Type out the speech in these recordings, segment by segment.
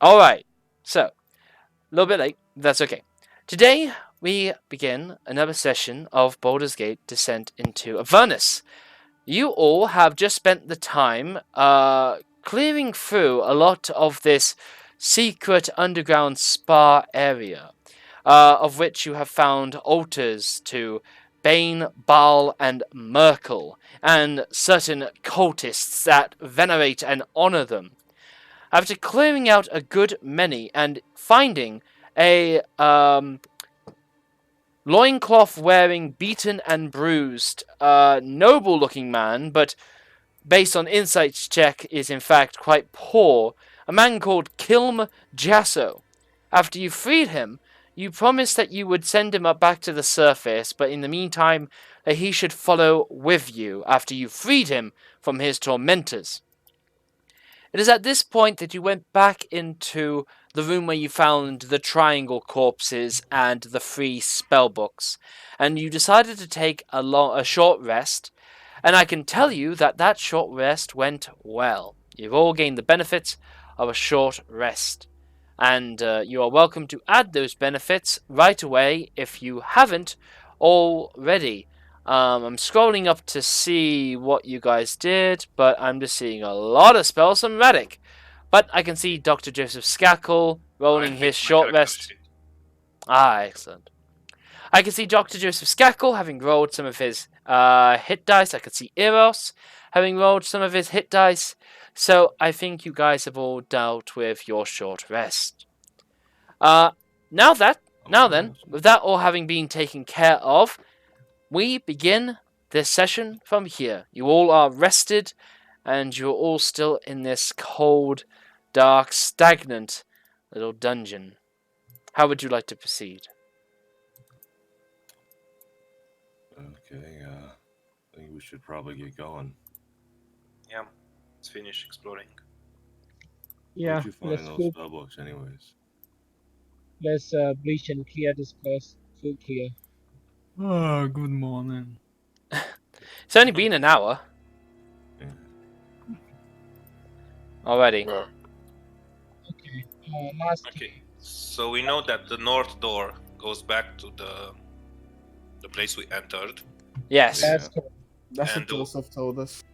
Alright, so, a little bit late, that's okay. Today, we begin another session of Baldur's Gate Descent into Avernus. You all have just spent the time clearing through a lot of this secret underground spa area, of which you have found altars to Bane, Baal, and Merkel, and certain cultists that venerate and honor them. After clearing out a good many and finding a loincloth wearing, beaten and bruised, noble looking man, but based on insights check is in fact quite poor, a man called Kilm Jasso. After you freed him, you promised that you would send him up back to the surface, but in the meantime that he should follow with you after you freed him from his tormentors. It is at this point that you went back into the room where you found the triangle corpses and the 3 spellbooks, and you decided to take a short rest, and I can tell you that that short rest went well. You've all gained the benefits of a short rest, and you are welcome to add those benefits right away if you haven't already. I'm scrolling up to see what you guys did, but I'm just seeing a lot of spells from Radic. But I can see Dr. Joseph Skakel rolling his short rest. Excellent. I can see Dr. Joseph Skakel having rolled some of his hit dice. I can see Eros having rolled some of his hit dice. So I think you guys have all dealt with your short rest. Now then, with that all having been taken care of, we begin this session from here. You all are rested, and you're all still in this cold, dark, stagnant little dungeon. How would you like to proceed? Okay, I think we should probably get going. Yeah, let's finish exploring. Yeah, Where'd you find let's those spellbooks, anyways? let's bleach and clear this place. Full clear. Oh, good morning. It's only been an hour Yeah. already. Okay. Last. Okay, so we know that the north door goes back to the place we entered. Yes. That's correct. That's And what Joseph told us.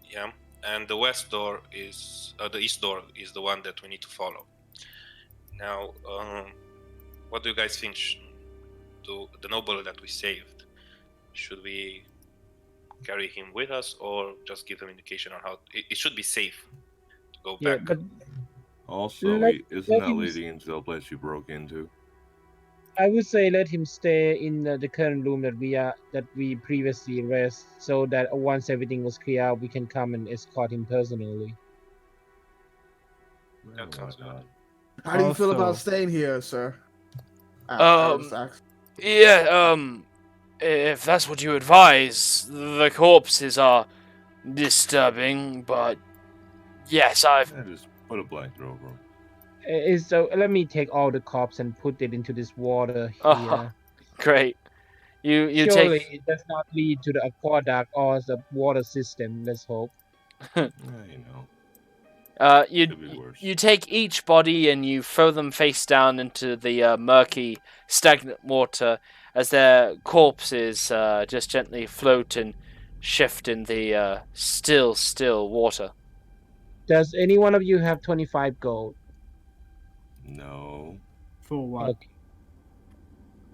Yeah, and the west door is the east door is the one that we need to follow. Now, what do you guys think? To the noble that we saved, should we carry him with us or just give him indication on how it should be safe to go Yeah, back? but Also, Let- isn't let that him leading into the place you broke into? I would say let him stay in the current room that we previously rest, so that once everything was clear, we can come and escort him personally. That sounds good. How do you feel about Also- staying here, sir? Yeah, if that's what you advise, the corpses are disturbing, but yes, I've... Yeah, just put a blanket over them. So let me take all the corpse and put it into this water here. Oh, great. You Surely take... it does not lead to the aqueduct or the water system. Let's hope. Yeah, you know. Could be worse. You take each body and you throw them face down into the murky, stagnant water as their corpses just gently float and shift in the still water. Does any one of you have 25 gold? No. For what?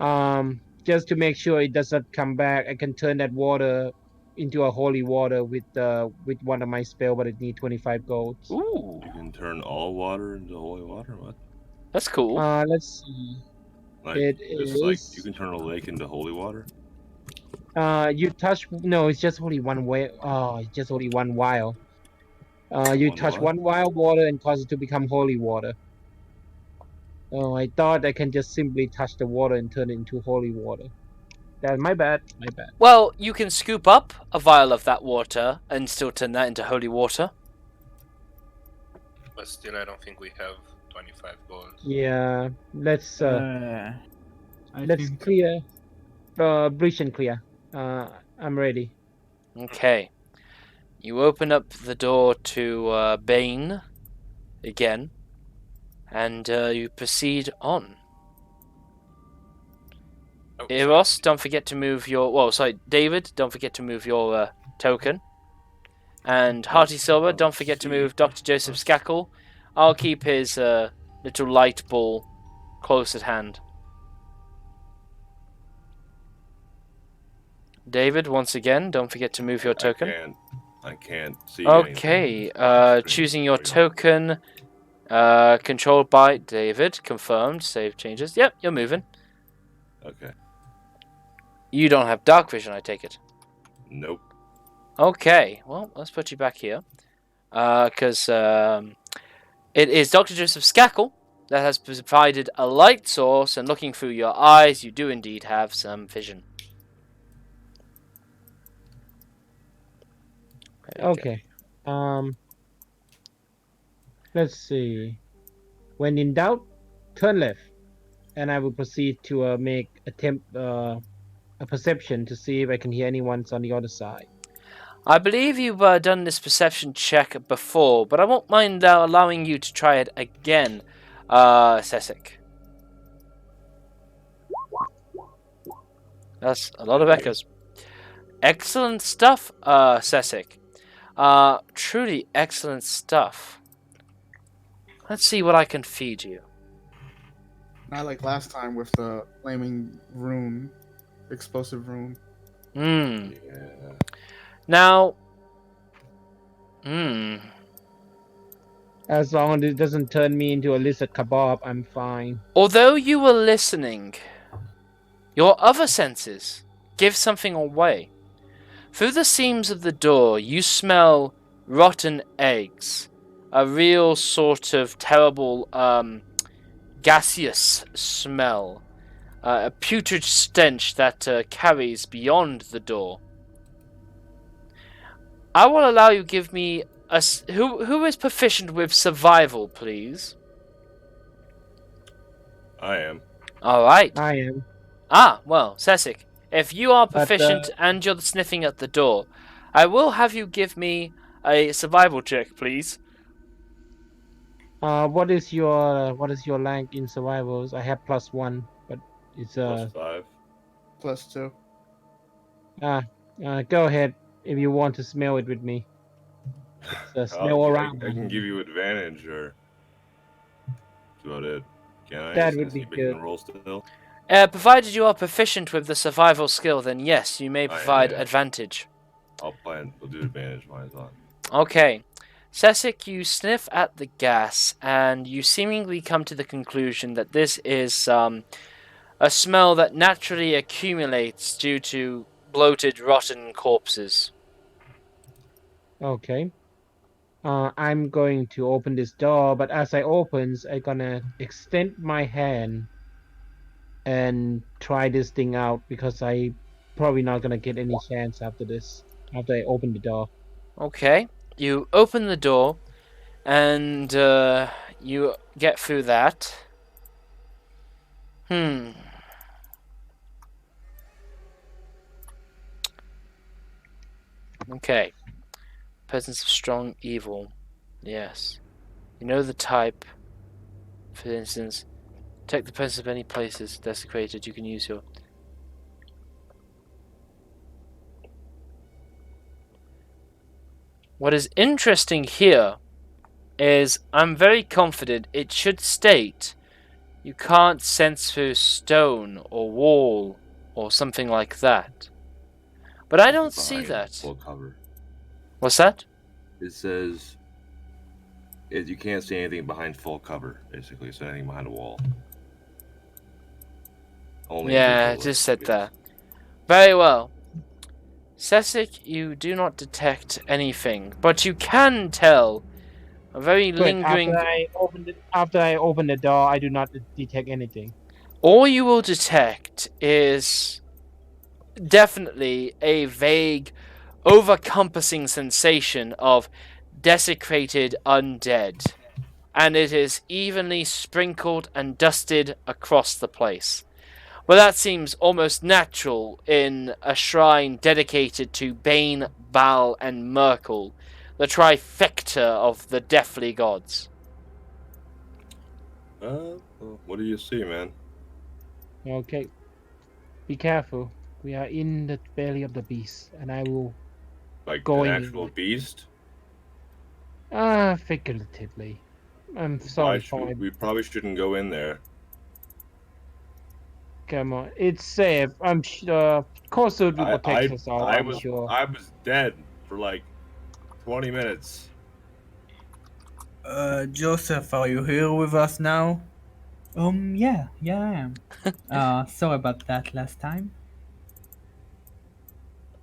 Okay. Just to make sure it doesn't come back, I can turn that water into a holy water with one of my spell, but it need 25 gold. Ooh, You can turn all water into holy water? What? that's cool. Let's see. Like, It just like is- you can turn a lake into holy water? You touch no, it's just only one way. Oh, it's just only one vial. You One touch what? one vial water and cause it to become holy water. Oh, I thought I can just simply touch the water and turn it into holy water. That my bad. My bad. Well, you can scoop up a vial of that water and still turn that into holy water. But still, I don't think we have 25 gold. Yeah. Let's I let's think clear. Breach and clear. I'm ready. Okay. You open up the door to Bane again, and you proceed on. Oh, Eros, don't forget to move your... Well, sorry, David, don't forget to move your token. And Hearty Silver, don't forget to move Dr. Joseph Skackle. I'll keep his little light ball close at hand. David, once again, don't forget to move your token. I can't see Okay, anything. choosing your token. Controlled by David. Confirmed. Save changes. Yep, you're moving. Okay. You don't have dark vision, I take it. Nope. Okay, well, let's put you back here. Because it is Dr. Joseph Skackle that has provided a light source, and looking through your eyes, you do indeed have some vision. Okay. Let's see. When in doubt, turn left, and I will proceed to make a perception to see if I can hear anyone on the other side. I believe you've done this perception check before, but I won't mind allowing you to try it again, Sessik. That's a lot of echoes. Excellent stuff, Sessik. Truly excellent stuff. Let's see what I can feed you. Not like last time with the flaming rune, explosive rune. Hmm. Yeah. Now, As long as it doesn't turn me into a lizard kebab, I'm fine. although you were listening, your other senses give something away. Through the seams of the door, you smell rotten eggs. A real sort of terrible, gaseous smell. A putrid stench that carries beyond the door. I will allow you give me who is proficient with survival, please. I am. All right. I am. Ah, well, Sessik, if you are But, proficient and you're sniffing at the door, I will have you give me a survival check, please. What is your rank in survivals? I have +1, but it's +5. +2. Go ahead if you want to smell it with me. Smell around. I can give you advantage, or that's about it. Can I? That would be Can good. roll still. Provided you are proficient with the survival skill, then yes, you may provide yeah. advantage. We'll do advantage when it's on. Okay. Sessik, you sniff at the gas, and you seemingly come to the conclusion that this is a smell that naturally accumulates due to bloated, rotten corpses. Okay. I'm going to open this door, but as I opens, I'm gonna extend my hand and try this thing out because I probably not gonna get any chance after this. After I open the door. Okay. You open the door, and you get through that. Okay. Presence of strong evil. Yes. You know the type. For instance, detect the presence of any places desecrated. You can use your... What is interesting here is I'm very confident it should state you can't sense through stone or wall or something like that. But I don't see Behind that. Full cover. What's that? It says you can't see anything behind full cover, basically. So anything behind a wall. Only Yeah, it visual just said investigates. that. Very well. Sessik, you do not detect anything, but you can tell a very But lingering... after I open the door, I do not detect anything. All you will detect is definitely a vague, overcompassing sensation of desecrated undead. And it is evenly sprinkled and dusted across the place. Well, that seems almost natural in a shrine dedicated to Bane, Baal, and Merkel, the trifecta of the deathly gods. Well, what do you see, man? Okay. Be careful. We are in the belly of the beast, and I will Like an going actual in. beast? Figuratively. I'm Why sorry should for it. we probably shouldn't go in there? Come on, it's safe. I'm sure. Corso will protect us all. I I'm was sure. I was dead for like 20 minutes. Joseph, are you here with us now? Yeah, I am. Sorry about that last time.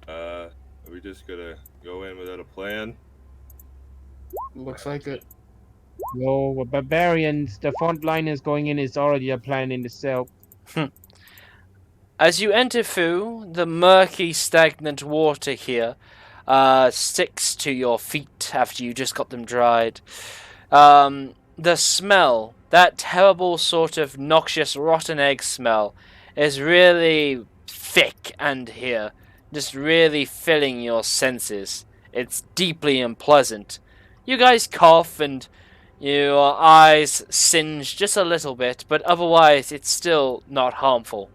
Are we just gonna go in without a plan? Looks like it. No, we're barbarians. The front line is going in is already a plan in itself. As you enter through, the murky, stagnant water here sticks to your feet after you just got them dried. The smell, that terrible sort of noxious rotten egg smell, is really thick and here, just really filling your senses. It's deeply unpleasant. You guys cough and your eyes singe just a little bit, but otherwise it's still not harmful.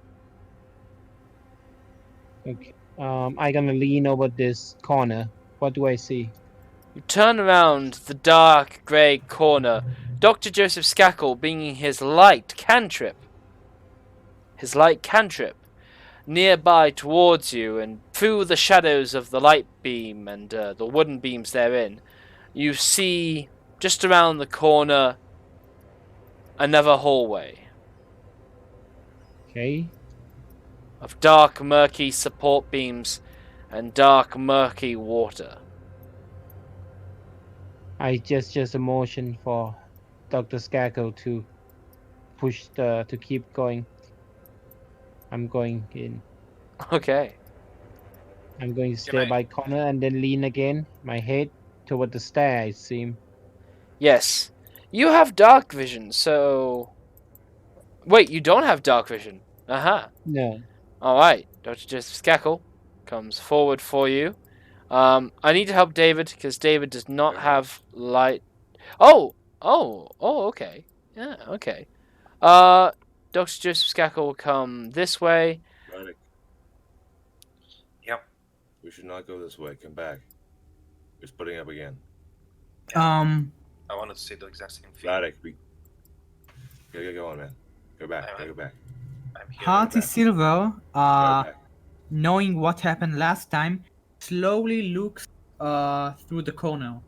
Okay. I gonna lean over this corner. What do I see? You turn around the dark grey corner, Dr. Joseph Skakel bringing his light cantrip. Nearby towards you, and through the shadows of the light beam and the wooden beams therein, you see just around the corner another hallway Okay. of dark, murky support beams and dark, murky water. I just a motion for Dr. Skakel to push to keep going. I'm going in. Okay. I'm going to Can stay I? by corner and then lean again, my head toward the stair, I seem. Yes. You have dark vision, so. Wait, you don't have dark vision. Aha. No. Alright. Dr. Joseph Skakel comes forward for you. I need to help David because David does not have light. Oh! Okay. Yeah, okay. Dr. Joseph Skakel will come this way. Radek, Yep. we should not go this way. Come back. You're splitting up again. Um, I wanted to say the exact same thing. Radek, we gotta go on, man. Go back. Gotta go back. I'm here. Hearty back. Silver, Go back. knowing what happened last time, slowly looks through the corner.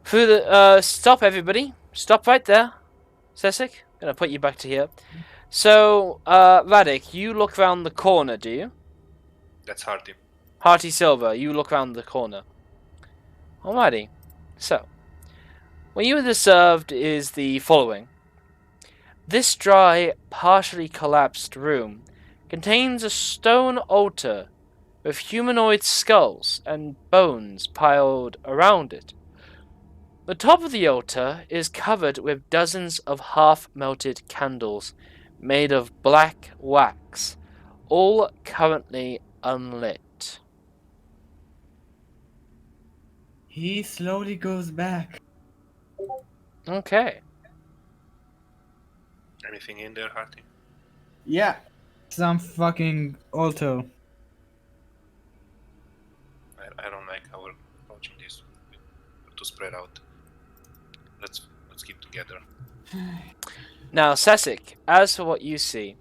Through the stop everybody. Stop right there. Sesek, gonna put you back to here. So, Radek, you look around the corner, do you? That's Hardy. Hearty Silver, you look around the corner. Alrighty. So, what you have observed is the following. This dry, partially collapsed room contains a stone altar with humanoid skulls and bones piled around it. The top of the altar is covered with dozens of half-melted candles made of black wax, all currently unlit. He slowly goes back. Okay. Anything in there, Hardy? Yeah. Some fucking altar. I don't like how we're approaching this. To spread out. Let's keep together. Now, Sesek, as for what you see,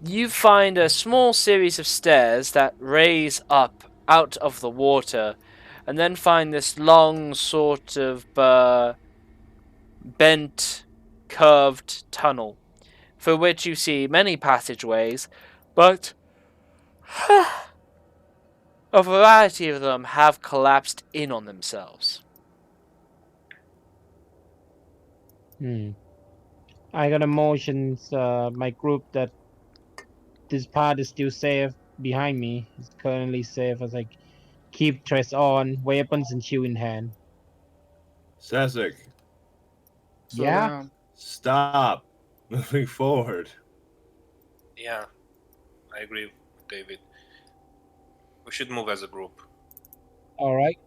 you find a small series of stairs that raise up out of the water, and then find this long sort of bent, curved tunnel, for which you see many passageways, but a variety of them have collapsed in on themselves. I got emotions, my group that this part is still safe behind me. It's currently safe as I keep dress on, weapons and shield in hand. Sasek, Slow Yeah? down. stop moving forward. Yeah, I agree with David. We should move as a group. Alright.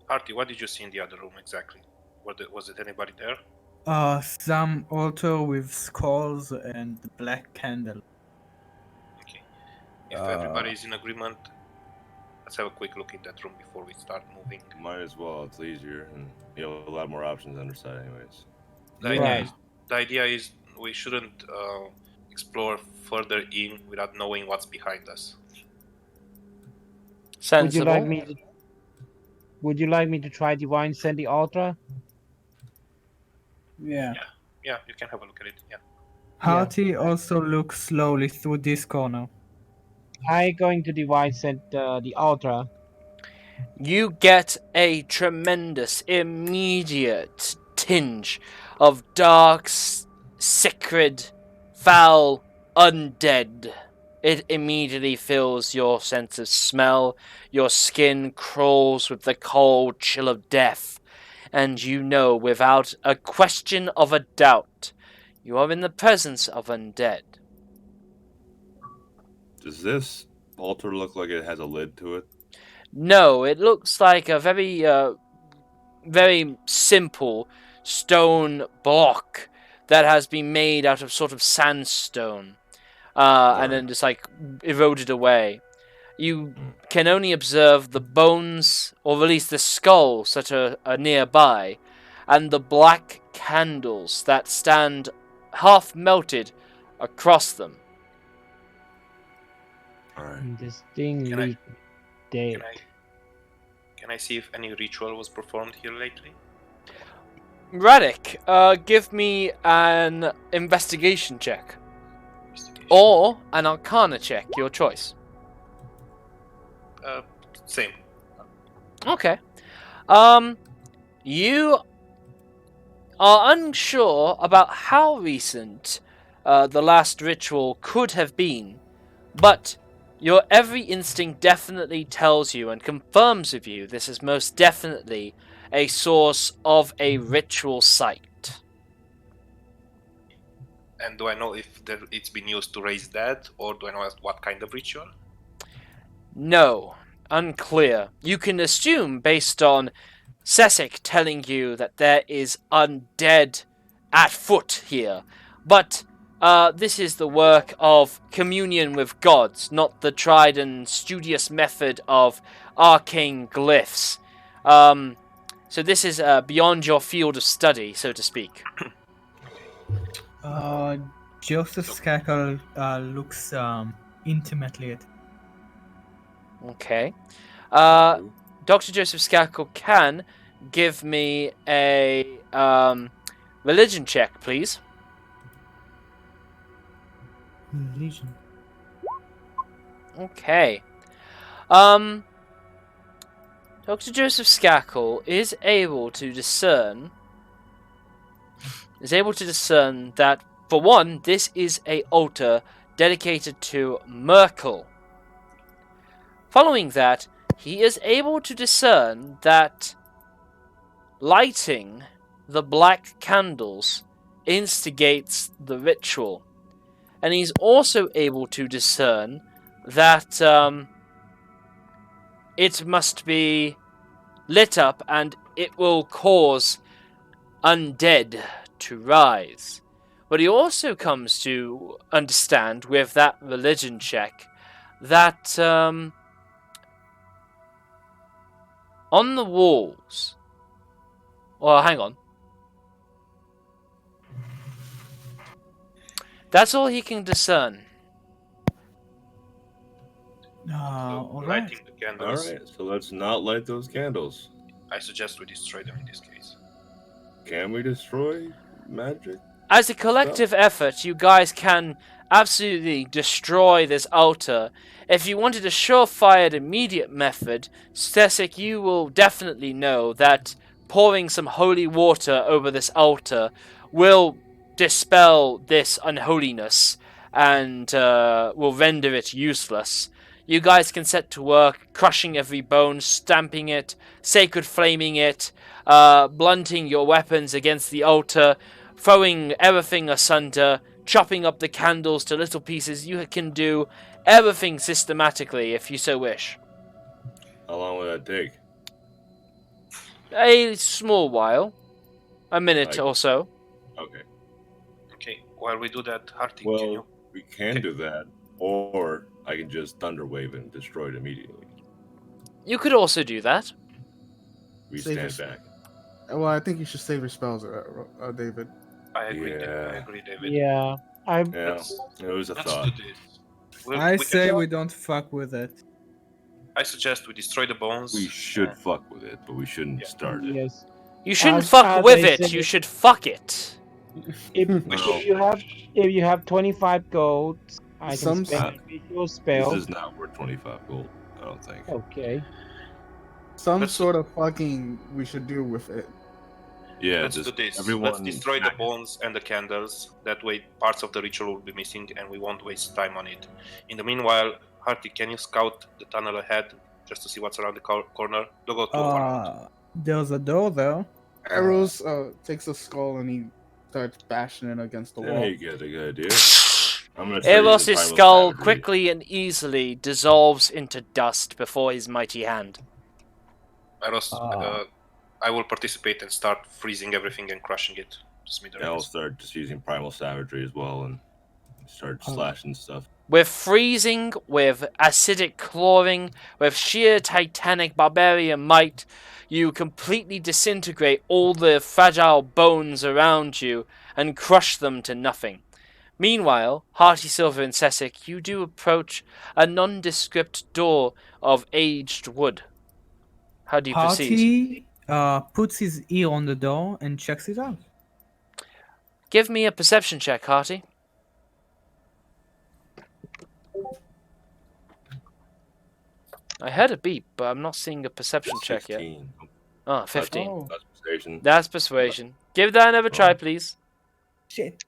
Hardy, what did you see in the other room exactly? Was it anybody there? Some altar with skulls and black candle. Okay. If Uh, everybody is in agreement, let's have a quick look in that room before we start moving. Might as well. It's easier, and you have a lot more options underside, anyways. Right. The idea is we shouldn't explore further in without knowing what's behind us. Would you Sensible. like me to? Would you like me to try Divine Sending Ultra? Yeah. Yeah, you can have a look at it. Yeah. Harty also looks slowly through this corner. I going to Divine Send the Ultra. You get a tremendous, immediate tinge of dark, sacred, foul, undead. It immediately fills your sense of smell. Your skin crawls with the cold chill of death. And you know, without a question of a doubt, you are in the presence of undead. Does this altar look like it has a lid to it? No, it looks like a very simple stone block that has been made out of sort of sandstone, and then just like eroded away. You can only observe the bones, or at least the skulls that are nearby, and the black candles that stand half melted across them. Alright. Distinctly dead. Can I see if any ritual was performed here lately? Radek, give me an investigation check. Investigation. Or an arcana check, your choice. Same. Okay. You are unsure about how recent the last ritual could have been, but your every instinct definitely tells you and confirms with you this is most definitely a source of a ritual site. And do I know if it's been used to raise dead, or do I know what kind of ritual? No, unclear. You can assume based on Sessek telling you that there is undead at foot here, but this is the work of communion with gods, not the tried and studious method of arcane glyphs. So this is beyond your field of study, so to speak. Joseph Skakel looks intimately at. Okay. Dr. Joseph Skakel can give me a religion check, please. Religion. Okay. Dr. Joseph Skakel is able to discern that, for one, this is a altar dedicated to Merkel. Following that, he is able to discern that lighting the black candles instigates the ritual. And he's also able to discern that it must be lit up and it will cause undead to rise. But he also comes to understand with that religion check that on the walls... Well, hang on. That's all he can discern. All right. Lighting the candles. Alright, so let's not light those candles. I suggest we destroy them in this case. Can we destroy magic? As a collective effort, you guys can absolutely destroy this altar. If you wanted a surefire immediate method, Stesic, you will definitely know that pouring some holy water over this altar will dispel this unholiness and will render it useless. You guys can set to work crushing every bone, stamping it, sacred flaming it, blunting your weapons against the altar, throwing everything asunder, chopping up the candles to little pieces. You can do everything systematically if you so wish. How long will that take? A small while. A minute Like- or so. Okay. Okay, while we do that, Harty, Well, can you? we can do that, or I can just thunder wave and destroy it immediately. You could also do that. We Save stand your- back. Well, I think you should save your spells, David. I agree. Yeah. I agree, David. Yeah, I Yeah, Let's it was a let's thought. do this. I We say can, we don't fuck with it. I suggest we destroy the bones. We should fuck with it, but we shouldn't Yeah. start it. yes. You shouldn't As- fuck as with I it. said You it- should fuck it. If, No. if you have 25 gold, I can Some spend a visual This spell. is not worth 25 gold, I don't think. Okay. Some Let's- sort of fucking we should do with it. Yeah, Let's just do this. everyone. Let's destroy the bones and the candles. That way, parts of the ritual will be missing, and we won't waste time on it. In the meanwhile, Harty, can you scout the tunnel ahead just to see what's around the corner? Don't go too far. There's a door though. Arrows takes a skull and he starts bashing it against the Yeah, wall. you get a good idea. I'm gonna start Eros' using primal skull savagery. quickly and easily dissolves into dust before his mighty hand. Eros, Ah. I will participate and start freezing everything and crushing it to Yeah, I'll smithereens. start just using primal savagery as well and start slashing stuff. With freezing, with acidic clawing, with sheer titanic barbarian might, you completely disintegrate all the fragile bones around you and crush them to nothing. Meanwhile, Hearty Silver and Sessic, you do approach a nondescript door of aged wood. How do you proceed? Harty puts his ear on the door and checks it out. Give me a perception check, Hearty. I heard a beep, but I'm not seeing a perception check yet. 16. Ah, 15. Oh, That's persuasion. That's persuasion. Give that another try, please. Shit.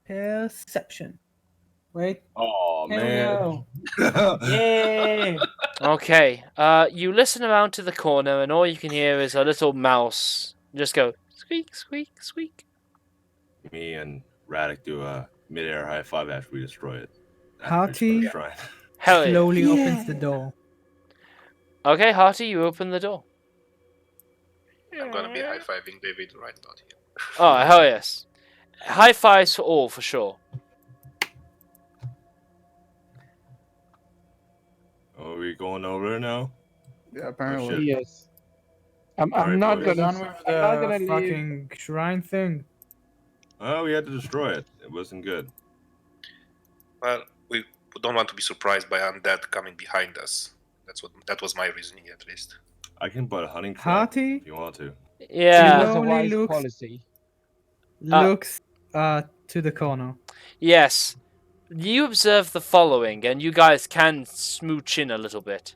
Perception. Wait. Oh Here man. we go. Yeah. Okay. You listen around to the corner, and all you can hear is a little mouse just go squeak, squeak, squeak. Me and Radic do a mid-air high five after we destroy it. Harty? Shrine. Hell yeah. Slowly opens the door. Okay, Hearty, you open the door. I'm gonna be high-fiving David right about here. Oh, hell yes. High fives for all, for sure. Are we going over there now? yeah, apparently. shit. Yes. I'm Alright, not boys. gonna. Done with I'm not gonna the leave. fucking shrine thing. Oh, we had to destroy it. It wasn't good. Well, we don't want to be surprised by undead coming behind us. That was my reasoning, at least. I can put a hunting trap Harty if you want to. Yeah. That's a Slowly wise looks- policy. looks to the corner. Yes. You observe the following, and you guys can smooch in a little bit.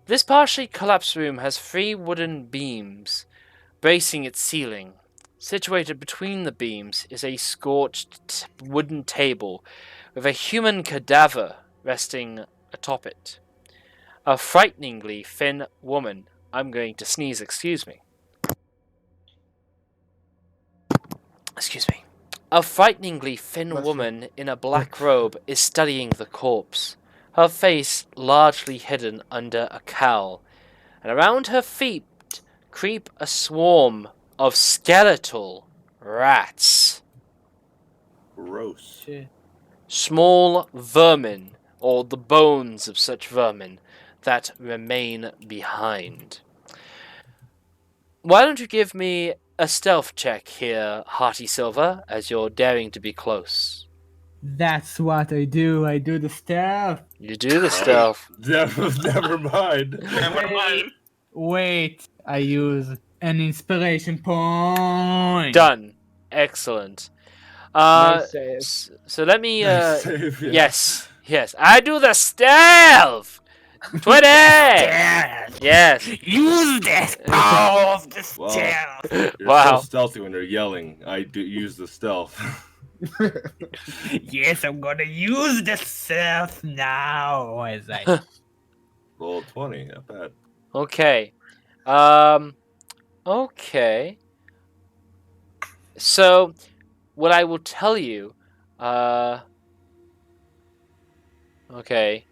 This partially collapsed room has 3 wooden beams bracing its ceiling. Situated between the beams is a scorched wooden table with a human cadaver resting atop it. A frighteningly thin woman. I'm going to sneeze, excuse me. Excuse me. A frighteningly thin Bless you. woman in a black robe is studying the corpse, her face largely hidden under a cowl, and around her feet creep a swarm of skeletal rats. Gross. Shit. Small vermin, or the bones of such vermin, that remain behind. Why don't you give me a stealth check here, Hearty Silver, as you're daring to be close? That's what I do. I do the stealth. You do the stealth. Never mind. Never mind. Wait, I use an inspiration point. Done. Excellent. Nice save. So let me. Save, yeah. Yes. I do the stealth. 20. Yes. Use this power of the Wow. stealth. You're Wow. so stealthy when they're yelling. I do use the stealth. Yes, I'm gonna use the stealth now. As I Roll 20. Not bad. Okay. Okay. So, what I will tell you, okay.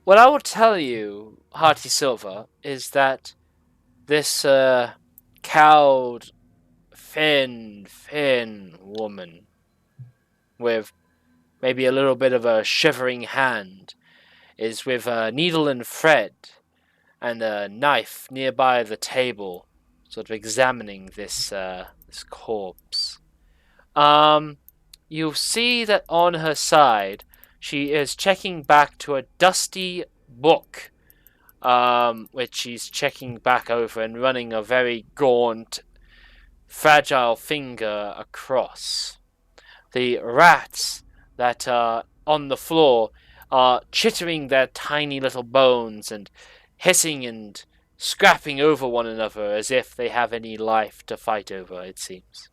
What I will tell you, Hearty Silver, is that this cowed thin woman with maybe a little bit of a shivering hand is with a needle and thread and a knife nearby the table, sort of examining this corpse. You'll see that on her side, she is checking back to a dusty book, which she's checking back over and running a very gaunt, fragile finger across. The rats that are on the floor are chittering their tiny little bones and hissing and scrapping over one another as if they have any life to fight over, it seems.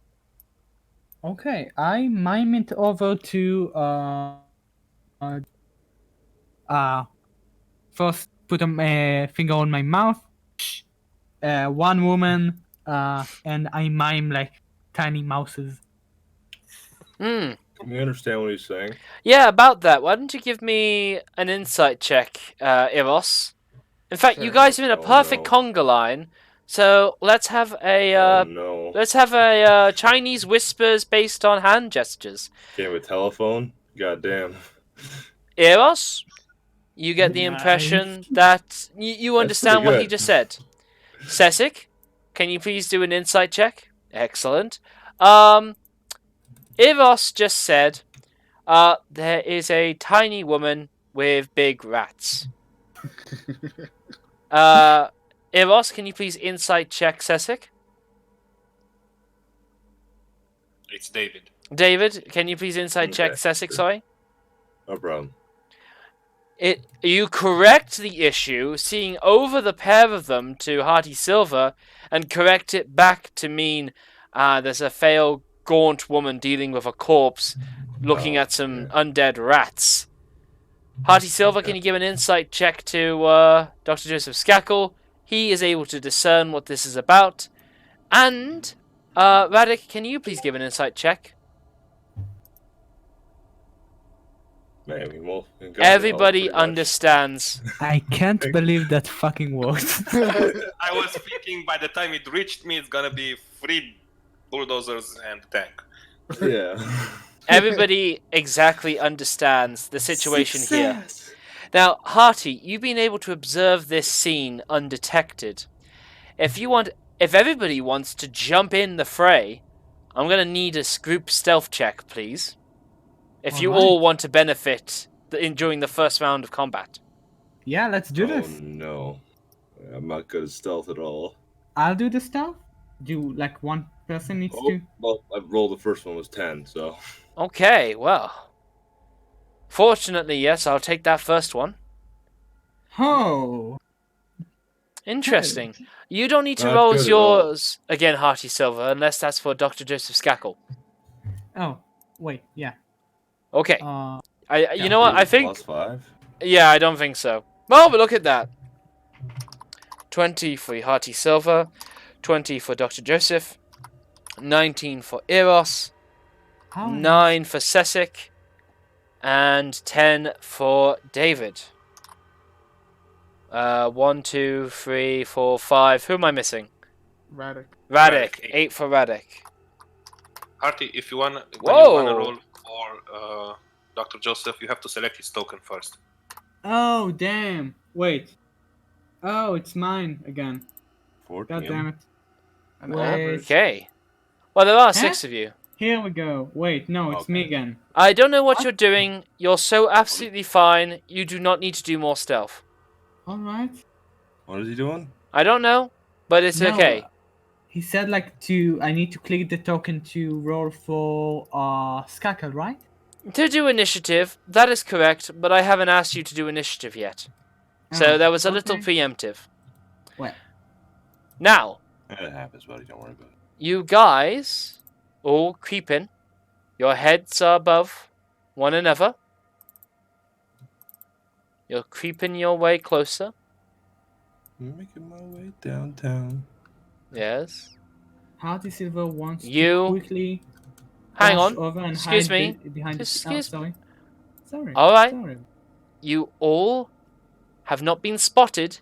Okay, I mime it over to first put a finger on my mouth. One woman, and I mime like tiny mouses. Can we understand what he's saying? Yeah, about that. Why don't you give me an insight check, Eros? In fact, you Sure. guys are in a Oh, perfect no. conga line, so let's have a Oh no. let's have a Chinese whispers based on hand gestures. Can't have a telephone? God damn. Eros, you get the Nice. impression that you That's understand pretty what he good. just said. Sesik, can you please do an insight check? Excellent. Eros just said, there is a tiny woman with big rats. Eros, can you please insight check Sesik? It's David. David, can you please insight check Okay, Sesik? sure. Sorry. No problem. You correct the issue, seeing over the pair of them to Hearty Silver, and correct it back to mean there's a frail, gaunt woman dealing with a corpse, looking Oh, at some okay. undead rats. Hearty Silver, Okay. can you give an insight check to Dr. Joseph Skakel? He is able to discern what this is about. And, Radek, can you please give an insight check? Man, we both got it all Everybody pretty much. understands. I can't believe that fucking worked. I was thinking by the time it reached me, it's gonna be 3 bulldozers and tank. Yeah. Everybody exactly understands the situation here. Now, Hearty, you've been able to observe this scene undetected. If everybody wants to jump in the fray, I'm gonna need a group stealth check, please. If you Alright. all want to benefit during the first round of combat. Yeah, let's do Oh this. no. I'm not good at stealth at all. I'll do the stuff. Do like one person needs Oh, to. well, I rolled the first one was 10, so. Okay, well. Fortunately, yes, I'll take that first one. Oh. Interesting. You don't need to Not roll good at all. yours again, Hearty Silver, unless that's for Dr. Joseph Skakel. Oh. Wait. Yeah. Okay. Yeah, you know what? I think. +5? Yeah, I don't think so. Well, but look at that. 20 for Hearty Silver, 20 for Dr. Joseph, 19 for Eros, How 9 for Sesik, and 10 for David. 1, 2, 3, 4, 5. Who am I missing? Radek. Radek. Radek, 8 for Radek. Harty, if you wanna, when Whoa. you wanna roll for Dr. Joseph, you have to select his token first. Oh damn! Wait. Oh, it's mine again. 14. God damn it. An Wait. average. Okay. Well, there are 6 of you. Here we go. Wait, no, it's me Okay. again. I don't know what you're doing. You're so absolutely fine. You do not need to do more stealth. All right. What is he doing? I don't know, but it's No, okay. He said like I need to click the token to roll for Skakel, right? To do initiative, that is correct, but I haven't asked you to do initiative yet. So Oh, that was a little okay. preemptive. Well. Now, It happens, buddy. Don't worry about it. you guys all creep in. Your heads are above one another. You're creeping your way closer. I'm making my way downtown. Yes. Hearty Silver wants You- to quickly Hang rush on. over and Excuse hide me. behind Just the... Oh, excuse me. sorry. All right. Sorry. You all have not been spotted,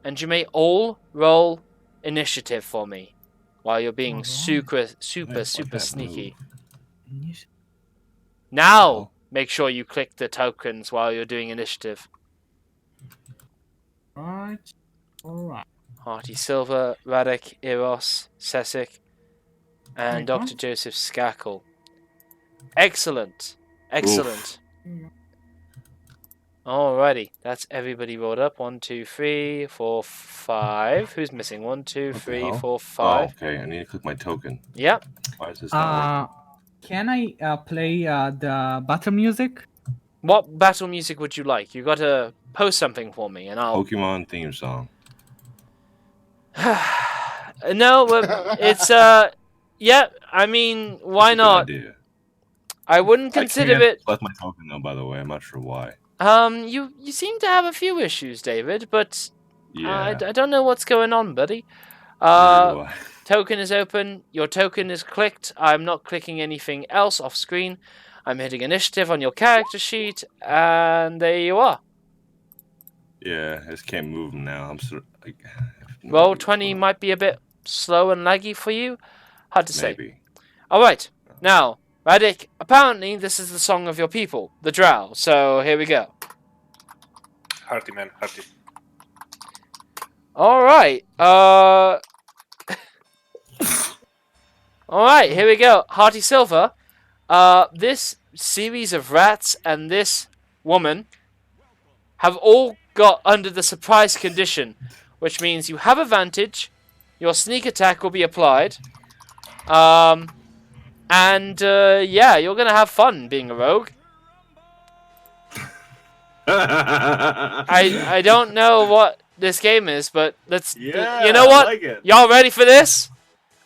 and you may all roll initiative for me. while you're being Alright. super Like that sneaky. move. Now, Oh. make sure you click the tokens while you're doing initiative. Right. Alright. Hearty Silver, Radek, Eros, Sessic, and Wait, Dr. what? Joseph Skakel. Excellent. Excellent. Alrighty, that's everybody rolled up. 1, 2, 3, 4, 5. Who's missing? 1, 2, What the 3, hell? 4, Oh, 5. okay. I need to click my token. Yep. Why is this not working? Can I play the battle music? What battle music would you like? You gotta post something for me, and I'll. Pokemon theme song. No, it's yeah. I mean, why That's a good not? idea. I wouldn't consider it. Left my token though, by the way. I'm not sure why. You seem to have a few issues, David, but Yeah. I don't know what's going on, buddy. neither do I. Token is open. Your token is clicked. I'm not clicking anything else off screen. I'm hitting initiative on your character sheet, and there you are. Yeah, I just can't move them now. I'm sort of like. Roll 20 might be a bit slow and laggy for you. Hard to say. Maybe. All right, now, Radek. Apparently, this is the song of your people, the Drow. So here we go. Hearty, man, hearty. All right. All right, here we go. Hearty Silver. This series of rats and this woman have all got under the surprise condition, which means you have advantage. Your sneak attack will be applied. Yeah, you're gonna have fun being a rogue. I don't know what this game is, but let's. Yeah, you know what? I like it. Y'all ready for this?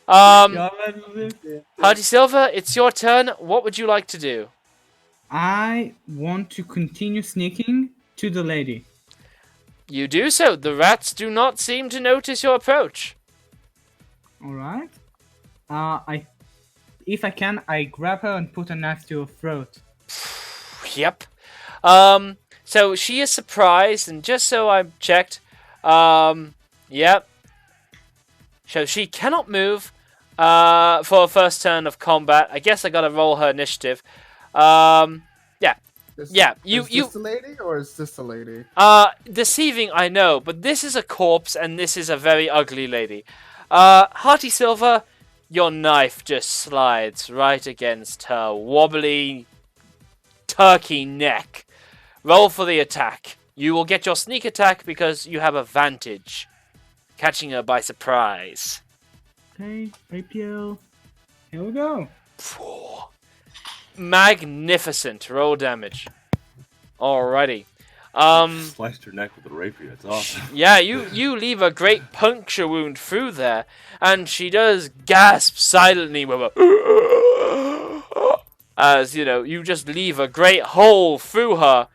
Hearty Silver, it's your turn. What would you like to do? I want to continue sneaking to the lady. You do so. The rats do not seem to notice your approach. Alright. If I can, I grab her and put a knife to her throat. Yep. So she is surprised, and just so I've checked, yep. So she cannot move for a first turn of combat. I guess I gotta roll her initiative. Yeah. Is this the lady or is this the lady? Deceiving, I know, but this is a corpse, and this is a very ugly lady. Hearty Silver, your knife just slides right against her wobbly turkey neck. Roll for the attack. You will get your sneak attack because you have advantage. Catching her by surprise. Okay, rapier. Here we go. Magnificent. Roll damage. Alrighty. Sliced her neck with a rapier. That's awesome. Yeah, you leave a great puncture wound through there, and she does gasp silently with a as you know, you just leave a great hole through her.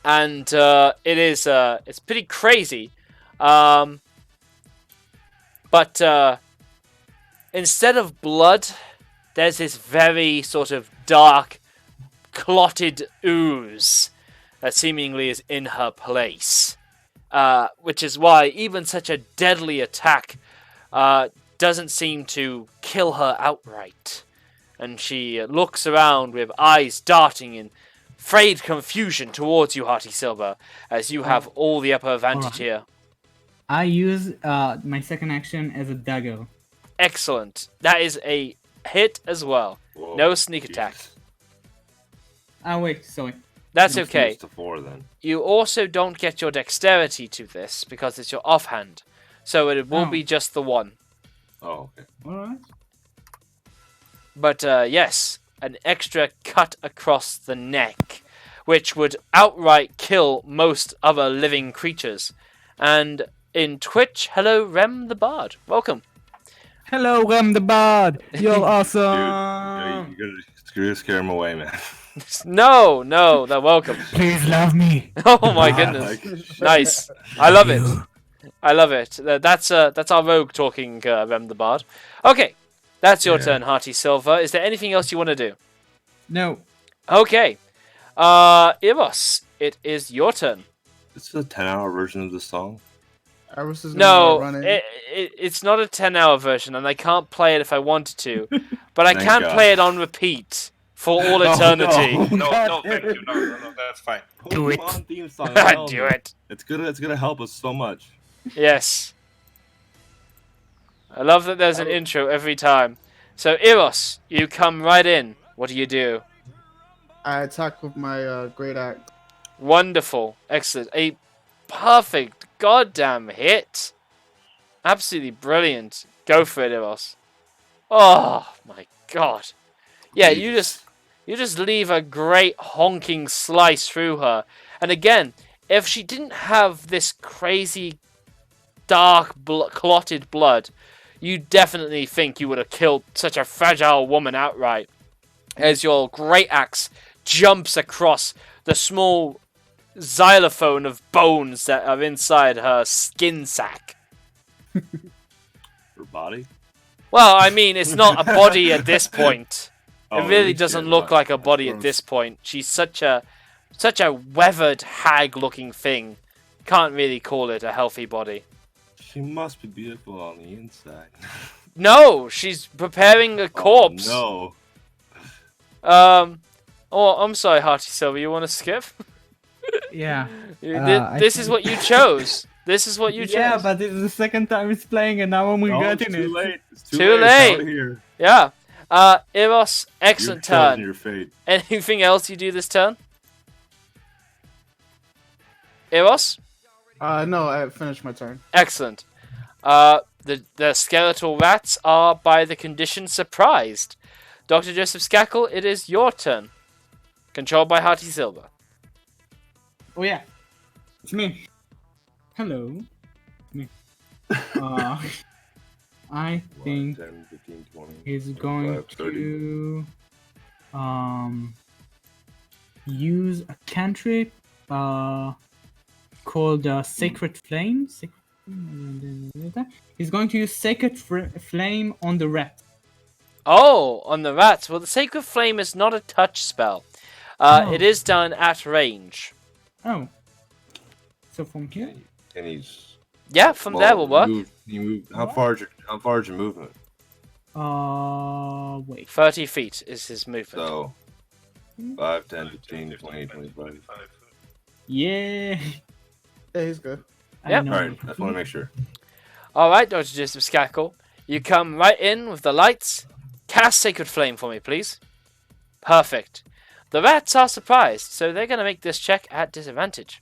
It's pretty crazy. But instead of blood, there's this very sort of dark, clotted ooze that seemingly is in her place. Which is why even such a deadly attack doesn't seem to kill her outright. And she looks around with eyes darting in frayed confusion towards you, Hearty Silver, as you have all the upper advantage here. I use my second action as a dagger. Excellent. That is a hit as well. Whoa, No sneak Jesus. attack. Wait, sorry. That's Let's okay. use to 4 then. You also don't get your dexterity to this because it's your offhand. So it will Oh. be just the one. Oh, okay. Alright. But yes, an extra cut across the neck, which would outright kill most other living creatures. And in Twitch, hello Rem the Bard. Welcome. Hello, Rem the Bard. You're Dude, awesome. you're gonna scare him away, man. No, they're welcome. Please love me. Oh my goodness. Nice. I love it. I love it. That's our rogue talking, Rem the Bard. Okay, that's your turn, Hearty Silver. Is there anything else you want to do? No. Okay. Eros, it is your turn. This is a 10-hour version of the song. Iris is gonna No, run in. it's not a 10-hour version, and I can't play it if I wanted to. But I Thank can God. play it on repeat for all Oh, eternity. No, God no, damn thank it. you. No, that's fine. Do it. Pokemon theme song. I'm telling Do you. it. It's gonna help us so much. Yes. I love that there's an intro every time. So, Eros, you come right in. What do you do? I attack with my great axe. Wonderful. Excellent. A perfect goddamn hit. Absolutely brilliant. Go for it, Eros. Oh, my God. Yeah, you just leave a great honking slice through her. And again, if she didn't have this crazy dark clotted blood, you definitely think you would have killed such a fragile woman outright. As your great axe jumps across the small xylophone of bones that are inside her skin sack. Her body. Well, I mean, it's not a body at this point. It Oh, really really? doesn't Yeah, look no, like a that's body at gross. this point. She's such a weathered hag-looking thing. Can't really call it a healthy body. She must be beautiful on the inside. No, she's preparing a corpse. Oh, Oh, I'm sorry, Hearty Silver. You want to skip? Yeah. I This is what you chose. This is what you chose. Yeah, but it's the second time it's playing and now I'm no. regretting It's too it. late. It's Too too late. late. It's out of here. Yeah. Eros, excellent You've chosen turn. your fate. Anything else you do this turn? Eros? No, I finished my turn. Excellent. The skeletal rats are, by the condition, surprised. Dr. Joseph Skackle, it is your turn. Controlled by Hearty Silver. Oh yeah. It's me. Hello. Me. I think 10, 15, 20, he's 25, going 30. to use a cantrip called Sacred Flame. He's going to use Sacred Flame on the rat. Oh, on the rats. Well, the Sacred Flame is not a touch spell. It is done at range. Oh. So from here? And he's. Yeah, from there will work. You move. How far is your movement? Wait. 30 feet is his movement. So 5, 10, 15, 20, 25. Yeah. Yeah, he's good. Yeah. I know. Alright, I just want to make sure. Alright, Dr. Joseph Skackle. You come right in with the lights. Cast Sacred Flame for me, please. Perfect. The rats are surprised, so they're going to make this check at disadvantage.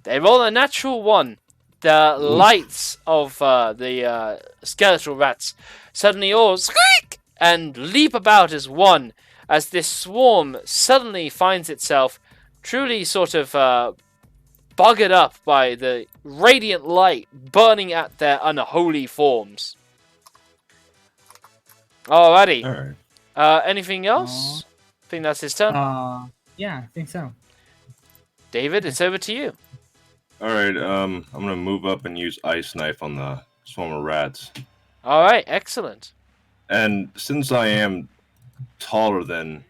They roll a natural 1. The lights of the skeletal rats suddenly all squeak and leap about as one, as this swarm suddenly finds itself truly sort of buggered up by the radiant light burning at their unholy forms. Alrighty. Alright. Anything else? I think that's his turn. Yeah, I think so. David, it's over to you. Alright, I'm gonna move up and use Ice Knife on the swarm of rats. Alright, excellent. And since I am taller than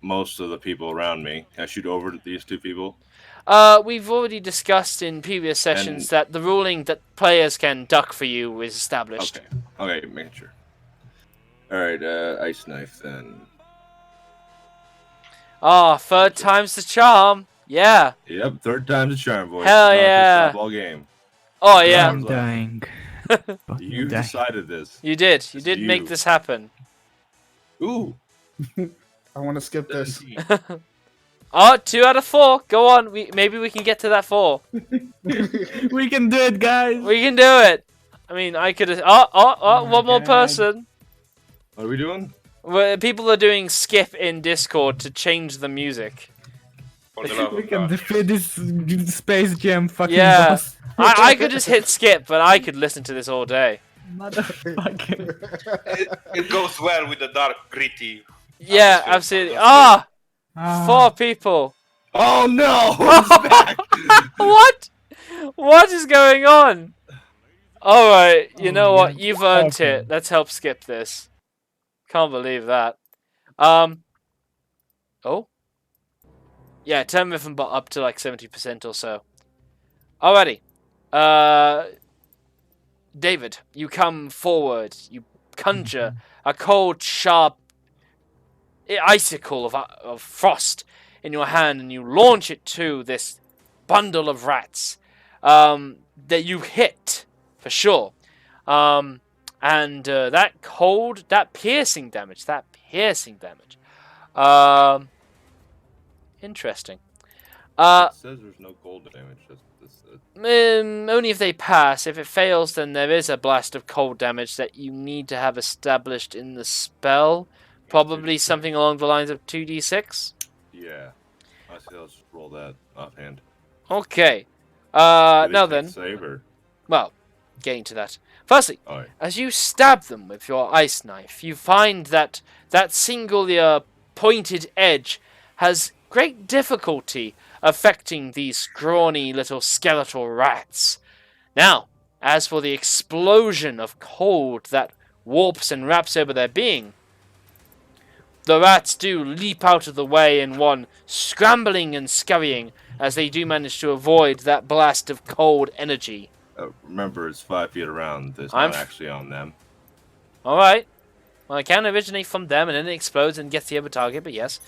most of the people around me, can I shoot over to these two people? We've already discussed in previous sessions that the ruling that players can duck for you is established. Okay, making sure. Alright, Ice Knife then. Third time's the charm. Yeah. Yep, third time's a charm, boys. Hell Not a yeah. All game. Oh yeah. I'm dying. You decided this. You did. You It's did make you. this happen. Ooh. I want to skip this. 17. Oh, 2 out of 4. Go on. Maybe we can get to that 4. We can do it, guys. We can do it. I mean, I could. One more God. person. What are we doing? Well, people are doing skip in Discord to change the music. For the love We of can God. defeat this Space Jam fucking Yeah. boss. I could just hit skip, but I could listen to this all day. Motherfucker. It goes well with the dark, gritty. Yeah, atmosphere. absolutely. Ah, Ah. 4 people. Oh no! It's back! What? What is going on? Alright, you know what? yeah. You've earned Okay. it. Let's help skip this. Can't believe that. Oh? Yeah, turn rhythm up to like 70% or so. Alrighty. David, you come forward. You conjure a cold, sharp icicle of frost in your hand, and you launch it to this bundle of rats that you hit for sure. And that piercing damage. Interesting. It says there's no cold damage. Only if they pass. If it fails, then there is a blast of cold damage that you need to have established in the spell. Probably 2d6. something along the lines of 2d6. Yeah. I say let's roll that offhand. Okay. Do they Now take then, Save or... well, getting to that. Firstly, Alright. as you stab them with your ice knife, you find that that singular pointed edge has great difficulty affecting these scrawny little skeletal rats. Now, as for the explosion of cold that warps and wraps over their being, the rats do leap out of the way in one, scrambling and scurrying as they do manage to avoid that blast of cold energy. Remember, it's 5 feet around. It's I'm not actually on them. Alright. Well, it can originate from them and then it explodes and gets the other target, but yes.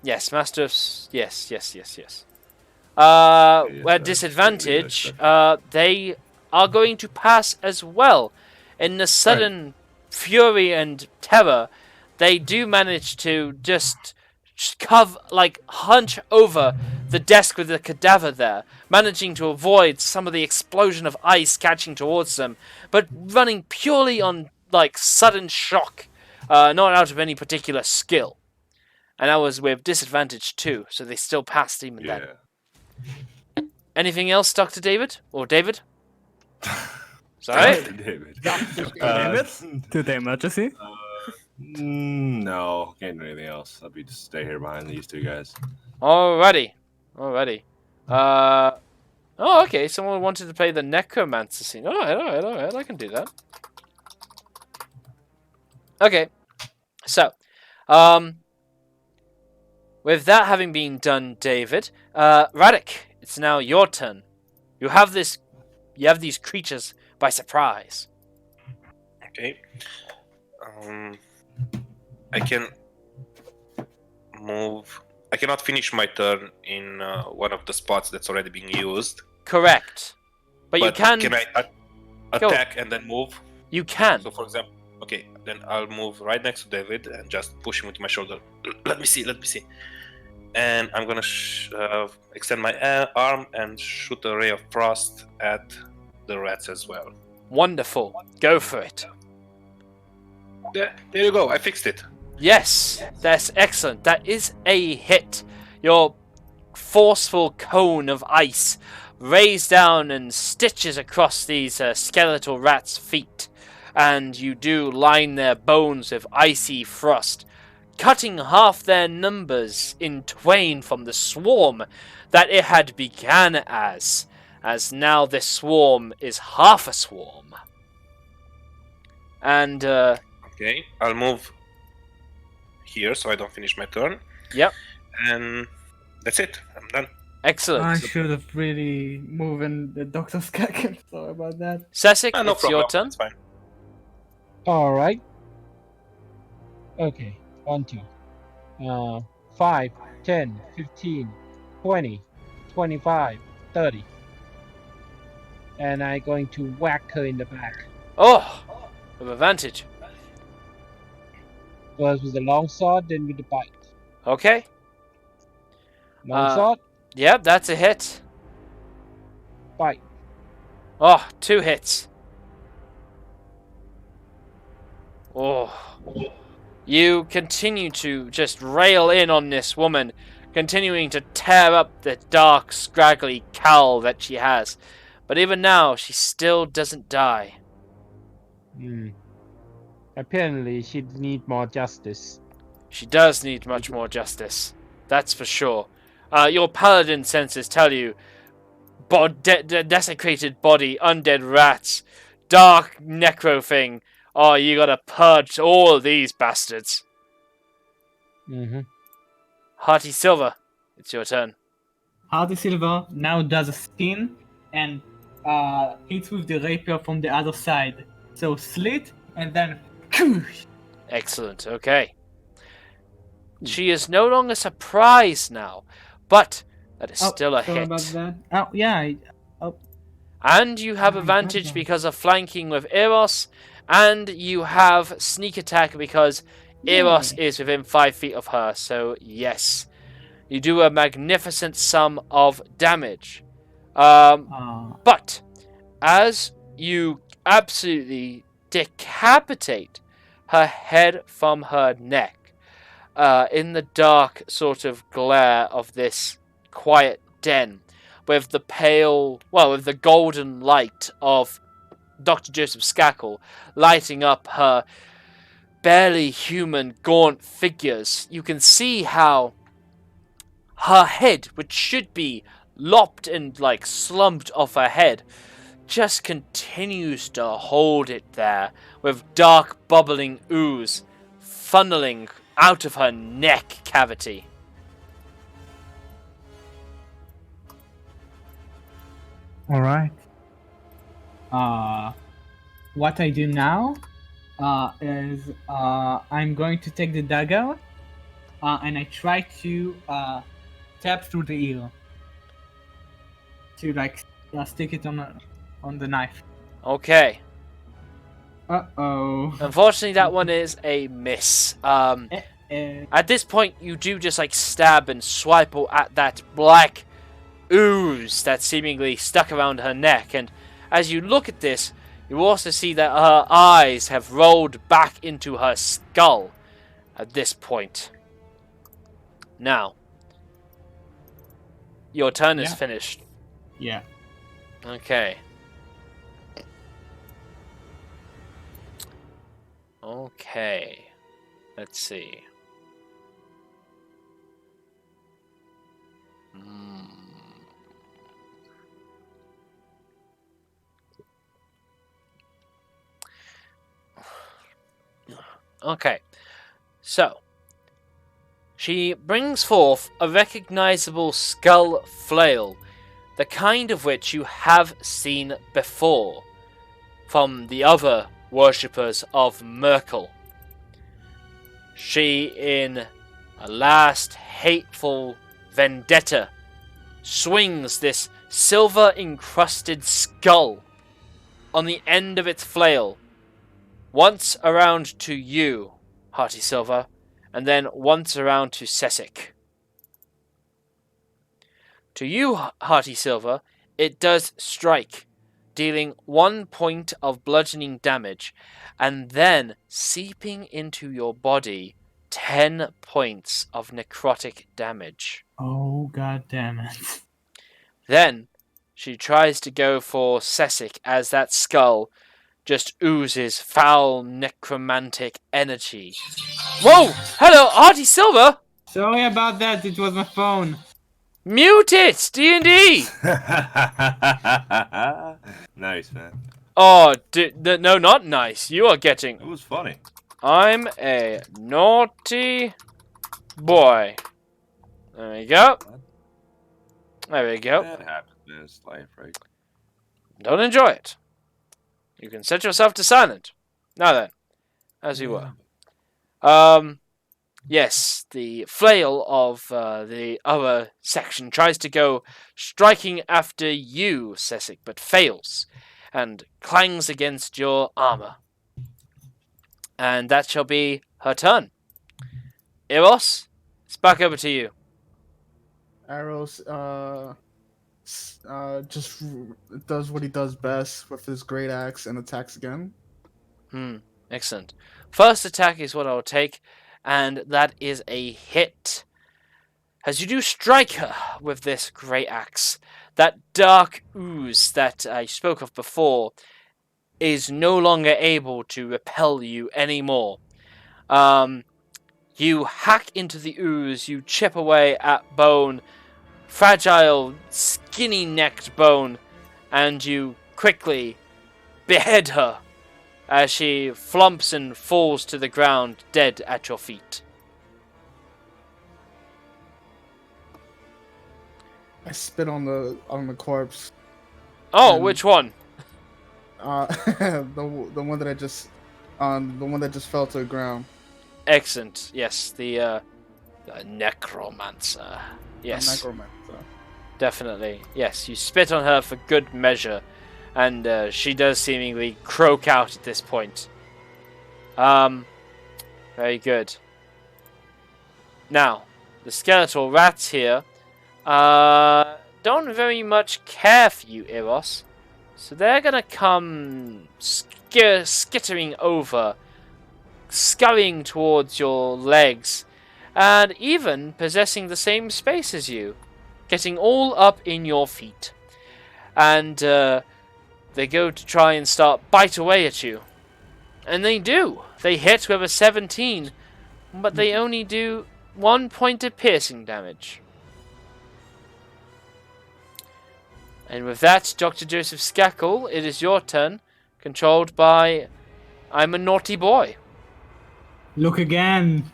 Yes, Master of... Yes. At disadvantage, they are going to pass as well. In the sudden fury and terror, they do manage to just hunch over the desk with the cadaver there, managing to avoid some of the explosion of ice catching towards them, but running purely on sudden shock, not out of any particular skill. And that was with disadvantage too, so they still passed even then. Anything else, Dr. David? Or David? Sorry? David. To the emergency? No, can't do anything else. I'll be just stay here behind these two guys. Alrighty. Oh, okay. Someone wanted to play the necromancer scene. Alright. I can do that. Okay. So, with that having been done, David, Radek, it's now your turn. You have these creatures by surprise. Okay. I can move. I cannot finish my turn in one of the spots that's already being used. Correct. But you can... Can I attack and then move? You can. So, for example, okay, then I'll move right next to David and just push him with my shoulder. Let me see. And I'm gonna extend my arm and shoot a ray of frost at the rats as well. Wonderful. Go for it. There you go. I fixed it. Yes, that's excellent. That is a hit. Your forceful cone of ice rays down and stitches across these skeletal rats' feet, and you do line their bones with icy frost, cutting half their numbers in twain from the swarm that it had began as now this swarm is half a swarm. And, Okay, I'll move here so I don't finish my turn. Yep. And that's it. I'm done. Excellent. I should have really moved in the doctor's cackle. Sorry about that. Sesek, No it's problem. your turn. It's fine. Alright. Okay, 1, 2. 5, 10, 15, 20, 25, 30. And I'm going to whack her in the back. Oh, with advantage. First with the long sword, then with the bite. Okay. Long sword, Yep, that's a hit. bite. Oh, 2 hits. Oh. You continue to just rail in on this woman, continuing to tear up the dark, scraggly cowl that she has. But even now, she still doesn't die. Apparently, she need more justice. She does need much more justice. That's for sure. Your paladin senses tell you, desecrated body, undead rats, dark necro thing. Oh, you gotta purge all of these bastards. Mm-hmm. Hearty Silver, it's your turn. Hardy Silver now does a spin and hits with the rapier from the other side. So slit and then Excellent. Okay. She is no longer surprised now, but that is still a sorry hit. about that. Oh yeah. And you have My advantage God. because of flanking with Eros, and you have sneak attack because Eros Yay. is within 5 feet of her. So yes, you do a magnificent sum of damage. But as you absolutely decapitate her head from her neck, in the dark sort of glare of this quiet den, with the golden light of Dr. Joseph Skakel lighting up her barely human, gaunt figures, you can see how her head, which should be lopped and slumped off her head, just continues to hold it there, with dark bubbling ooze funneling out of her neck cavity. Alright. What I do now is I'm going to take the dagger and I try to tap through the ear to stick it on the knife. Okay. Uh-oh. Unfortunately, that one is a miss. At this point, you do just stab and swipe at that black ooze that's seemingly stuck around her neck. And as you look at this, you also see that her eyes have rolled back into her skull at this point. Now, your turn is finished. Yeah. Okay. Okay. Let's see. Okay. So, she brings forth a recognizable skull flail, the kind of which you have seen before from the other worshippers of Merkel. She, in a last hateful vendetta, swings this silver-encrusted skull on the end of its flail, once around to you, Hearty Silver, and then once around to Sessic. To you, Hearty Silver, it does strike, dealing 1 point of bludgeoning damage, and then seeping into your body 10 points of necrotic damage. Oh, god damn it. Then she tries to go for Sessic as that skull just oozes foul necromantic energy. Whoa! Hello, Hearty Silver! Sorry about that, it was my phone. Mute it! D&D! Nice, man. Oh, no, not nice. You are getting... It was funny. I'm a naughty boy. There we go. There we go. That happens in this life, right? Don't enjoy it. You can set yourself to silent. Now then, as you were. Yes, the flail of the other section tries to go striking after you, Sessic, but fails, and clangs against your armor. And that shall be her turn. Eros, it's back over to you. Arrows just does what he does best with his great axe and attacks again. Excellent. First attack is what I'll take, and that is a hit. As you do strike her with this great axe, that dark ooze that I spoke of before is no longer able to repel you anymore. You hack into the ooze, you chip away at Bone, fragile, skinny-necked Bone, and you quickly behead her as she flumps and falls to the ground, dead at your feet. I spit on the corpse. Oh, And- which one? The one that the one that just fell to the ground. Excellent. Yes, the necromancer. The Yes, necromancer. definitely. Yes, you spit on her for good measure, and she does seemingly croak out at this point. Very good. Now, the skeletal rats here don't very much care for you, Eros. So they're gonna come skittering over, scurrying towards your legs, and even possessing the same space as you, getting all up in your feet. And they go to try and start bite away at you. And they do. They hit with a 17, but they only do 1 point of piercing damage. And with that, Dr. Joseph Skackle, it is your turn, controlled by I'm a Naughty Boy. Look again.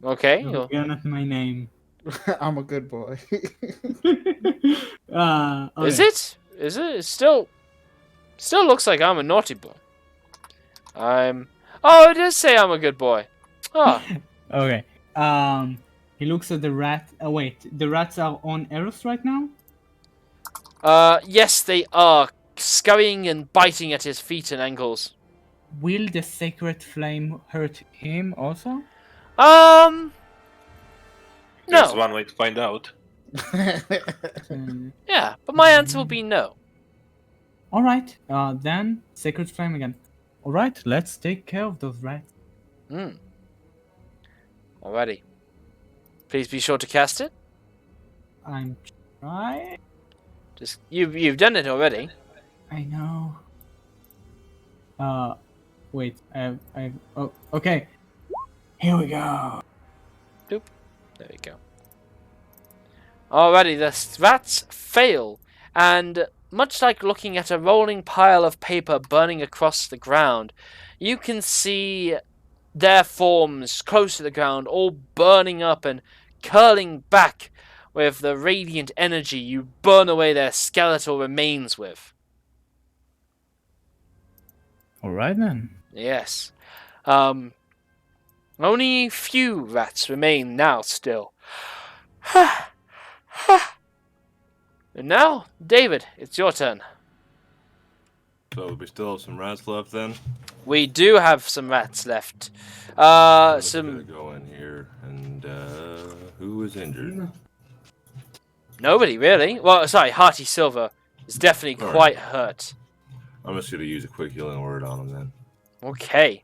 Okay, Look again at my name. I'm a good boy. Okay. Is it? Is it? It still looks like I'm a naughty boy. Oh, it does say I'm a good boy. Oh, Okay. He looks at the rat. Oh wait, the rats are on Eros right now. yes, they are scurrying and biting at his feet and ankles. Will the sacred flame hurt him also? There's No. one way to find out. Yeah, but my answer will be no. All right. Then sacred flame again. All right. Let's take care of those rats. Alrighty. Please be sure to cast it. I'm trying. Just you've done it already. I know. Wait. Oh, okay. Here we go. There we go. Alrighty, the rats fail, and much like looking at a rolling pile of paper burning across the ground, you can see their forms close to the ground, all burning up and curling back with the radiant energy you burn away their skeletal remains with. All right then. Yes. Only few rats remain now still. And now, David, it's your turn. So we still have some rats left then? We do have some rats left. I'm gonna Some go in here and who is injured? nobody really. Well, sorry, Hearty Silver is definitely Alright. quite hurt. I'm just gonna use a quick healing word on him then. Okay.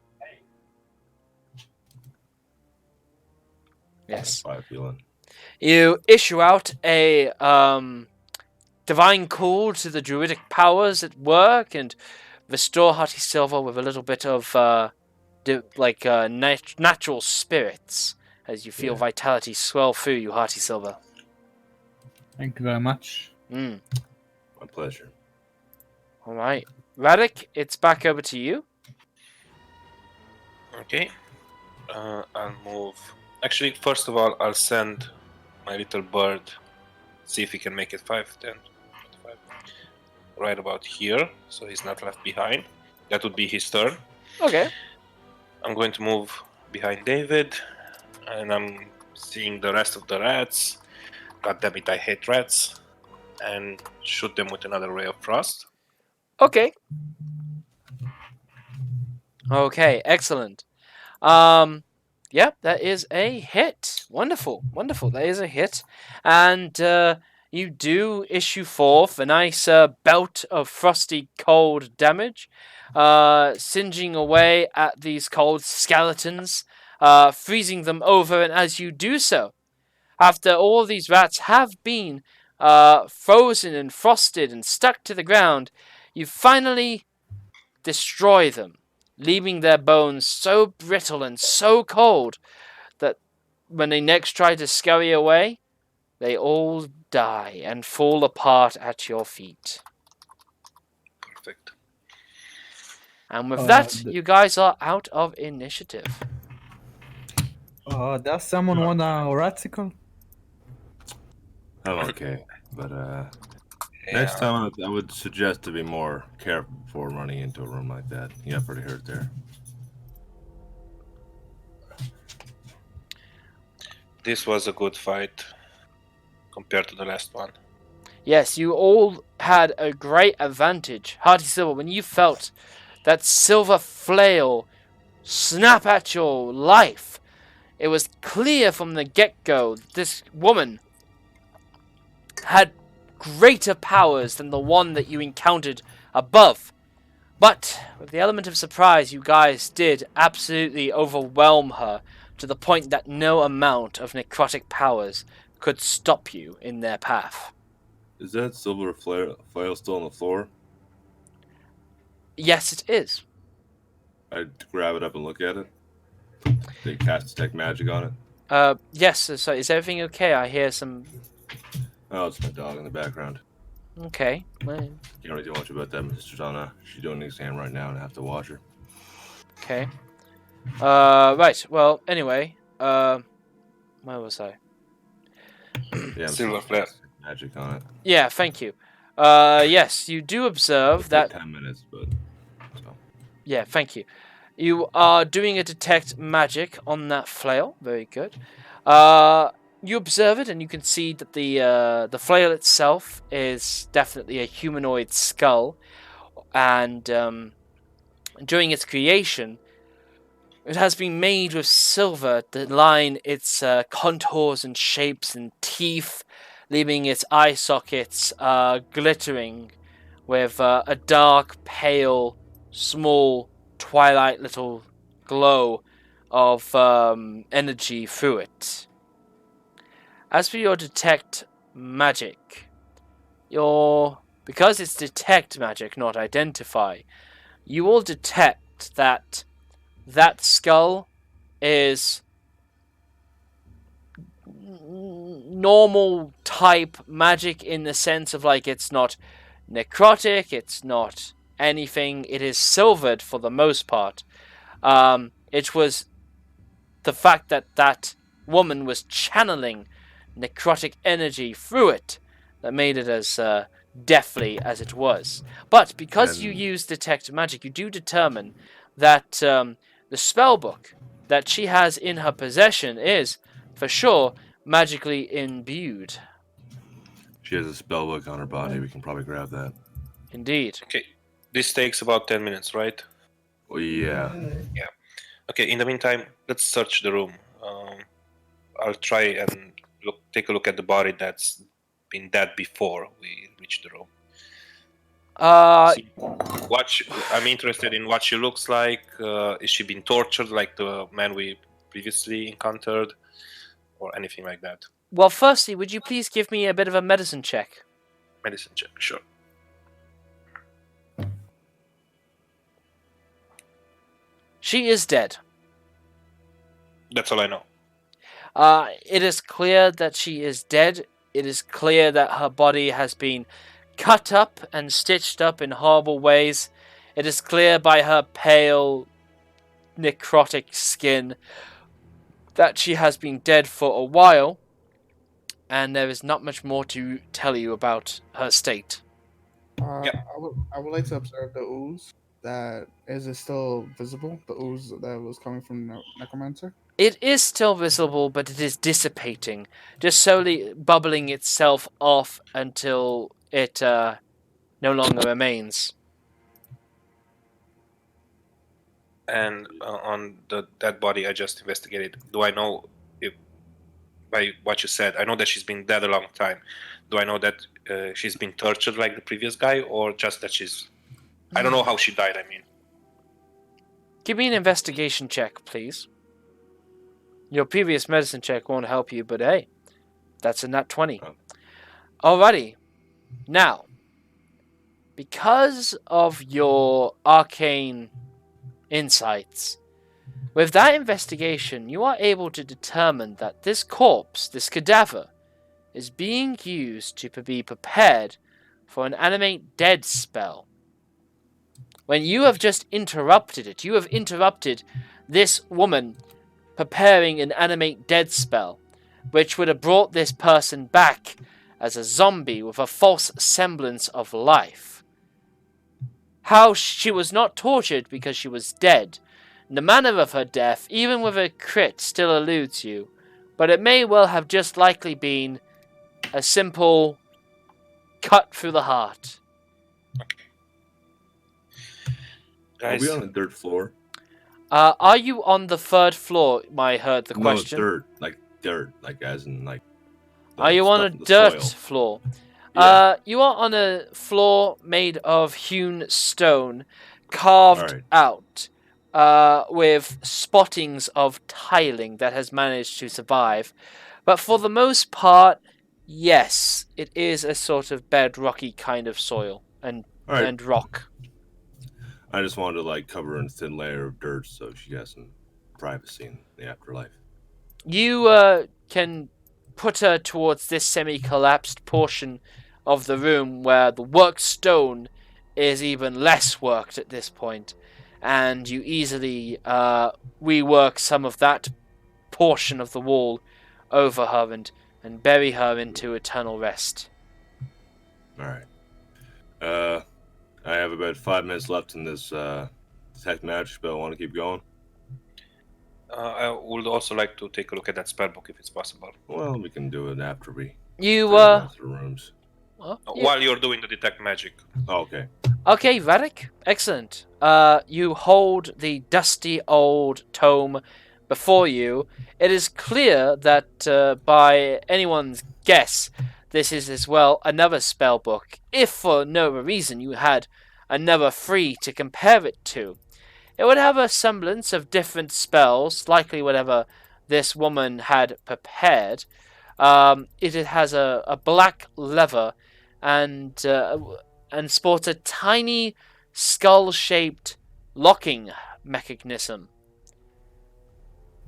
Yes. 5 healing. You issue out a divine call to the druidic powers at work and restore Hearty Silver with a little bit of natural spirits as you feel Yeah. vitality swell through you, Hearty Silver. Thank you very much. Mm. My pleasure. All right, Radek, it's back over to you. Okay. I'll move. Actually, first of all, I'll send my little bird. See if he can make it 5, 10, 25. Right about here, so he's not left behind. That would be his turn. Okay. I'm going to move behind David, and I'm seeing the rest of the rats. God damn it, I hate rats. And shoot them with another ray of frost. Okay. Okay, excellent. Yeah, that is a hit. Wonderful, wonderful. That is a hit. And you do issue forth a nice belt of frosty cold damage, singeing away at these cold skeletons, freezing them over, and as you do so, after all these rats have been frozen and frosted and stuck to the ground, you finally destroy them, leaving their bones so brittle and so cold that when they next try to scurry away, they all die and fall apart at your feet. Perfect. And with that, you guys are out of initiative. Does someone want a raticle? I'm okay, but Yeah. next time I would suggest to be more careful before running into a room like that. You got pretty hurt there. This was a good fight compared to the last one. Yes, you all had a great advantage. Hearty Silver, when you felt that silver flail snap at your life, it was clear from the get-go that this woman had greater powers than the one that you encountered above. But with the element of surprise, you guys did absolutely overwhelm her to the point that no amount of necrotic powers could stop you in their path. Is that silver flail still on the floor? Yes, it is. I'd grab it up and look at it. They cast detect magic on it. Yes, so is everything okay? I hear some... Oh, it's my dog in the background. Okay. Well, You don't need to watch about that, Mr. Donna. She's doing an exam right now and I have to watch her. okay. Right, well, anyway, where was I? Yeah, Silver flare. magic on it. Yeah, thank you. Yes, you do observe that... 10 minutes, but... So. Yeah, thank you. You are doing a detect magic on that flail. Very good. You observe it, and you can see that the flail itself is definitely a humanoid skull, and during its creation, it has been made with silver to line its contours and shapes and teeth, leaving its eye sockets glittering with a dark, pale, small, twilight little glow of energy through it. As for your detect magic, because it's detect magic, not identify, you will detect that skull is normal type magic in the sense of like it's not necrotic, it's not anything, it is silvered for the most part. It was the fact that woman was channeling necrotic energy through it that made it as deathly as it was. But because you use detect magic, you do determine that the spell book that she has in her possession is, for sure, magically imbued. She has a spell book on her body. We can probably grab that. Indeed. Okay, this takes about 10 minutes, right? Well, yeah. Okay, in the meantime, let's search the room. I'll try and take a look at the body that's been dead before we reach the room. I'm interested in what she looks like. Is she been tortured like the man we previously encountered, or anything like that? Well, firstly, would you please give me a bit of a medicine check? Medicine check, sure. She is dead. That's all I know. It is clear that she is dead. It is clear that her body has been cut up and stitched up in horrible ways. It is clear by her pale, necrotic skin that she has been dead for a while, and there is not much more to tell you about her state. Yeah. I would like to observe the ooze. Is it still visible? The ooze that was coming from the necromancer? It is still visible, but it is dissipating, just slowly bubbling itself off until it no longer remains. And on the dead body I just investigated, do I know if, by what you said, I know that she's been dead a long time. Do I know that she's been tortured like the previous guy, or just that she's... I don't know how she died, I mean. Give me an investigation check, please. Your previous medicine check won't help you, but hey, that's a nat 20. Alrighty. Now, because of your arcane insights, with that investigation, you are able to determine that this corpse, this cadaver, is being used to be prepared for an animate dead spell. When you have just interrupted it, you have interrupted this woman preparing an animate dead spell, which would have brought this person back as a zombie with a false semblance of life. How she was not tortured because she was dead. The manner of her death, even with a crit, still eludes you, but it may well have just likely been a simple cut through the heart. Are Guys, we on a dirt floor? Are you on the 3rd floor? I heard the No, question. dirt, like as in like. the Are you on a stuff in the dirt soil. floor? Yeah. You are on a floor made of hewn stone, carved Alright. out, with spottings of tiling that has managed to survive. But for the most part, yes, it is a sort of bedrocky kind of soil and Alright. rock. I just wanted to like cover her in a thin layer of dirt so she has some privacy in the afterlife. You can put her towards this semi-collapsed portion of the room where the worked stone is even less worked at this point, and you easily rework some of that portion of the wall over her and bury her into eternal rest. Alright. I have about 5 minutes left in this detect magic spell. Want to keep going? I would also like to take a look at that spell book if it's possible. Well, we can do it after we You go through the rooms. While you're doing the detect magic. Oh, okay. Okay, Vadik, excellent. You hold the dusty old tome before you. It is clear that by anyone's guess, this is as well another spell book, if for no reason you had another free to compare it to. It would have a semblance of different spells, likely whatever this woman had prepared. It has a black leather and sports a tiny skull-shaped locking mechanism.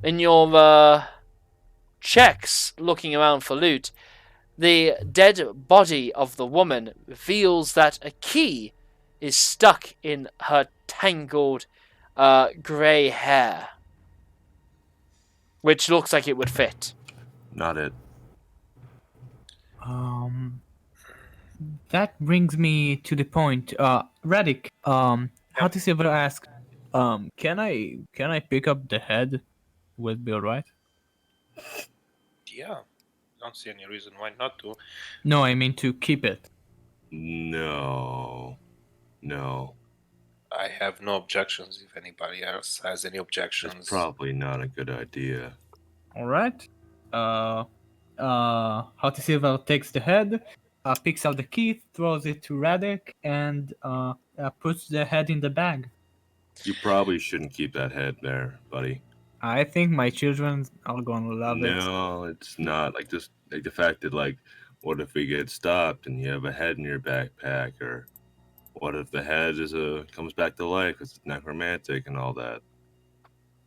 In your checks, looking around for loot, the dead body of the woman reveals that a key is stuck in her tangled grey hair, which looks like it would fit. Not it. That brings me to the point. Radic, how to say, but ask, can I pick up the head? Will it be alright? Yeah. Don't see any reason why not to. No, I mean to keep it. No. I have no objections if anybody else has any objections. It's probably not a good idea. Alright. How to Silver takes the head, picks out the key, throws it to Radic, and puts the head in the bag. You probably shouldn't keep that head there, buddy. I think my children are gonna love it. No, it's not. Like just like the fact that like, what if we get stopped and you have a head in your backpack, or what if the head comes back to life because it's necromantic and all that.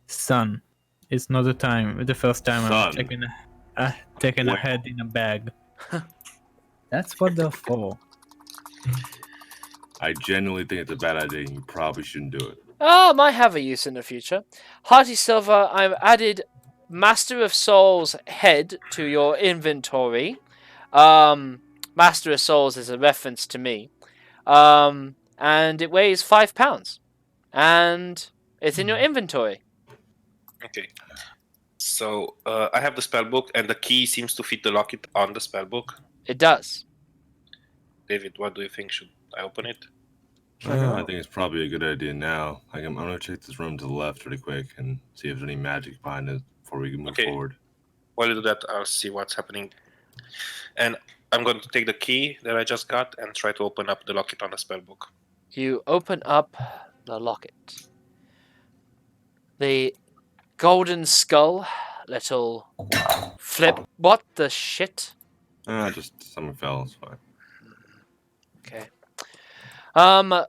Son, it's not the first time I'm Son. taking a Wait. head in a bag. That's what they're for. I genuinely think it's a bad idea and you probably shouldn't do it. Might have a use in the future. Hearty Silver, I've added Master of Souls head to your inventory. Master of Souls is a reference to me. And it weighs 5 pounds. And it's in your inventory. Okay. So I have the spell book, and the key seems to fit the locket on the spell book. It does. David, what do you think? Should I open it? I think it's probably a good idea now. I'm going to check this room to the left really quick and see if there's any magic behind it before we can move forward. While you do that, I'll see what's happening. And I'm going to take the key that I just got and try to open up the locket on the spell book. You open up the locket. The golden skull, little flip. What the shit? Just something fell. It's fine. Okay. Right.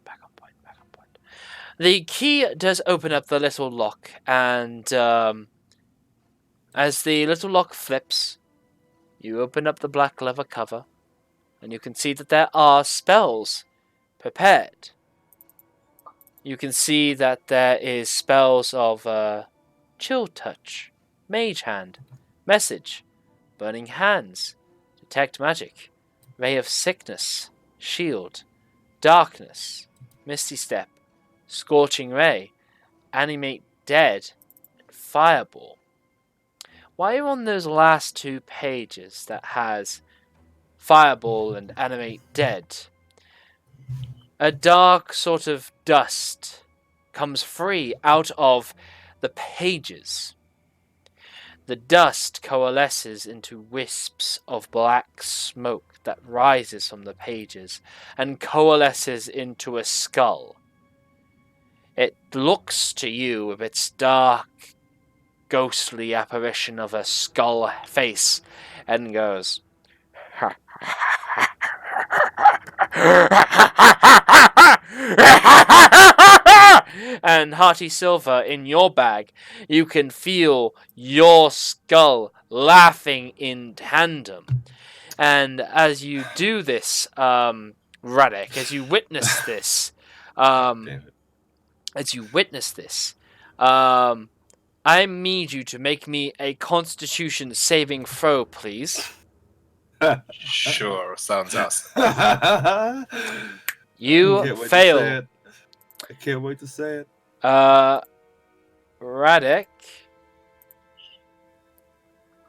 Back on point. The key does open up the little lock, and as the little lock flips, you open up the black leather cover, and you can see that there are spells prepared. You can see that there is spells of chill touch, Mage Hand. Message. Burning Hands. Detect Magic. Ray of Sickness. Shield. Darkness. Misty Step. Scorching Ray. Animate Dead. And Fireball. While you're on those last 2 pages that has Fireball and Animate Dead, a dark sort of dust comes free out of the pages. The dust coalesces into wisps of black smoke that rises from the pages and coalesces into a skull. It looks to you with its dark, ghostly apparition of a skull face and goes, and Hearty Silver, in your bag, you can feel your skull laughing in tandem. And as you do this, Radek, as you witness this, Damn I need you to make me a Constitution saving throw, please. it. Sure, sounds awesome. You Can't wait to say fail. it. I can't wait to say it. Radek,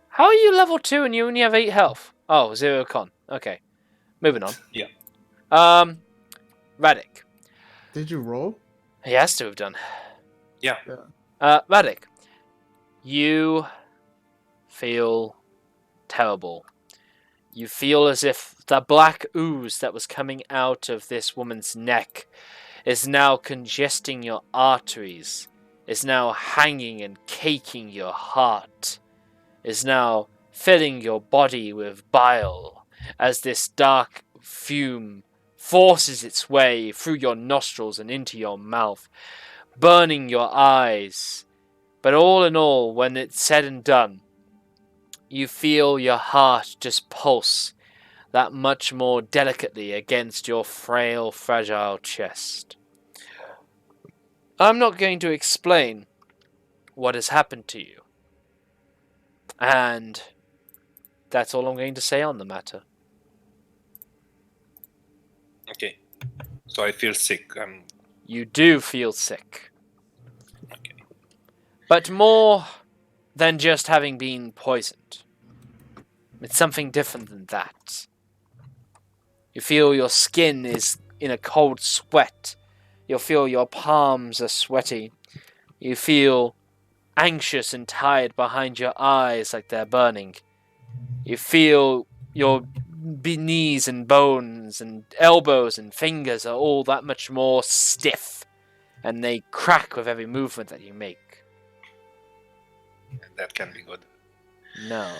how are you level 2 and you only have 8 health? Oh, 0 con. Okay, moving on. Yeah. Radek. Did you roll? He has to have done. Yeah. Radek, you feel terrible. You feel as if the black ooze that was coming out of this woman's neck is now congesting your arteries, is now hanging and caking your heart, is now filling your body with bile as this dark fume forces its way through your nostrils and into your mouth, burning your eyes. But all in all, when it's said and done, you feel your heart just pulse that much more delicately against your frail, fragile chest. I'm not going to explain what has happened to you. And that's all I'm going to say on the matter. Okay. So I feel sick. You do feel sick. Okay. But more than just having been poisoned. It's something different than that. You feel your skin is in a cold sweat. You feel your palms are sweaty. You feel anxious and tired behind your eyes like they're burning. You feel your knees and bones and elbows and fingers are all that much more stiff, and they crack with every movement that you make. That can be good. No.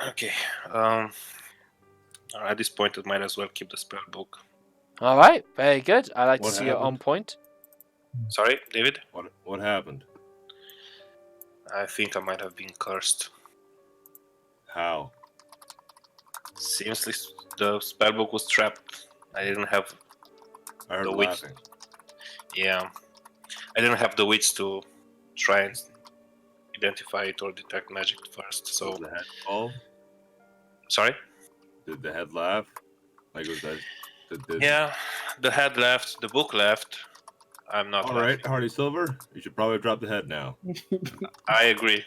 Okay. At this point, I might as well keep the spell book. Alright, very good. I like to What see you on happened? point. Sorry, David? What happened? I think I might have been cursed. How? Seems like the spellbook was trapped. I didn't have. I heard The witch. laughing. Yeah. I didn't have the wits to try and identify it or detect magic first. So. Did the head fall? Sorry? Did the head laugh? Like was that? Yeah. The head left. The book left. I'm not. All right, laughing. Hardy Silver. You should probably drop the head now. I agree.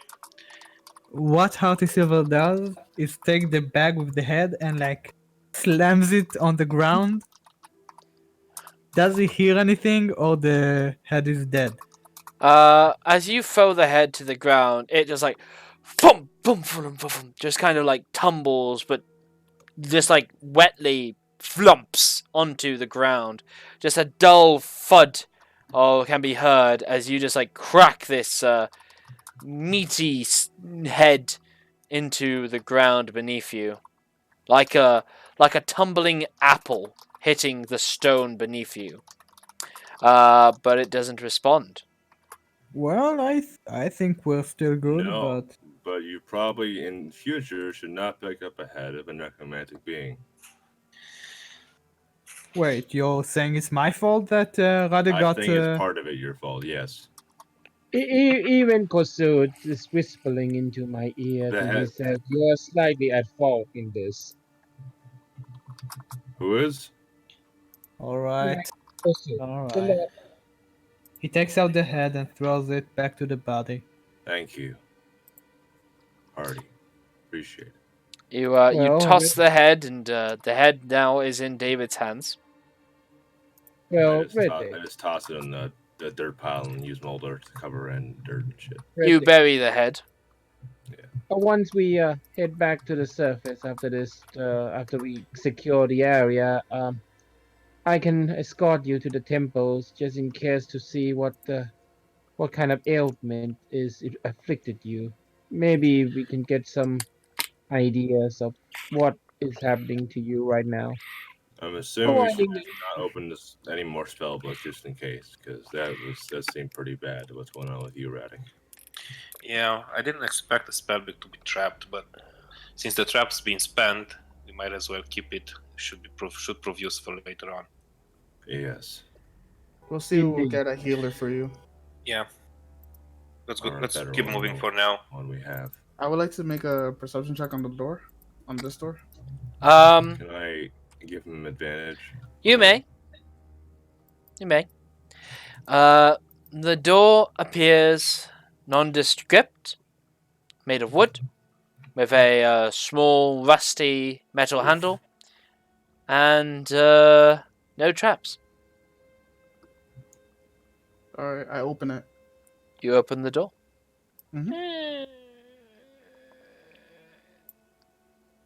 What Hearty Silver does is take the bag with the head and like slams it on the ground. Does he hear anything or the head is dead? As you throw the head to the ground, it just like boom, boom, boom, boom, just kind of like tumbles, but just like wetly flumps onto the ground. Just a dull thud can be heard as you just like crack this meaty head into the ground beneath you, like a tumbling apple hitting the stone beneath you. But it doesn't respond. Well, I think we're still good, No. but But you probably in future should not pick up a head of a necromantic being. wait, you're saying it's my fault that Radek I got think it's part of it your fault. Yes. Even Kosud is whispering into my ear. The He head. said, "You are slightly at fault in this." Who is? Alright. Kosud, the Alright. Lord. He takes out the head and throws it back to the body. Thank you, Hardy. Appreciate it. You Well, toss the head, and the head now is in David's hands. well, I Reddick. just toss it in the dirt pile and use Mulder to cover in dirt and shit. You Reddick. bury the head. Once we head back to the surface after this, after we secure the area, I can escort you to the temples just in case to see what kind of ailment is it afflicted you. Maybe we can get some ideas of what is happening to you right now. I'm assuming we should Providing just not open this any more spell books just in case, because that seemed pretty bad. What's going on with you, Radek? Yeah, I didn't expect the spellbook to be trapped, but since the trap's been spent, we might as well keep it. Should prove useful later on. Yes. We'll see. We'll Indeed. get a healer for you. Yeah. Let's go. Or a Let's better keep one moving than for now. One we have. I would like to make a perception check on the door, on this door. Can I give him advantage? You may. You may. The door appears nondescript, made of wood, with a small, rusty metal handle, and no traps. All right, I open it. You open the door. Mhm.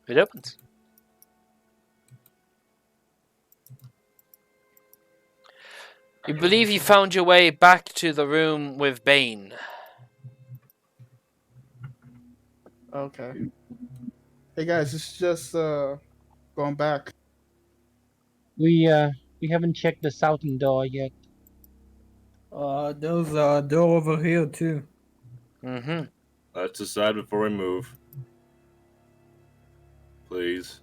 It opens. You believe you found your way back to the room with Bane. Okay. Hey guys, it's just going back. We haven't checked the southern door yet. There's a door over here too. Mm-hmm. Let's decide before we move. Please.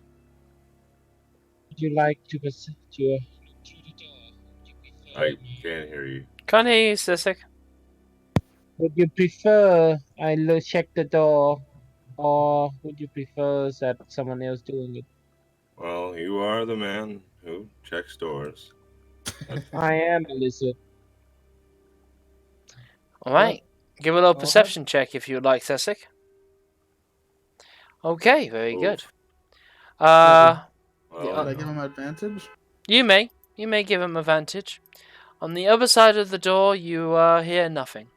Would you like to look through the door? I can't hear you. Can't hear you, Sissek. Would you prefer check the door, or would you prefer that someone else doing it? Well, you are the man who checks doors. I am, Melissa. Alright. Give a little Go perception check if you would like, Sissek. Okay, very Oof. good. Well, Should I give him advantage? You may. You may give him advantage. On the other side of the door, you hear nothing.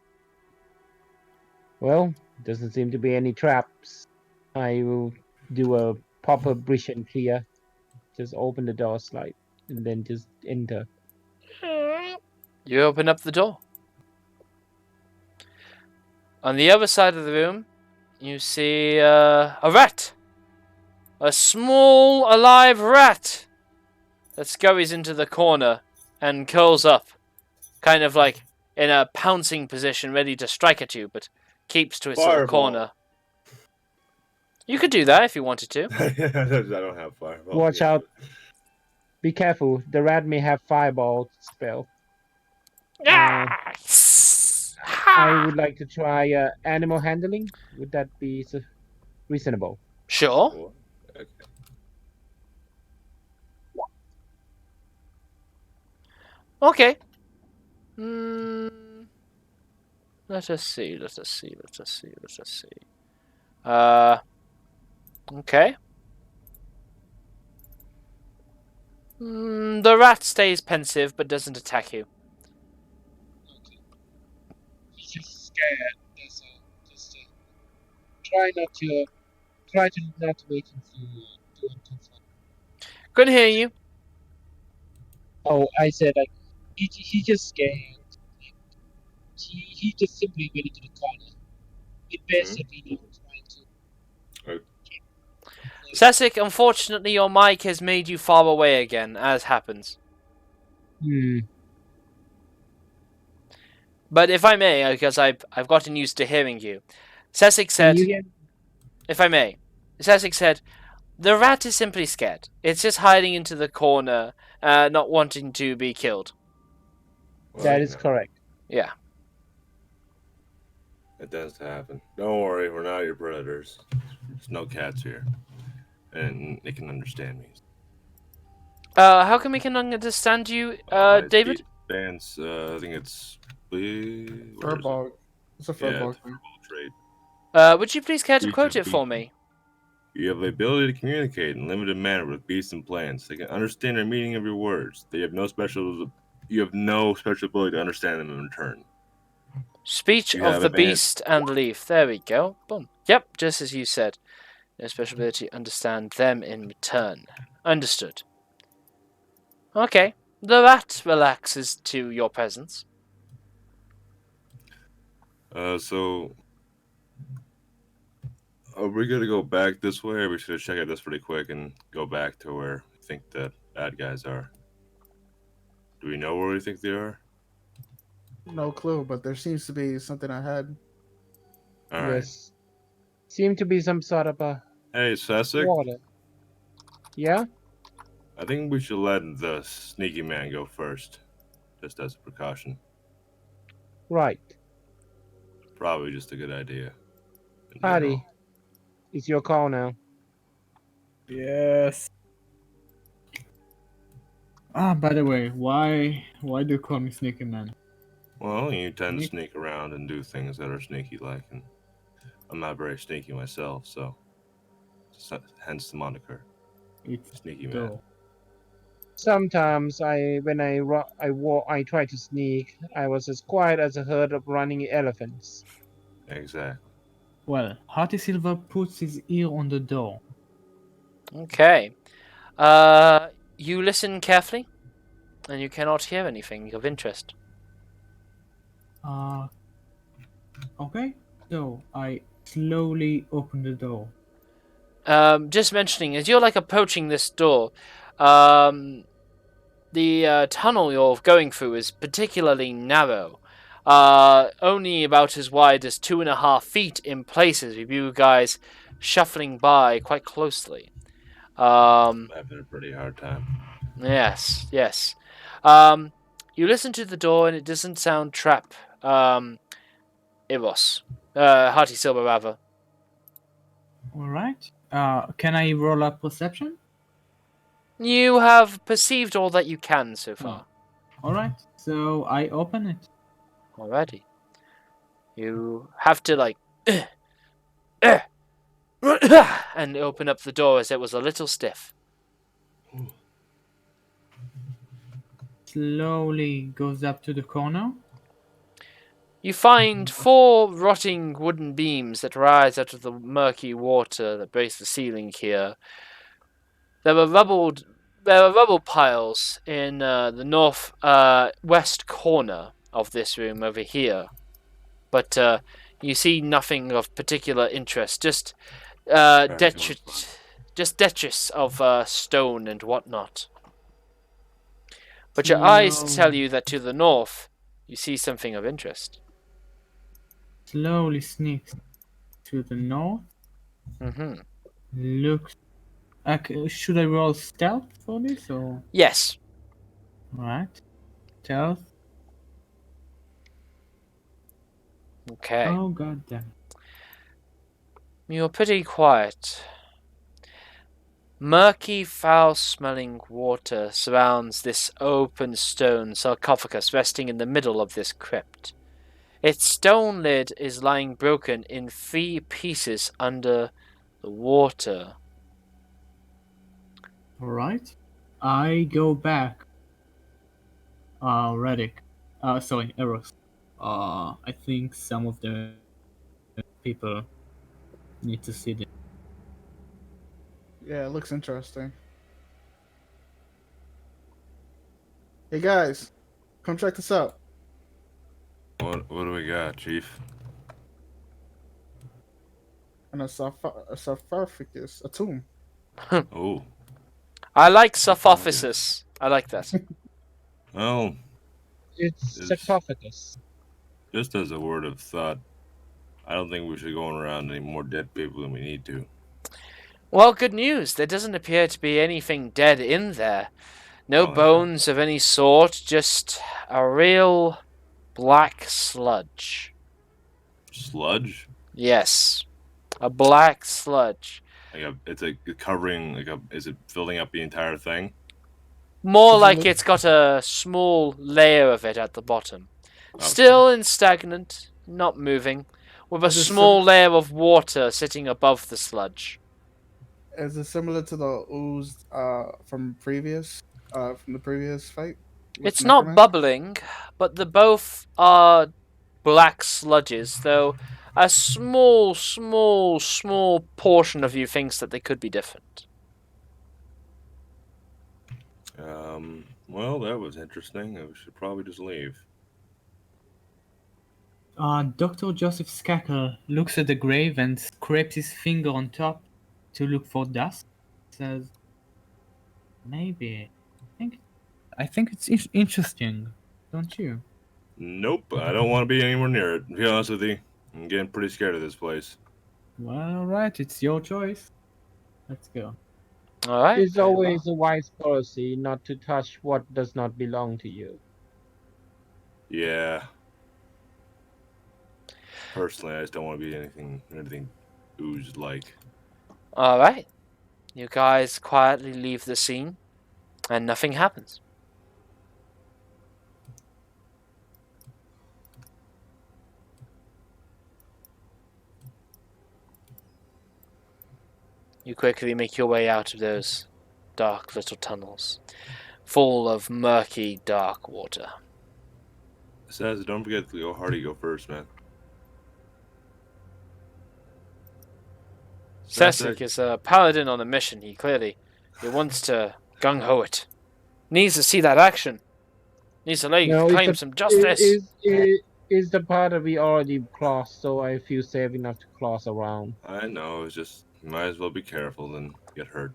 Well, doesn't seem to be any traps. I will do a proper bridge and clear. Just open the door slight and then just enter. You open up the door. On the other side of the room, you see a rat. A small, alive rat that scurries into the corner and curls up, kind of like in a pouncing position, ready to strike at you, but keeps to its little Fireball. corner. You could do that if you wanted to. I don't have fireball. Watch out. Be careful. The rat may have fireball spell. I would like to try animal handling. Would that be reasonable? Sure. Okay. Okay. Let us see. Okay. The rat stays pensive but doesn't attack you. He's just scared. Just try to not wait until do uncomfortable. Couldn't hear you. Oh, I said like he just scared. He just simply went into the corner. It basically trying to. Sasek, unfortunately your mic has made you far away again, as happens. But if I may, because I've gotten used to hearing you. Sasek said, if I may, Sasek said, the rat is simply scared. It's just hiding into the corner, not wanting to be killed. That is correct. Yeah. It does happen. Don't worry, we're not your predators. There's no cats here, and they can understand me. How come we can understand you, David? Bands. I think it's where is it? Furbog. It's a Yeah, furbog it's a thing. verbal trait. Would you please care to Beasts quote and it for beasts. me? You have the ability to communicate in limited manner with beasts and plants. They can understand the meaning of your words. You have no special ability to understand them in return. Speech You of have the advantage. beast and leaf. There we go. Boom. Yep, just as you said. No special ability to understand them in return. Understood. Okay. That relaxes to your presence. So are we gonna go back this way, or we should check out this really quick and go back to where we think the bad guys are? Do we know where we think they are? No clue, but there seems to be something ahead. All right. Yes. Seem to be some sort of a Hey, Sessic. water. Yeah? I think we should let the sneaky man go first, just as a precaution. Right. Probably just a good idea. in Patty, general. it's your call now. Yes. Ah, by the way, why do you call me Sneaky Man? Well, you tend to Sneak- sneak around and do things that are sneaky-like, and I'm not very sneaky myself, so hence the moniker, It's Sneaky Man. dull. Sometimes I try to sneak. I was as quiet as a herd of running elephants. Exactly. Well, Hearty Silver puts his ear on the door. Okay. You listen carefully, and you cannot hear anything of interest. Okay. So I slowly open the door. Just mentioning, as you're like approaching this door, the tunnel you're going through is particularly narrow. Only about as wide as 2.5 feet in places, with you guys shuffling by quite closely. I'm having a pretty hard time. Yes. You listen to the door and it doesn't sound trap. Eros. Hearty Silver, rather. Alright. Can I roll up perception? You have perceived all that you can so far. Alright. So I open it. Already. You have to, like, and open up the door as it was a little stiff. Slowly goes up to the corner. You find 4 rotting wooden beams that rise out of the murky water that breaks the ceiling here. There are rubble piles in the north west corner of this room over here, but you see nothing of particular interest. Just detritus of stone and whatnot. But your eyes tell you that to the north, you see something of interest. Slowly sneaks to the north. Mm-hmm. Looks. Should I roll stealth for this or? Yes. Alright. Stealth. Okay. Oh god damn. You're pretty quiet. Murky, foul-smelling water surrounds this open stone sarcophagus resting in the middle of this crypt. Its stone lid is lying broken in 3 pieces under the water. Alright. I go back. Redick. Sorry, Eros. I think some of the people need to see this. Yeah, it looks interesting. Hey guys, come check this out. What do we got, Chief? And a sarcophagus, a tomb. Oh, I like sarcophagus. I like that. well, It's Yes. sarcophagus. just as a word of thought, I don't think we should go around any more dead people than we need to. Well, good news. There doesn't appear to be anything dead in there. No bones of any sort, just a real black sludge. sludge. Yes, a black sludge. It's covering is it filling up the entire thing? More Could you like look- it's got a small layer of it at the bottom. Okay. Still in stagnant, not moving, with a Is it small layer of water sitting above the sludge. Is it similar to the ooze from the previous fight? With It's not Necromancer? bubbling, but the both are black sludges, though a small portion of you thinks that they could be different. Well, that was interesting. We should probably just leave. Dr. Joseph Skakel looks at the grave and scrapes his finger on top to look for dust. Says, maybe. I think it's interesting, don't you? Nope, I don't want to be anywhere near it. To be honest with you, I'm getting pretty scared of this place. Well, alright, it's your choice. Let's go. All right. It's very well. always a wise policy not to touch what does not belong to you. Yeah. Personally, I just don't want to be anything ooze like. All right. You guys quietly leave the scene, and nothing happens. You quickly make your way out of those dark little tunnels, full of murky, dark water. Says, don't forget to go Hardy go first, man. Cedric is a paladin on a mission. He wants to gung-ho it. Needs to see that action. Needs to claim some justice. Is the part that we already crossed, so I feel safe enough to cross around. I know, it's just you might as well be careful than get hurt.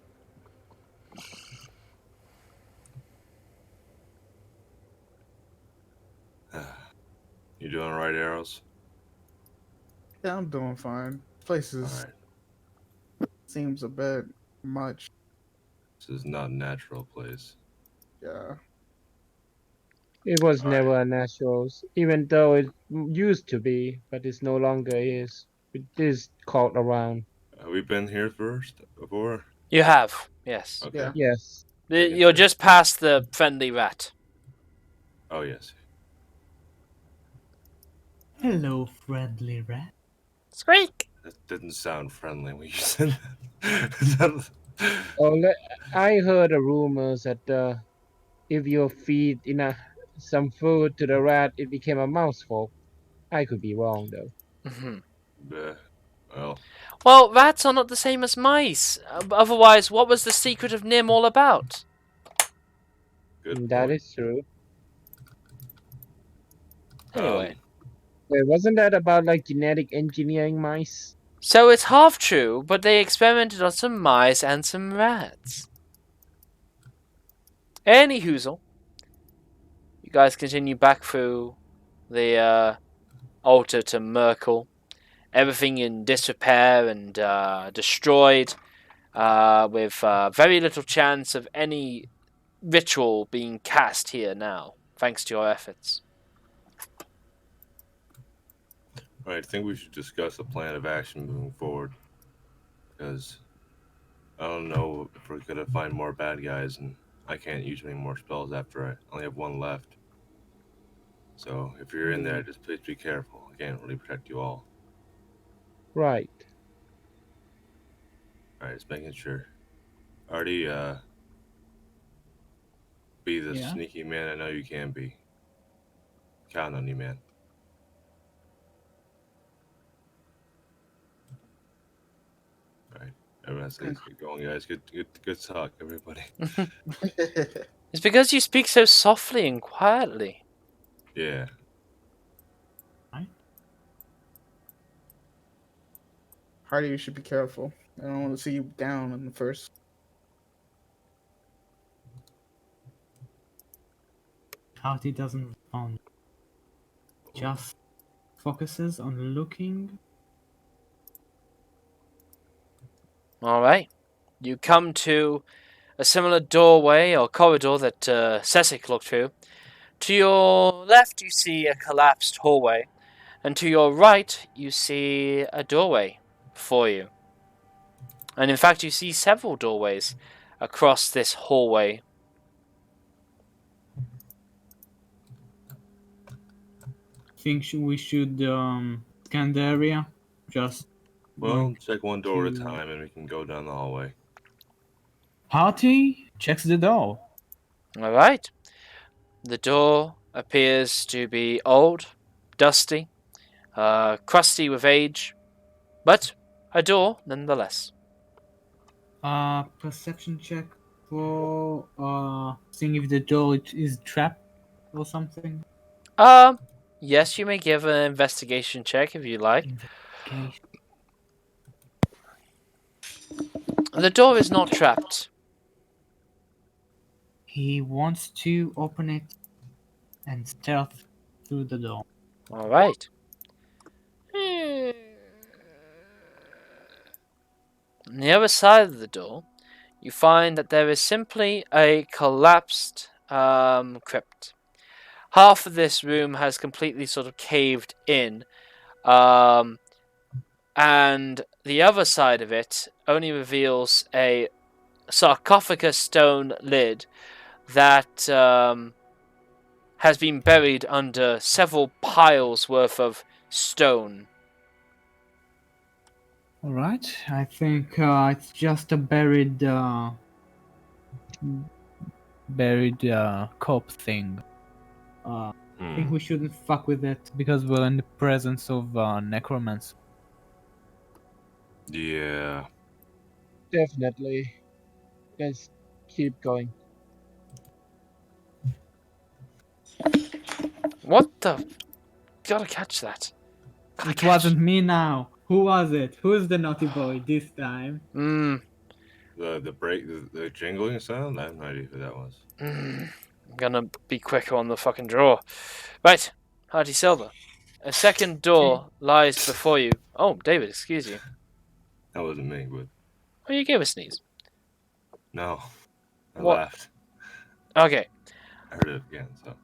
You doing alright, Arrows? Yeah, I'm doing fine. Place Alright. seems a bit much. This is not a natural place. Yeah. It was Alright. never a naturals, even though it used to be, but it no longer is. It is called around. Have we been here before? You have, yes. Okay. Yeah. Yes. You're just past the friendly rat. Oh, yes. Hello, friendly rat. Squeak! That didn't sound friendly when you said that. I heard the rumors that if you feed some food to the rat, it became a mouse folk. I could be wrong though. Bleh. Well, Well, rats are not the same as mice. Otherwise, what was the secret of Nim all about? good That point. is true. Anyway. Wait, wasn't that about like genetic engineering mice? So it's half true, but they experimented on some mice and some rats. Any hoozle. You guys continue back through the altar to Merkel. Everything in disrepair and destroyed, with very little chance of any ritual being cast here now, thanks to your efforts. Alright, I think we should discuss a plan of action moving forward. Because I don't know if we're gonna find more bad guys, and I can't use any more spells after I only have one left. So if you're in there, just please be careful. I can't really protect you all. Right. Alright, just making sure. Artie, be the Yeah? sneaky man I know you can be. Count on you, man. Alright, everyone's good going, guys. Good talk, everybody. It's because you speak so softly and quietly. Yeah. Hardy, you should be careful. I don't want to see you down in the first. Hardy doesn't respond. Just focuses on looking. Alright. You come to a similar doorway or corridor that Cedric looked through. To your left, you see a collapsed hallway. And to your right, you see a doorway for you. And in fact, you see several doorways across this hallway. Think we should scan the area? Just Well, going check one door at a to- time and we can go down the hallway. Party checks the door. All right. The door appears to be old, dusty, crusty with age, but a door nonetheless. Perception check for seeing if the door is trapped or something. Yes, you may give an investigation check if you like. Okay. The door is not trapped. He wants to open it and stealth through the door. All right. On the other side of the door, you find that there is simply a collapsed crypt. Half of this room has completely sort of caved in, and the other side of it only reveals a sarcophagus stone lid that has been buried under several piles worth of stone. All right. I think it's just a buried corpse thing. I think we shouldn't fuck with it because we're in the presence of necromancer. Yeah. Definitely. Let's keep going. What the? Gotta catch that. Gotta It catch. wasn't me now. Who was it? Who's the naughty boy this time? The jingling sound? I have no idea who that was. I'm gonna be quicker on the fucking draw. Right, Hardy Silver. A second door lies before you. Oh, David, excuse you. That wasn't me, but Oh, you gave a sneeze. no. I What? laughed. Okay, I heard it again, so.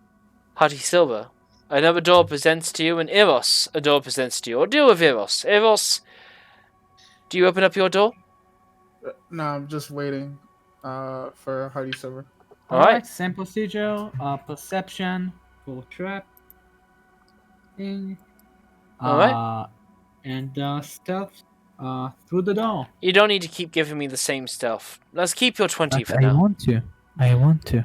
Hardy Silver. Another door presents to you, and Eros, a door presents to you. Or deal with Eros. Eros, do you open up your door? No, I'm just waiting for Hardy Silver. All right. Same procedure. Perception for trap thing. All right. And stealth through the door. You don't need to keep giving me the same stuff. Let's keep your 20 for I now. want to. I want to.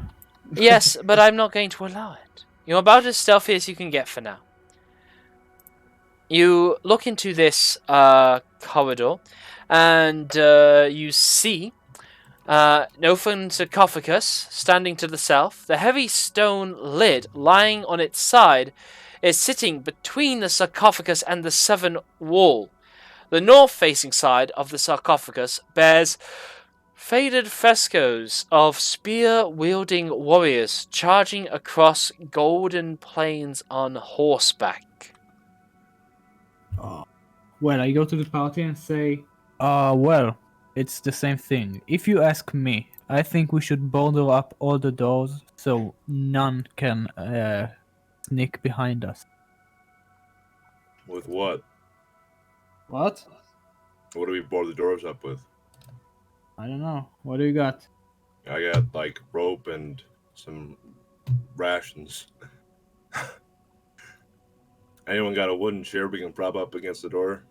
Yes, but I'm not going to allow it. You're about as stealthy as you can get for now. You look into this corridor, and you see an open sarcophagus standing to the south. The heavy stone lid lying on its side is sitting between the sarcophagus and the southern wall. The north-facing side of the sarcophagus bears faded frescoes of spear-wielding warriors charging across golden plains on horseback. Well, I go to the party and say, well, it's the same thing. If you ask me, I think we should border up all the doors so none can sneak behind us. With what? What? What do we board the doors up with? I don't know. What do you got? I got, like, rope and some rations. Anyone got a wooden chair we can prop up against the door?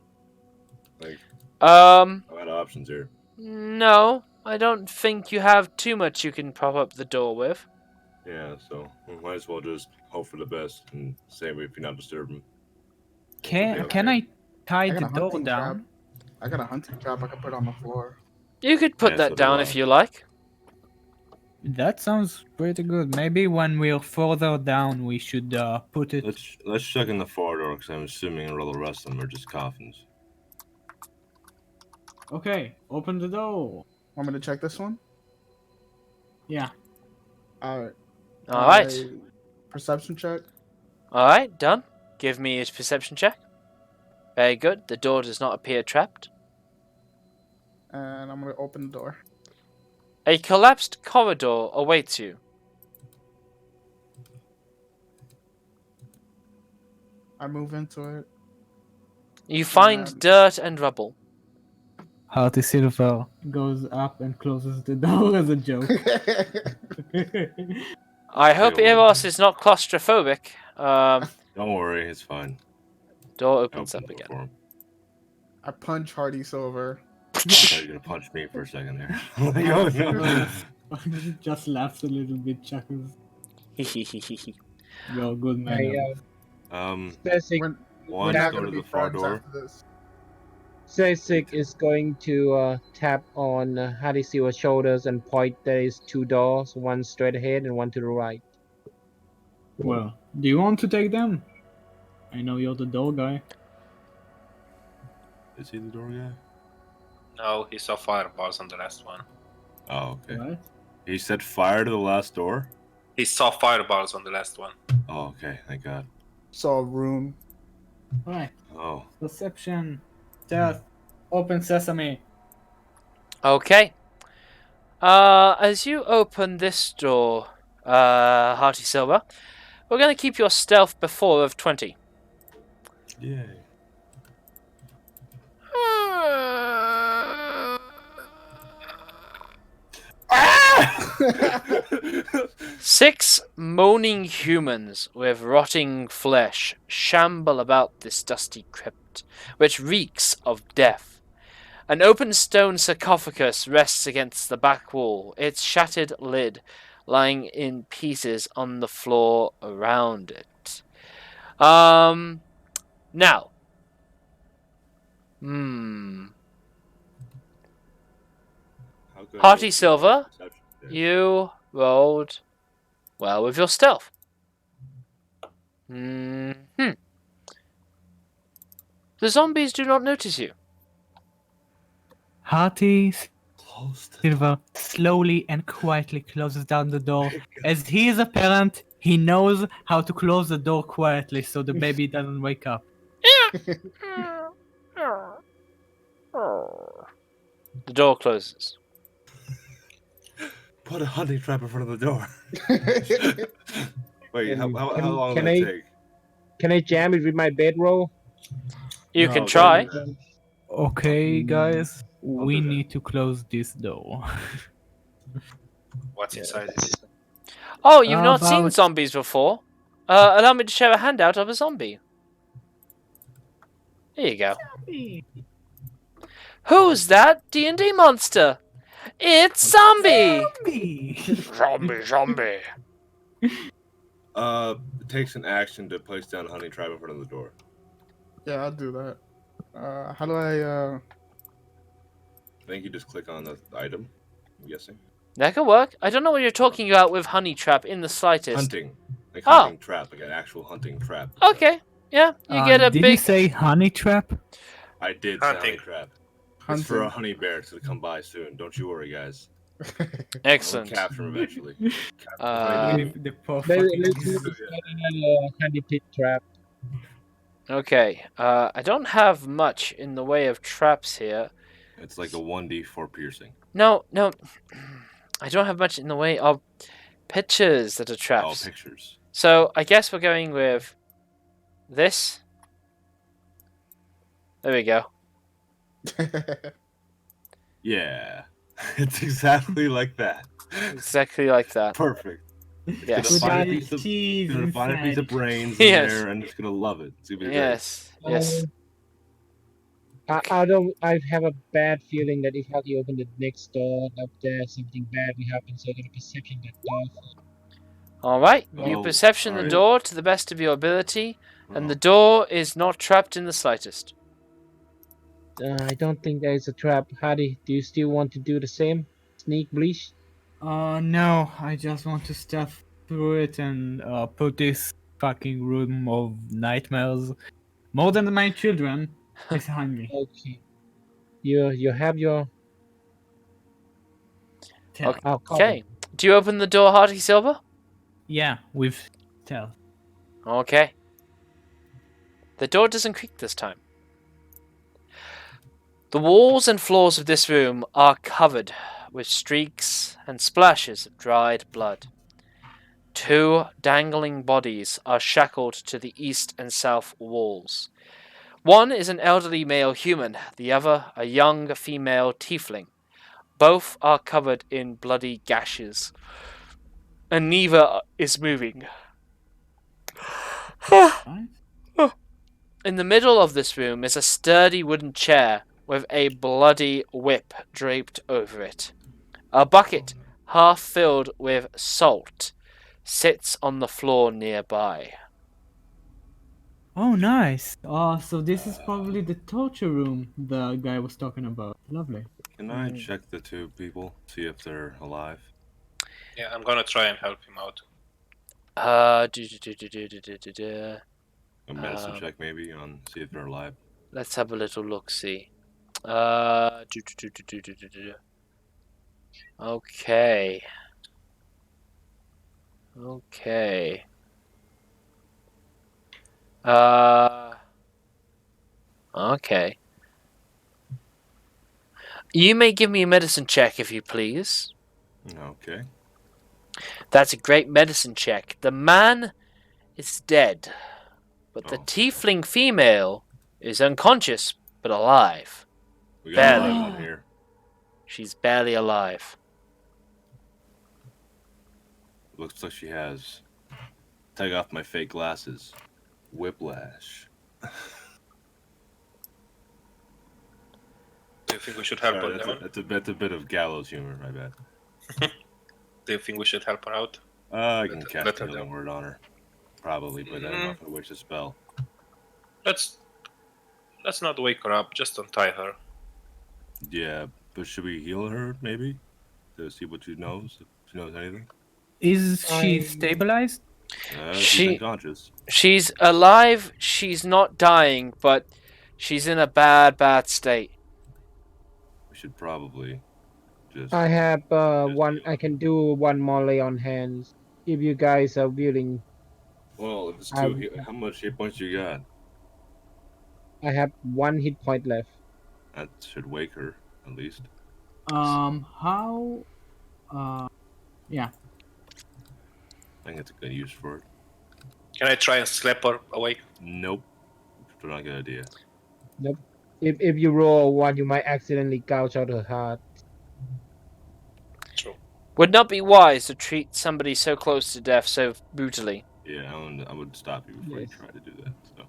Like, I got options here. No, I don't think you have too much you can prop up the door with. Yeah, so we might as well just hope for the best and save it if you're not disturbing. Can I tie I got the a door hunting down? trap. I got a hunting trap I can put on the floor. You could put Yeah, that so do down I. if you like. That sounds pretty good. Maybe when we're further down, we should put it. Let's check in the far door because I'm assuming all the rest of them are just coffins. Okay, open the door. Want me to check this one? Yeah. Alright. Alright. Perception check. Alright, done. Give me a perception check. Very good. The door does not appear trapped. And I'm going to open the door. A collapsed corridor awaits you. I move into it. You find And- dirt and rubble. Hearty Silver goes up and closes the door as a joke. I hope Ew. Eros is not claustrophobic. Don't worry, it's fine. Door I opens opened up the again. door for him. I punch Hardy Silver. I thought you were gonna punch me for a second there. Like, oh, no. Just laughs a little bit, chuckles. You're a good man. Sesik, One, We're let's not go gonna to be the far friends door. after this. Sesik is going to tap on Hadisiwa's shoulders and point. There is 2 doors, one straight ahead and one to the right. Well, do you want to take them? I know you're the door guy. Is he the door guy? No, he saw fireballs on the last one. Oh, okay. What? He said fire to the last door? He saw fireballs on the last one. Oh, okay, thank God. Saw a room. Right. Oh. Perception. Death. Open sesame. Okay. As you open this door, Hearty Silver, we're going to keep your stealth before of 20. Yay. Six moaning humans with rotting flesh shamble about this dusty crypt, which reeks of death. An open stone sarcophagus rests against the back wall, its shattered lid lying in pieces on the floor around it. Now. How good Hearty was the Silver, perception check? you rolled well with your stealth. The zombies do not notice you. Hearty Closed. Silver slowly and quietly closes down the door. As he is a parent, he knows how to close the door quietly so the baby doesn't wake up. The door closes. Put a hunting trap in front of the door. Wait, how long can will it I- take? Can I jam it with my bedroll? You No, can don't try. do that. Okay, guys, we do that. need to close this door. What's inside it? Oh, you've not seen About- zombies before. Allow me to share a handout of a zombie. Here you go. Who's that D&D monster? It's Zombie! Zombie. It takes an action to place down a hunting trap in front of the door. Yeah, I'll do that. How do I? I think you just click on the item, I'm guessing. That could work. I don't know what you're talking about with honey trap in the slightest. Hunting. Like Oh. hunting trap, like an actual hunting trap. Okay. Yeah, you get a did big... you say honey trap? I did say Hunting. hunting trap. It's for a honey bear to come by soon. Don't you worry, guys. Excellent. We'll capture him eventually. The poor Let's fucking honey pit trap. Okay. I don't have much in the way of traps here. It's like a 1d4 piercing. No. I don't have much in the way of pictures that are Oh, traps. pictures. So I guess we're going with this. There we go. Yeah. It's exactly like that. Exactly like that. Perfect. Yes. Gonna find a With piece of, cheese gonna find a piece of inside. brains in Yes. there and it's gonna love it. It's gonna be great. Yes. Yes. I have a bad feeling that if Huggy opened the next door, that there's something bad will happen. So I'm gonna perception that door. All right. You Oh, perception the alright. door to the best of your ability, and Oh. the door is not trapped in the slightest. I don't think there is a trap. Hardy, do you still want to do the same? Sneak bleach? No, I just want to stuff through it and put this fucking room of nightmares, more than my children, behind me. Okay. You have your. Okay. I'll cover. Okay. Do you open the door, Hearty Silver? Yeah, with stealth. Okay. The door doesn't creak this time. The walls and floors of this room are covered with streaks and splashes of dried blood. 2 dangling bodies are shackled to the east and south walls. One is an elderly male human, the other a young female tiefling. Both are covered in bloody gashes, and neither is moving. Right? In the middle of this room is a sturdy wooden chair with a bloody whip draped over it. A bucket, half filled with salt, sits on the floor nearby. Oh, nice. So this is probably the torture room the guy was talking about. Lovely. Can I check the 2 people, see if they're alive? Yeah, I'm gonna try and help him out. A medicine check maybe on see if they're alive. Let's have a little look. See. Okay. Okay. Okay. You may give me a medicine check if you please. Okay. That's a great medicine check. The man is dead, but the Oh. tiefling female is unconscious but alive. We got Barely. 11 in here. She's barely alive. Looks like she has. Take off my fake glasses. Whiplash. Do you think we should help her That's, down? that's a bit of gallows humor, I bet. Do you think we should help her out? I can Let cast her a healing down. word on her. Probably, but I'm not going to waste a spell. Let's not wake her up. Just untie her. Yeah, but should we heal her, maybe? To see what she knows? If she knows anything? Is she I- stabilized? She's She- unconscious. She's alive. She's not dying, but she's in a bad state. We should probably just... I have Just one. heal. I can do one more lay on hands if you guys are willing. Well, if it's I- two, how much hit points you got? I have 1 hit point left. That should wake her, at least. How? Yeah. I think it's a good use for it. Can I try and slap her awake? Nope. Still not a good idea. If you roll 1, you might accidentally gouge out her heart. True. Would not be wise to treat somebody so close to death so brutally. Yeah, I would stop you before Yes. you try to do that. So.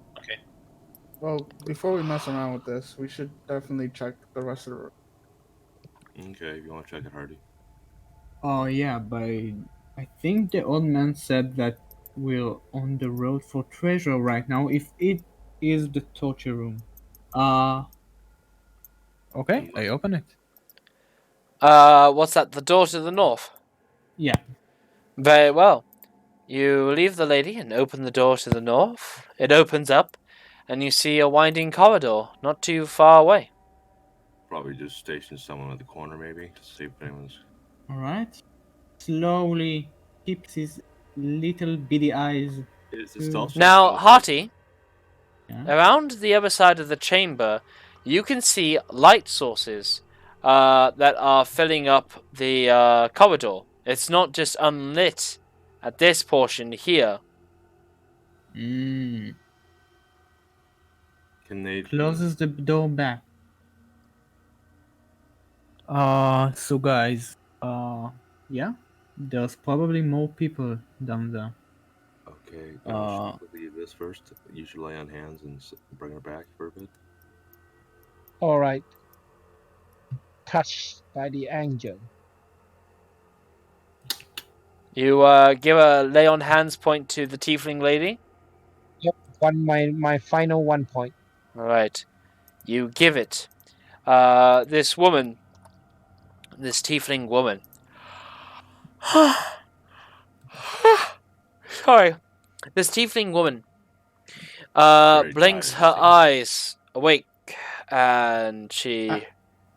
Well, before we mess around with this, we should definitely check the rest of the room. Okay, if you want to check it, Hardy. Oh yeah, but I think the old man said that we're on the road for treasure right now. If it is the torture room. Okay, I open it. What's that? The door to the north? Yeah. Very well. You leave the lady and open the door to the north. It opens up, and you see a winding corridor not too far away. Probably just station someone at the corner, maybe, to see if anyone's... Alright. Slowly keeps his little beady eyes. Is it stealth check? Now, Stealth check? Harty, Yeah. around the other side of the chamber, you can see light sources that are filling up the corridor. It's not just unlit at this portion here. Mm. Can they... Closes the door back. So guys, yeah, there's probably more people down there. Okay, should we leave this first? You should lay on hands and bring her back for a bit. All right. Touched by the angel. You give a lay on hands point to the tiefling lady. My final 1 point. All right, you give it. This woman, this tiefling woman. Sorry, this tiefling woman Very blinks tired, her it seems. eyes awake, and she Alice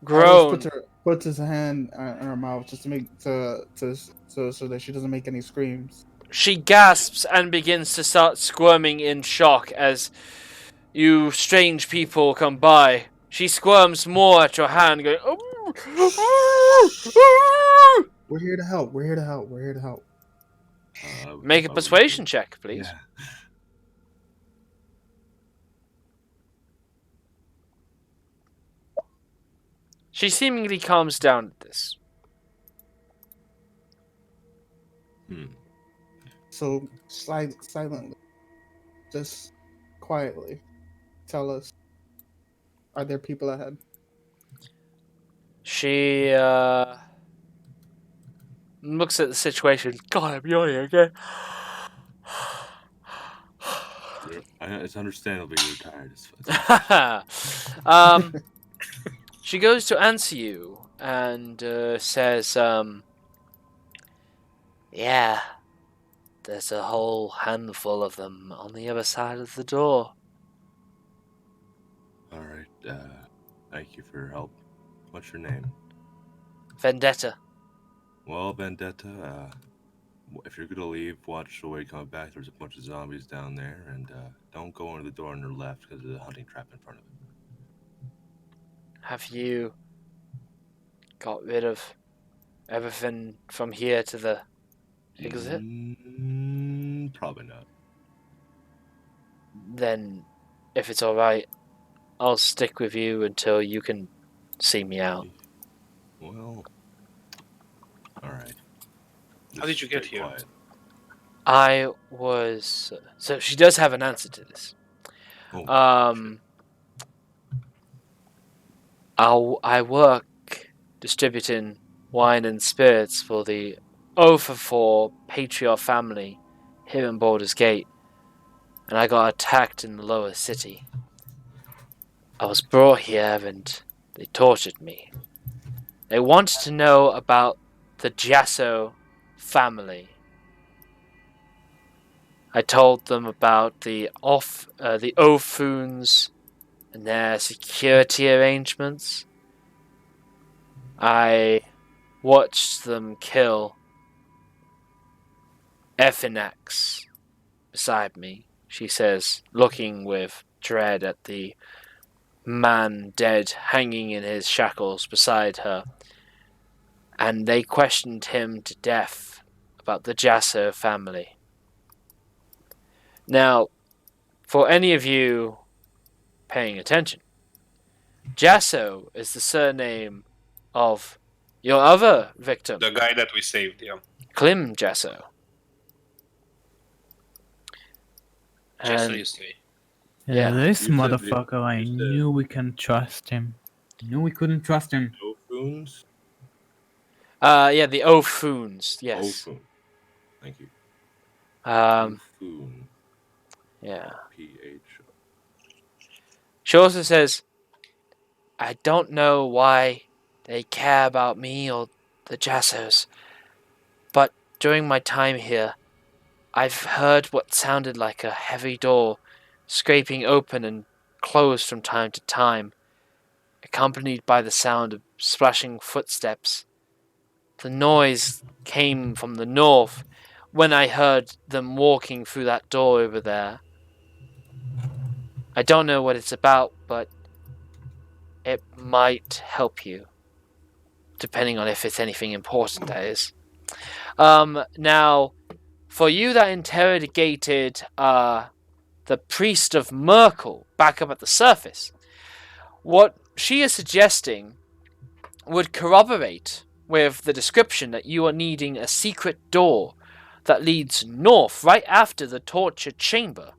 groans. puts his hand in her mouth just to make so that she doesn't make any screams. She gasps and begins to start squirming in shock as you strange people come by. She squirms more at your hand, going, We're here to help. We're here to help. We're here to help. Make a I would persuasion agree. check, please. Yeah. She seemingly calms down at this. So silently, just quietly, tell us: are there people ahead? She looks at the situation. God, I'm yawning again. It's understandable you're tired. It's She goes to answer you and says, "Yeah, there's a whole handful of them on the other side of the door." all right. Thank you for your help. What's your name? Vendetta. Well, Vendetta. If you're gonna leave, watch the way you come back. There's a bunch of zombies down there, and don't go into the door on your left because there's a hunting trap in front of it. Have you got rid of everything from here to the exit? Probably not. Then, if it's alright, I'll stick with you until you can see me out. Well, all right. How did you get stay here? quiet. I was. So she does have an answer to this. Oh, I work distributing wine and spirits for the Over patriarch family here in Baldur's Gate, and I got attacked in the lower city. I was brought here and they tortured me. They wanted to know about the Jasso family. I told them about the Ophuns and their security arrangements. I watched them kill Effinax beside me, she says, looking with dread at the man dead hanging in his shackles beside her. And they questioned him to death about the Jasso family. Now, for any of you paying attention, Jasso is the surname of your other victim, The guy that we saved, yeah. Klim Jasso. Just so And you say. Yeah. This You said motherfucker, I you said- knew we can trust him. Knew we couldn't trust him. Ophuns? yeah, the Ophuns, yes. Ophun. Thank you. Um, Ophun. yeah. PH. She also says, I don't know why they care about me or the Jassos, but during my time here, I've heard what sounded like a heavy door scraping open and closed from time to time, accompanied by the sound of splashing footsteps. The noise came from the north when I heard them walking through that door over there. I don't know what it's about, but it might help you. Depending on if it's anything important, that is. Now, for you that interrogated the priest of Merkel back up at the surface, what she is suggesting would corroborate with the description that you are needing a secret door that leads north right after the torture chamber.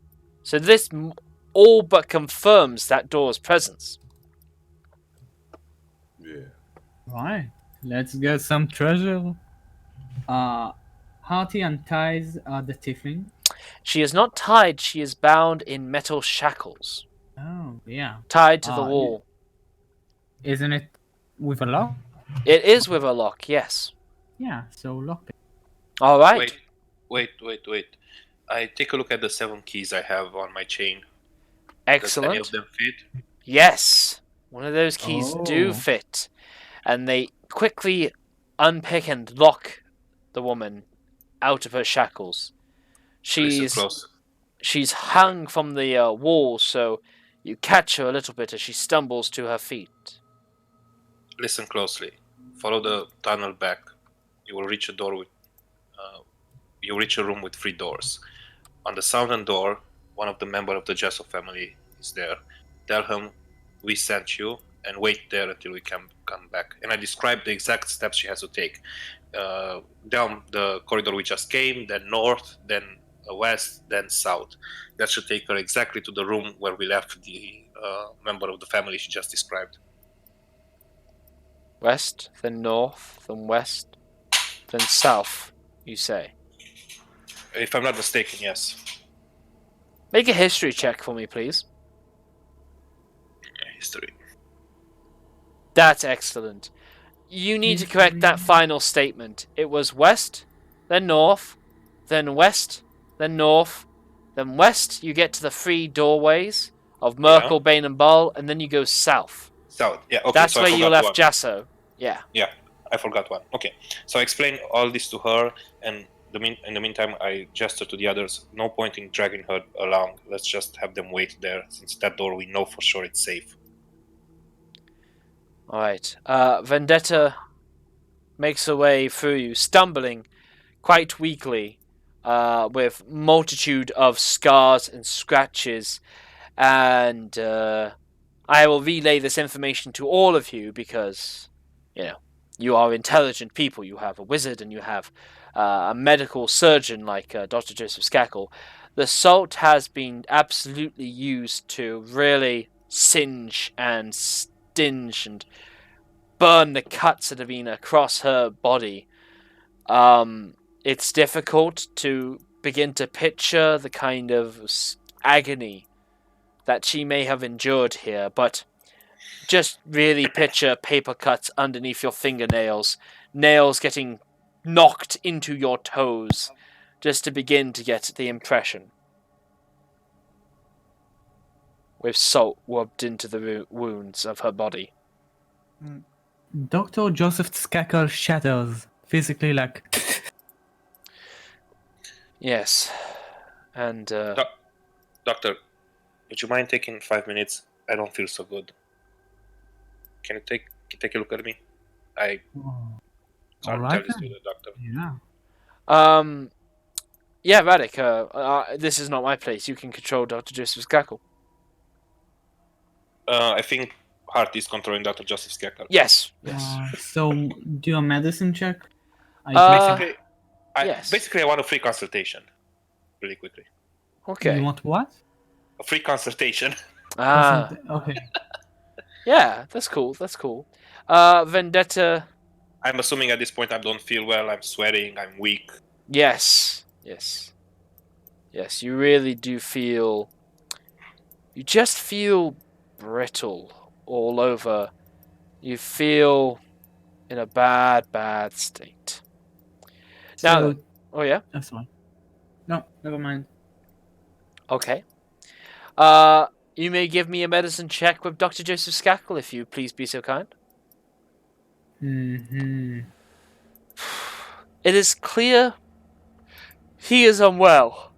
So this all but confirms that door's presence. Yeah. Right. Let's get some treasure. Harty unties the tiefling. She is not tied, she is bound in metal shackles, Oh, yeah. tied to the wall. Isn't it with a lock? It is with a lock, yes. Yeah, so lock it. All right. Wait. I take a look at the 7 keys I have on my chain. Does any Excellent. of them fit? Yes. One of those keys do Oh. fit. And they quickly unpick and lock the woman out of her shackles. Listen close. She's hung from the wall, so you catch her a little bit as she stumbles to her feet. Listen closely. Follow the tunnel back. You will reach a door with you reach a room with 3 doors. On the southern door, one of the members of the Jesso family is there. Tell him we sent you and wait there until we come back. And I described the exact steps she has to take. Down the corridor we just came, then north, then west, then south. That should take her exactly to the room where we left the member of the family she just described. West, then north, then west, then south, you say. If I'm not mistaken, yes. Make a history check for me, please. History. That's excellent. You need to correct that final statement. It was west, then north, then west, then north, then west. You get to the 3 doorways of Merkel, Bane, and Bull, and then you go south. South, yeah, okay. That's so where I you forgot left one. Jasso. Yeah. Yeah, I forgot one. Okay, so I explained all this to her, and in the meantime, I gestured to the others. No point in dragging her along. Let's just have them wait there, since that door we know for sure it's safe. Alright. Vendetta makes her way through you, stumbling quite weakly, with multitude of scars and scratches, and I will relay this information to all of you because, you are intelligent people. You have a wizard and you have a medical surgeon like Dr. Joseph Skakel. The salt has been absolutely used to really singe and stinge and burn the cuts that have been across her body. It's difficult to begin to picture the kind of agony that she may have endured here, but just really picture paper cuts underneath your fingernails, nails getting knocked into your toes, just to begin to get the impression. With salt rubbed into the wounds of her body. Dr. Joseph Skakel shatters physically, like. Yes. And, Doctor, would you mind taking 5 minutes? I don't feel so good. Can you take a look at me? I can't Alright tell this to then. the doctor. Yeah. Yeah, Radek, this is not my place. You can control Dr. Joseph Skakel. I think Hart is controlling Dr. Joseph Skakel. Yes. So, do a medicine check. Yes. Basically, I want a free consultation. Really quickly. Okay. You want what? A free consultation. Okay. Yeah, that's cool. Vendetta. I'm assuming at this point I don't feel well. I'm sweating. I'm weak. Yes. You really do feel. You just feel brittle all over. You feel in a bad state. Now, oh yeah. That's fine. No, never mind. Okay. You may give me a medicine check with Dr. Joseph Skakel, if you please be so kind. Mm-hmm. It is clear he is unwell,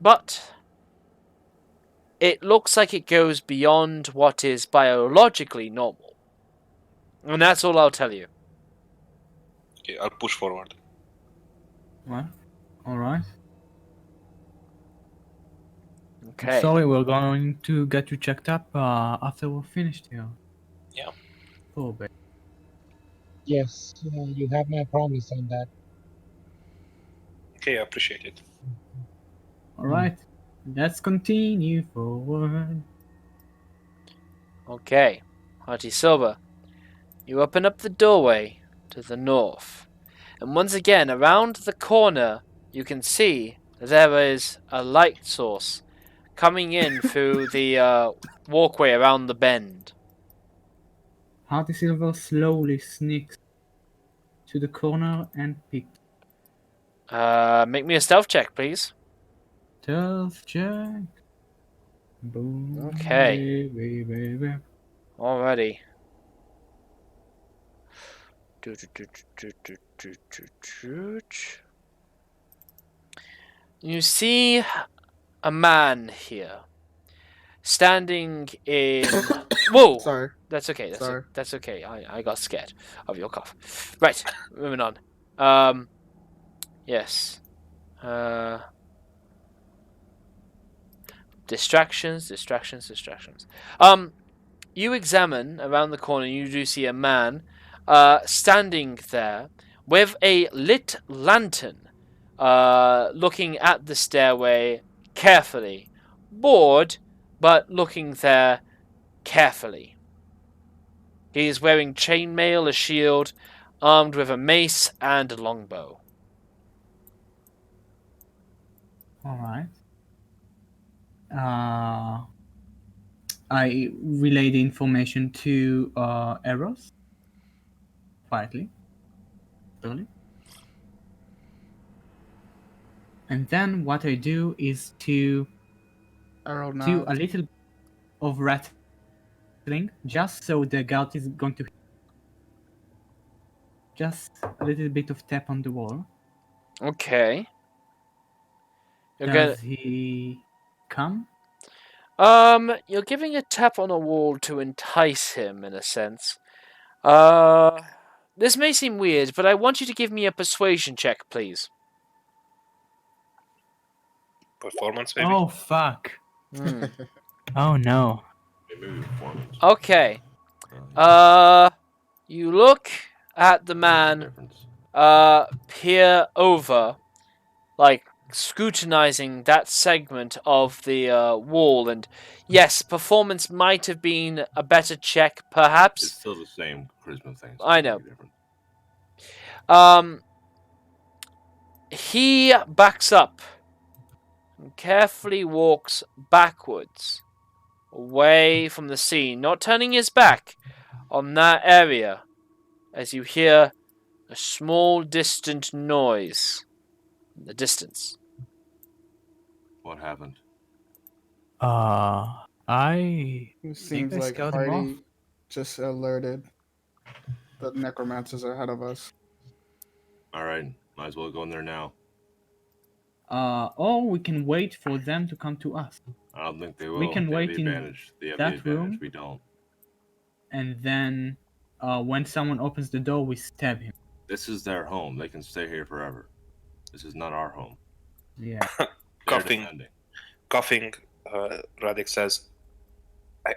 but it looks like it goes beyond what is biologically normal. And that's all I'll tell you. Okay, I'll push forward. Well, alright. Okay. Sorry, we're going to get you checked up after we're finished here. Yeah. Oh, babe. Yes, you have my promise on that. Okay, I appreciate it. Alright, let's continue forward. Okay. Hearty Silver, you open up the doorway to the north. And once again, around the corner, you can see there is a light source coming in through the walkway around the bend. Hearty Silver slowly sneaks to the corner and peeks. Make me a stealth check, please. Stealth check. Boom. Okay. Baby. Alrighty. You see a man here, standing in. Whoa! Sorry. That's okay. Sorry. That's okay. I got scared of your cough. Right, moving on. Yes. Distractions. You examine around the corner. You do see a man, standing there with a lit lantern, looking at the stairway carefully, bored, but looking there carefully. He is wearing chainmail, a shield, armed with a mace and a longbow. All right. I relay the information to Eros quietly, slowly. And then what I do is to Arrow do a nods. little of rattling, just so the gout is going to just a little bit of tap on the wall. Okay. You're Does he come? You're giving a tap on a wall to entice him, in a sense. This may seem weird, but I want you to give me a persuasion check, please. Performance, maybe. Oh fuck! Hmm. Oh no! Maybe performance. Okay. You look at the man, Difference. peer over, like scrutinizing that segment of the wall, and yes, performance might have been a better check, It's perhaps. still the same charisma thing. so I it's know. different. He backs up and carefully walks backwards, away from the scene, not turning his back on that area, as you hear a small distant noise in the distance. What happened? I It seems I like scared him off. Hardy just alerted the necromancers ahead of us. All right, might as well go in there now. Or we can wait for them to come to us, I don't think they will. We can they have wait the in advantage. They have that the advantage. room. We don't. and then when someone opens the door, we stab him. This is their home. They can stay here forever. This is not our home. Yeah. They're Coughing. defending. Coughing, Radek says,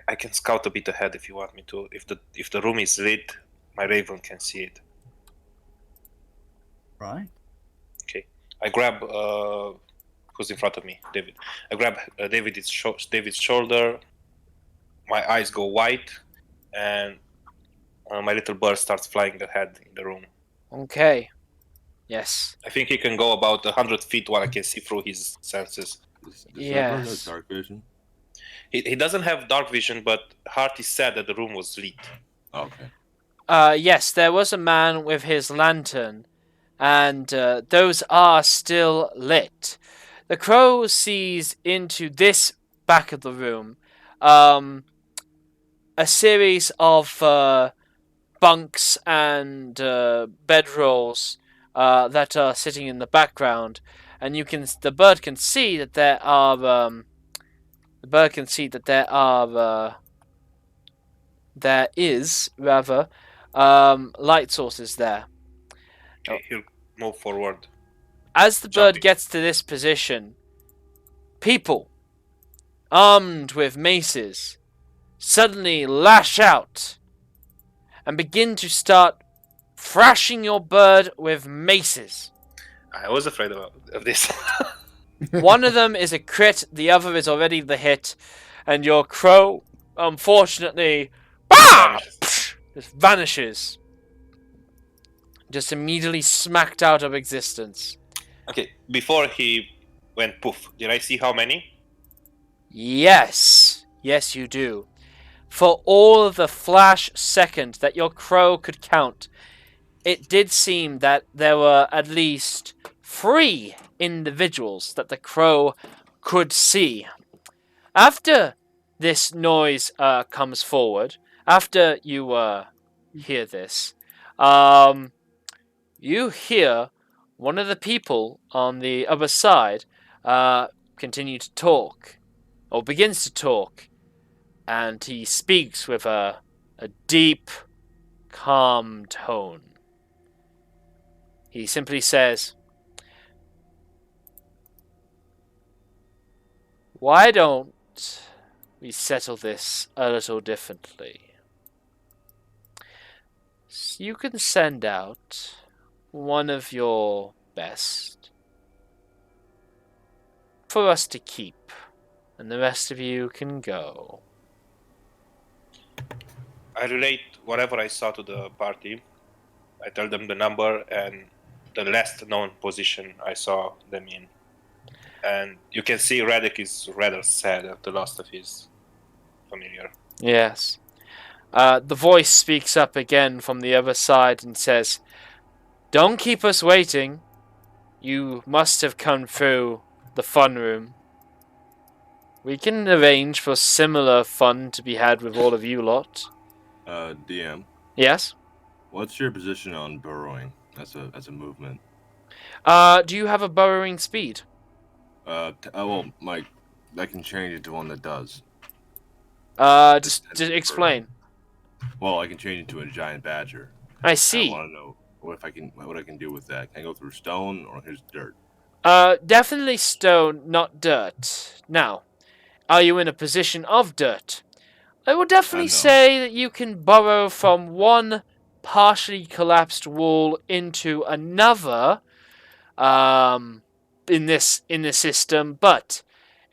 I can scout a bit ahead if you want me to. If the room is lit, my raven can see it. Right. Okay. I grab who's in front of me, David. I grab David's shoulder. My eyes go white, and my little bird starts flying ahead in the room. Okay. Yes. I think he can go about 100 feet while I can see through his senses. Does Yes. everyone have dark vision? He doesn't have dark vision, but Harty said that the room was lit. Okay. Yes, there was a man with his lantern, and those are still lit. The crow sees into this back of the room a series of bunks and bedrolls that are sitting in the background, and the bird can see that there are there is rather light sources there. Okay, he'll move forward. As the bird Jumping. gets to this position, people armed with maces suddenly lash out and begin to start thrashing your bird with maces. I was afraid of this. One of them is a crit, the other is already the hit, and your crow, unfortunately, just vanishes. Just immediately smacked out of existence. Okay, before he went poof, did I see how many? Yes. Yes, you do. For all of the flash second that your crow could count, it did seem that there were at least 3 individuals that the crow could see. After this noise comes forward, after you hear this, you hear one of the people on the other side continue to talk, or begins to talk, and he speaks with a deep, calm tone. He simply says, why don't we settle this a little differently? So you can send out one of your best for us to keep, and the rest of you can go. I relate whatever I saw to the party. I tell them the number and the last known position I saw them in. And you can see Radek is rather sad at the loss of his familiar. Yes. The voice speaks up again from the other side and says, "Don't keep us waiting. You must have come through the fun room. We can arrange for similar fun to be had with all of you lot." DM, Yes? what's your position on burrowing as a movement? Do you have a burrowing speed? Well, I can change it to one that does. Just explain. Well, I can change it to a giant badger. I see. I want to know what I can do with that. Can I go through stone or here's dirt? Definitely stone, not dirt. Now, are you in a position of dirt? I will definitely No. say that you can burrow from one partially collapsed wall into another in this system, but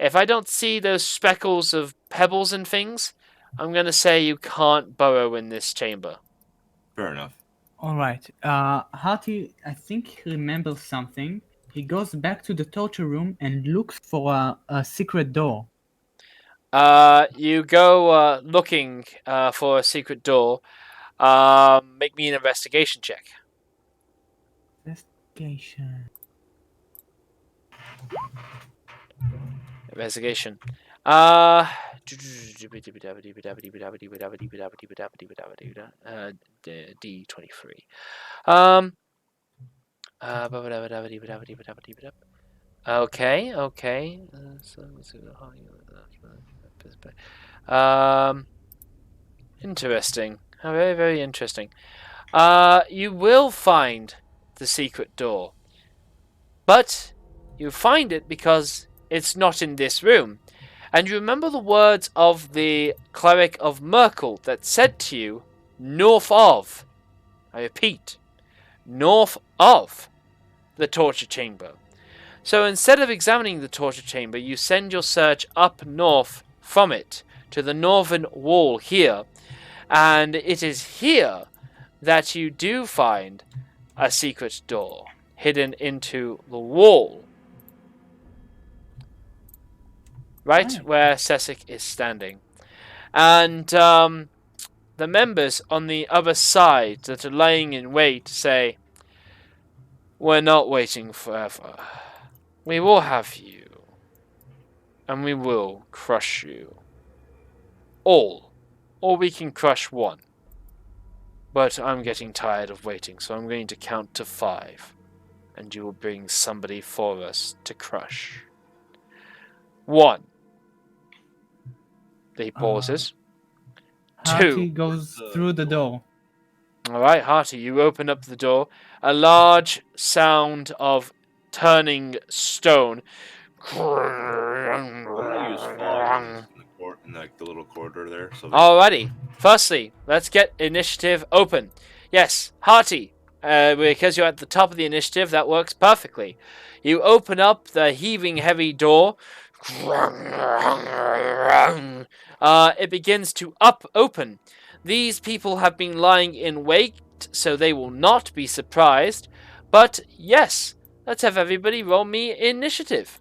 if I don't see those speckles of pebbles and things, I'm gonna say you can't burrow in this chamber. Fair enough. All right. Harty, I think he remembers something. He goes back to the torture room and looks for a secret door. You go looking for a secret door. Make me an investigation check. Investigation. Investigation. D23. Okay. Interesting. Very, very interesting. You will find the secret door, but you find it because it's not in this room. And you remember the words of the cleric of Merkel that said to you, north of, I repeat, north of the torture chamber. So instead of examining the torture chamber, you send your search up north from it to the northern wall here. And it is here that you do find a secret door hidden into the wall. Right where Sessek is standing. And the members on the other side that are lying in wait say, "We're not waiting forever. We will have you. And we will crush you. All. Or we can crush one. But I'm getting tired of waiting, so I'm going to count to 5. And you will bring somebody for us to crush. 1. He pauses. Harty 2. goes through the door. Alright, Harty, you open up the door. A large sound of turning stone. I'm gonna use fog in like the little corridor there. So Alrighty. Firstly, let's get initiative open. Yes, Harty, because you're at the top of the initiative, that works perfectly. You open up the heaving heavy door. It begins to open. These people have been lying in wait, so they will not be surprised. But yes, let's have everybody roll me initiative.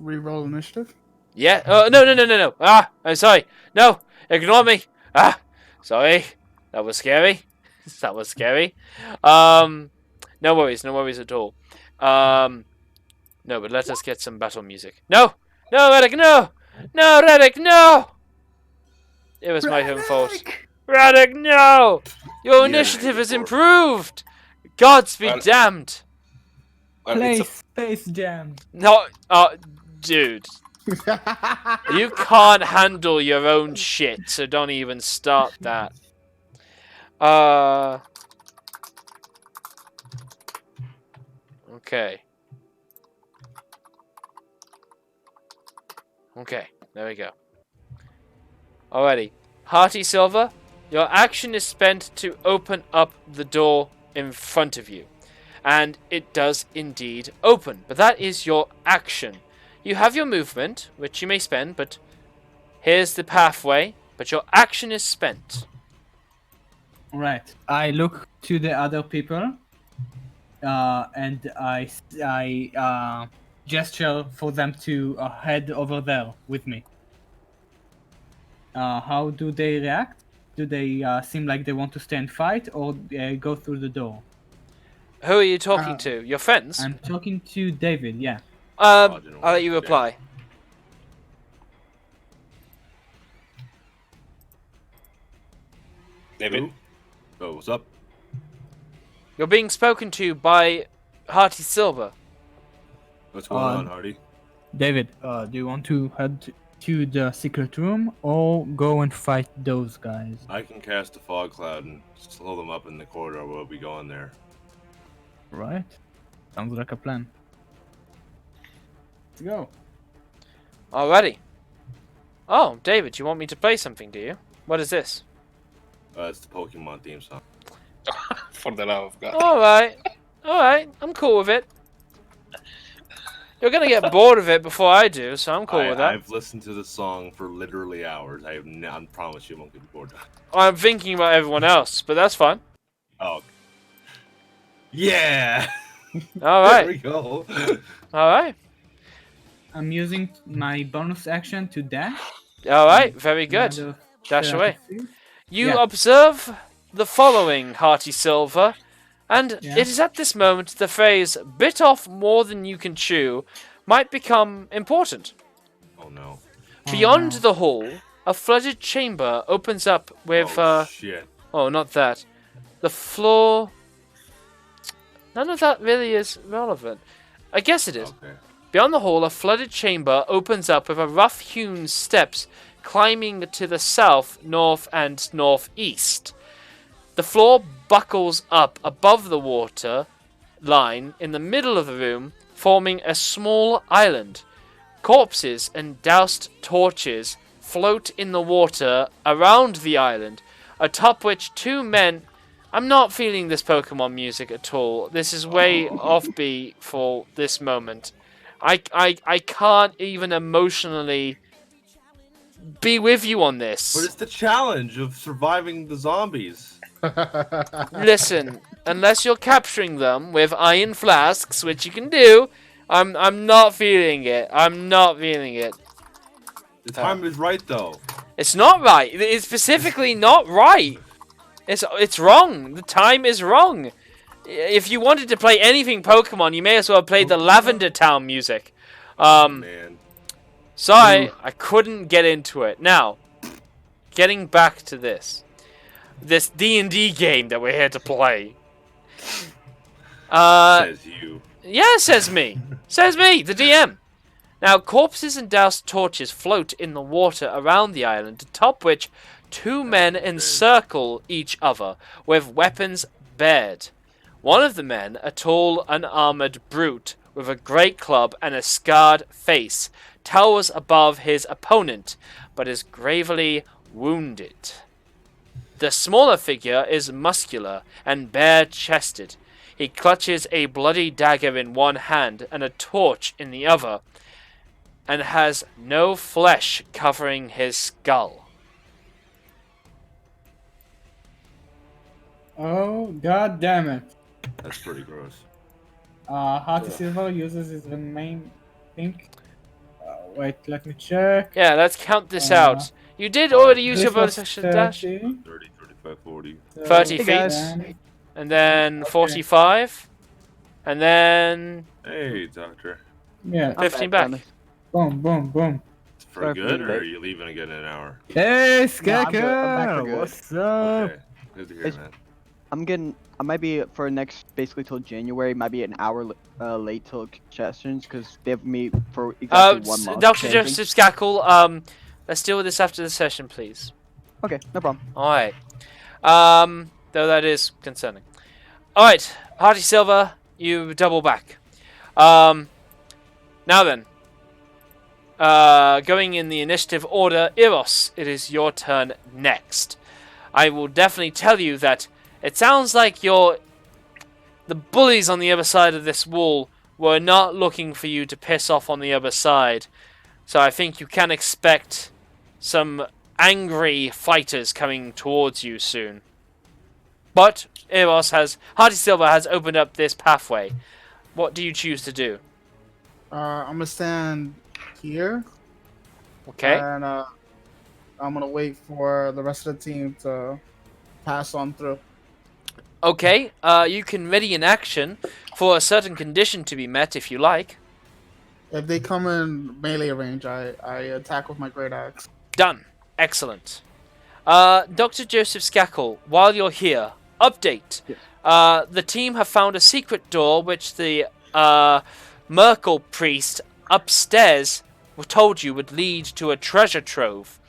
Reroll initiative. Yeah. No. I'm sorry. No, ignore me. Sorry. That was scary. That was scary. No worries at all. No, but let us get some battle music. No, Radek, no, Radek, no. It was my own fault. Radek, no. Your initiative has improved. Gods be damned. Well, Play it's a Space Jam. No, dude. You can't handle your own shit, so don't even start that. Okay. Okay, there we go. Alrighty. Hearty Silver, your action is spent to open up the door in front of you. And it does indeed open, but that is your action. You have your movement, which you may spend, but here's the pathway, but your action is spent. Right. I look to the other people, and I gesture for them to head over there with me. How do they react? Do they seem like they want to stay and fight, or go through the door? Who are you talking to? Your friends? I'm talking to David. Yeah. I'll let you reply. David. Who? Oh, what's up? You're being spoken to by Hearty Silver. What's going on, Hardy? David, do you want to head to the secret room or go and fight those guys? I can cast a fog cloud and slow them up in the corridor. We'll be going there. Right. Sounds like a plan. Let's go. Alrighty. Oh, David, you want me to play something, do you? What is this? It's the Pokemon theme song. For the love of God. Alright, I'm cool with it. You're gonna get bored of it before I do, so I'm cool with that. I've listened to the song for literally hours. I promise you, I won't get bored. I'm thinking about everyone else, but that's fine. Oh, yeah. Alright. There we go. Alright. I'm using my bonus action to dash. Alright, very good. Another Dash away. 30 feet. You Yeah. observe the following, Hearty Silver, and Yeah. it is at this moment the phrase, bit off more than you can chew, might become important. Oh no. Beyond no. the hall, a flooded chamber opens up with, Oh shit. oh, not that. The floor... None of that really is relevant. I guess it is. Okay. Beyond the hall, a flooded chamber opens up with a rough-hewn steps climbing to the south, north, and northeast. The floor buckles up above the water line in the middle of the room, forming a small island. Corpses and doused torches float in the water around the island, atop which two men... I'm not feeling this Pokemon music at all. This is way offbeat for this moment. I can't even emotionally be with you on this. But it's the challenge of surviving the zombies. Listen, unless you're capturing them with iron flasks, which you can do, I'm not feeling it. I'm not feeling it. The time is right though. It's not right. It's specifically not right. It's wrong. The time is wrong. If you wanted to play anything Pokemon, you may as well play the Lavender Town music. Man. Sorry, I couldn't get into it. Now, getting back to this D&D game that we're here to play. Says you. Yeah, says me. Says me, the DM. Now, corpses and doused torches float in the water around the island, atop which two men encircle each other with weapons bared. One of the men, a tall, unarmored brute with a great club and a scarred face, towers above his opponent, but is gravely wounded. The smaller figure is muscular and bare-chested. He clutches a bloody dagger in one hand and a torch in the other, and has no flesh covering his skull. Oh, god damn it. That's pretty gross. Hearty Silver uses his main thing. Wait, let me check. Yeah, let's count this out. You did already use your bonus This was action dash. 30, 30, 35, 40. 30 so feet. then- And then Okay. 45. And then Hey, doctor. Yeah, 15 back. boom, boom, boom. It's for good, or are you leaving again in an hour? Hey, I'm back for Skaka! good. What's up? Okay. Good to hear, It's- man. I might be for next basically till January. Might be an hour late till sessions because they have me for exactly 1 month. Dr. Okay. Joseph Skackle, let's deal with this after the session, please. Okay, no problem. Alright. Though that is concerning. Alright, Hearty Silver, you double back. Now then. going in the initiative order, Eros, it is your turn next. I will definitely tell you that it sounds like the bullies on the other side of this wall were not looking for you to piss off on the other side. So I think you can expect some angry fighters coming towards you soon. But Hearty Silver has opened up this pathway. What do you choose to do? I'm gonna stand here, Okay. and I'm gonna wait for the rest of the team to pass on through. Okay, you can ready an action for a certain condition to be met if you like. If they come in melee range, I attack with my great axe. Done. Excellent. Dr. Joseph Skakel, while you're here, update. Yes. The team have found a secret door which the Merkel priest upstairs told you would lead to a treasure trove.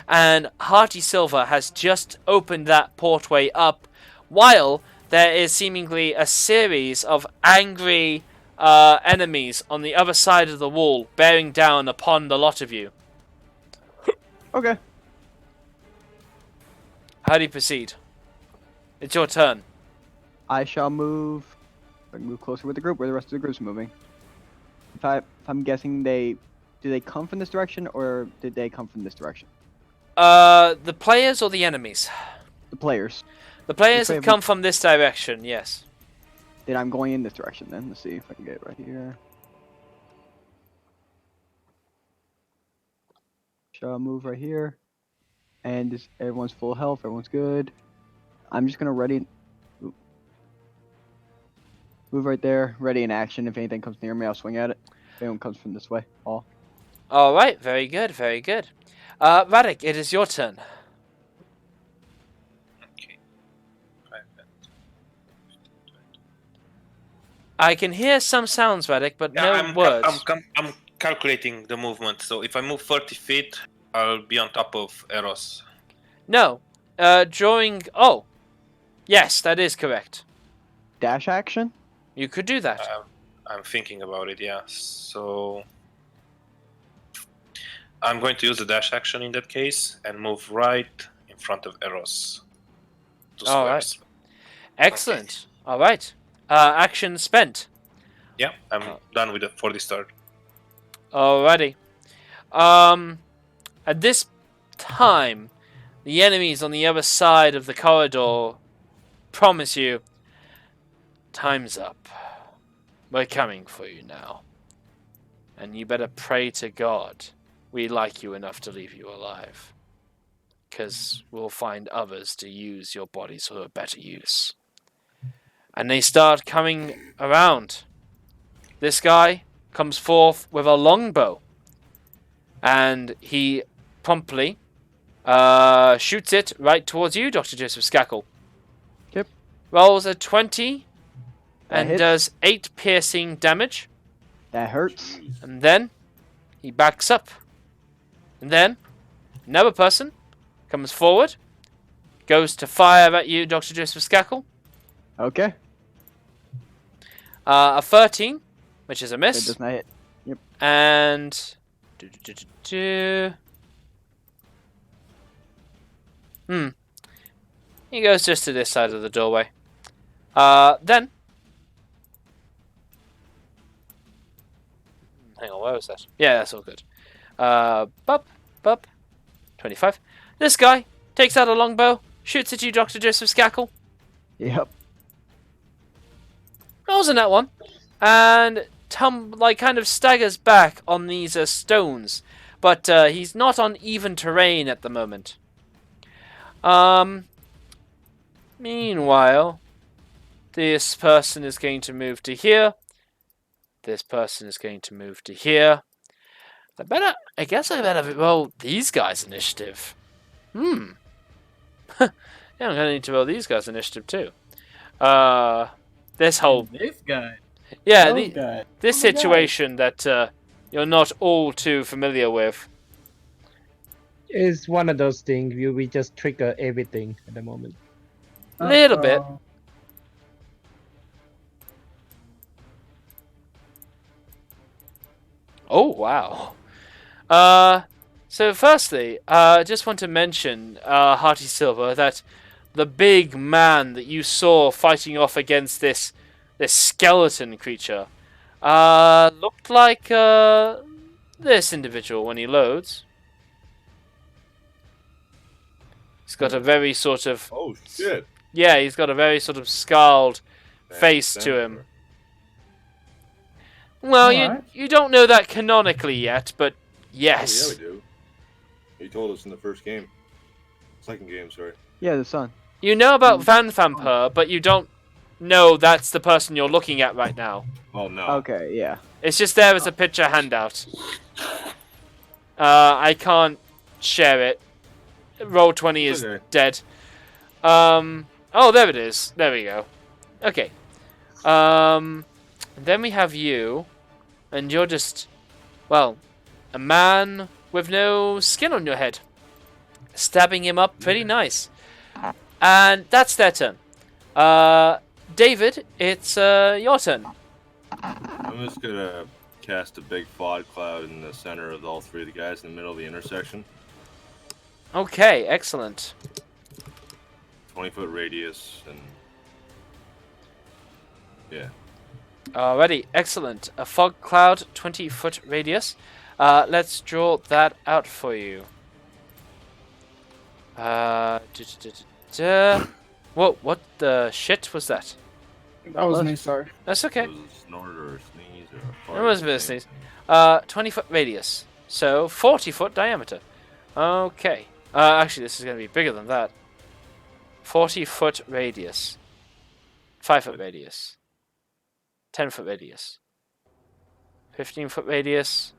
And Hearty Silver has just opened that portway up, while there is seemingly a series of angry enemies on the other side of the wall, bearing down upon the lot of you. Okay. How do you proceed? It's your turn. I shall move. I can move closer with the group where the rest of the group's moving. If I'm guessing do they come from this direction or did they come from this direction? The players or the enemies? The players. The players have come from this direction, yes. Then I'm going in this direction then. Let's see if I can get it right here. Shall move right here. And everyone's full health, everyone's good. I'm just gonna move right there, ready in action. If anything comes near me, I'll swing at it. If anyone comes from this way, Alright, very good, very good. Radek, it is your turn. Okay. I can hear some sounds, Radek, but no words. I'm calculating the movement. So if I move 30 feet, I'll be on top of Eros. No. Oh. Yes, that is correct. dash action. You could do that. I'm thinking about it, yeah. So I'm going to use the dash action in that case and move right in front of Eros. All right. Excellent. Okay. All right. Action spent. Yeah, I'm done with it for this turn. Alrighty. At this time, the enemies on the other side of the corridor promise you, time's up. We're coming for you now. And you better pray to God we like you enough to leave you alive. Because we'll find others to use your bodies for a better use. And they start coming around. This guy comes forth with a longbow. And he promptly shoots it right towards you, Dr. Joseph Skakel. Yep. Rolls a 20 and hits. does 8 piercing damage. That hurts. And then he backs up. And then another person comes forward, goes to fire at you, Dr. Joseph Skakel. Okay. A 13, which is a miss. That does not hit. Yep. And he goes just to this side of the doorway. Then hang on, where was that? Yeah, that's all good. Bup. 25. This guy takes out a longbow, shoots at you, Dr. Joseph Skakel. Yep. Rolls in that one, and kind of staggers back on these stones, but he's not on even terrain at the moment. Meanwhile, this person is going to move to here. This person is going to move to here. I guess I better roll these guys' initiative. Yeah, I'm gonna need to roll these guys' initiative too. This guy. Yeah, this situation that you're not all too familiar with. It's one of those things we just trigger everything at the moment. Little bit. Oh, wow. So firstly, just want to mention, Hearty Silver, that the big man that you saw fighting off against this skeleton creature, looked like, this individual when he loads. He's got a very sort of... Oh shit! Yeah, he's got a very sort of scowled face Thanks, to him. Senator. Well, Alright. you don't know that canonically yet, but Oh, yes. yeah, we do. You told us in the first game. Second game, sorry. Yeah, the sun. You know about Van Vampire, but you don't know that's the person you're looking at right now. Oh no. Okay, yeah. It's just there as a picture handout. I can't share it. Roll20 is Okay. dead. Oh, there it is. There we go. Okay. Then we have you, and you're just, well, a man with no skin on your head. Stabbing him up pretty nice. And that's their turn. David, it's your turn. I'm just gonna cast a big fog cloud in the center of all three of the guys in the middle of the intersection. Okay, excellent. 20-foot radius and yeah. Alrighty, excellent. A fog cloud, 20-foot radius. Let's draw that out for you. What the shit was that? That was me, sorry. That's okay. It was a snort or a sneeze or a fart. It was a bit of a sneeze. 20-foot radius. So, 40-foot diameter. Okay. Actually, this is going to be bigger than that. 40-foot radius. 5-foot radius. 10-foot radius. 15-foot radius.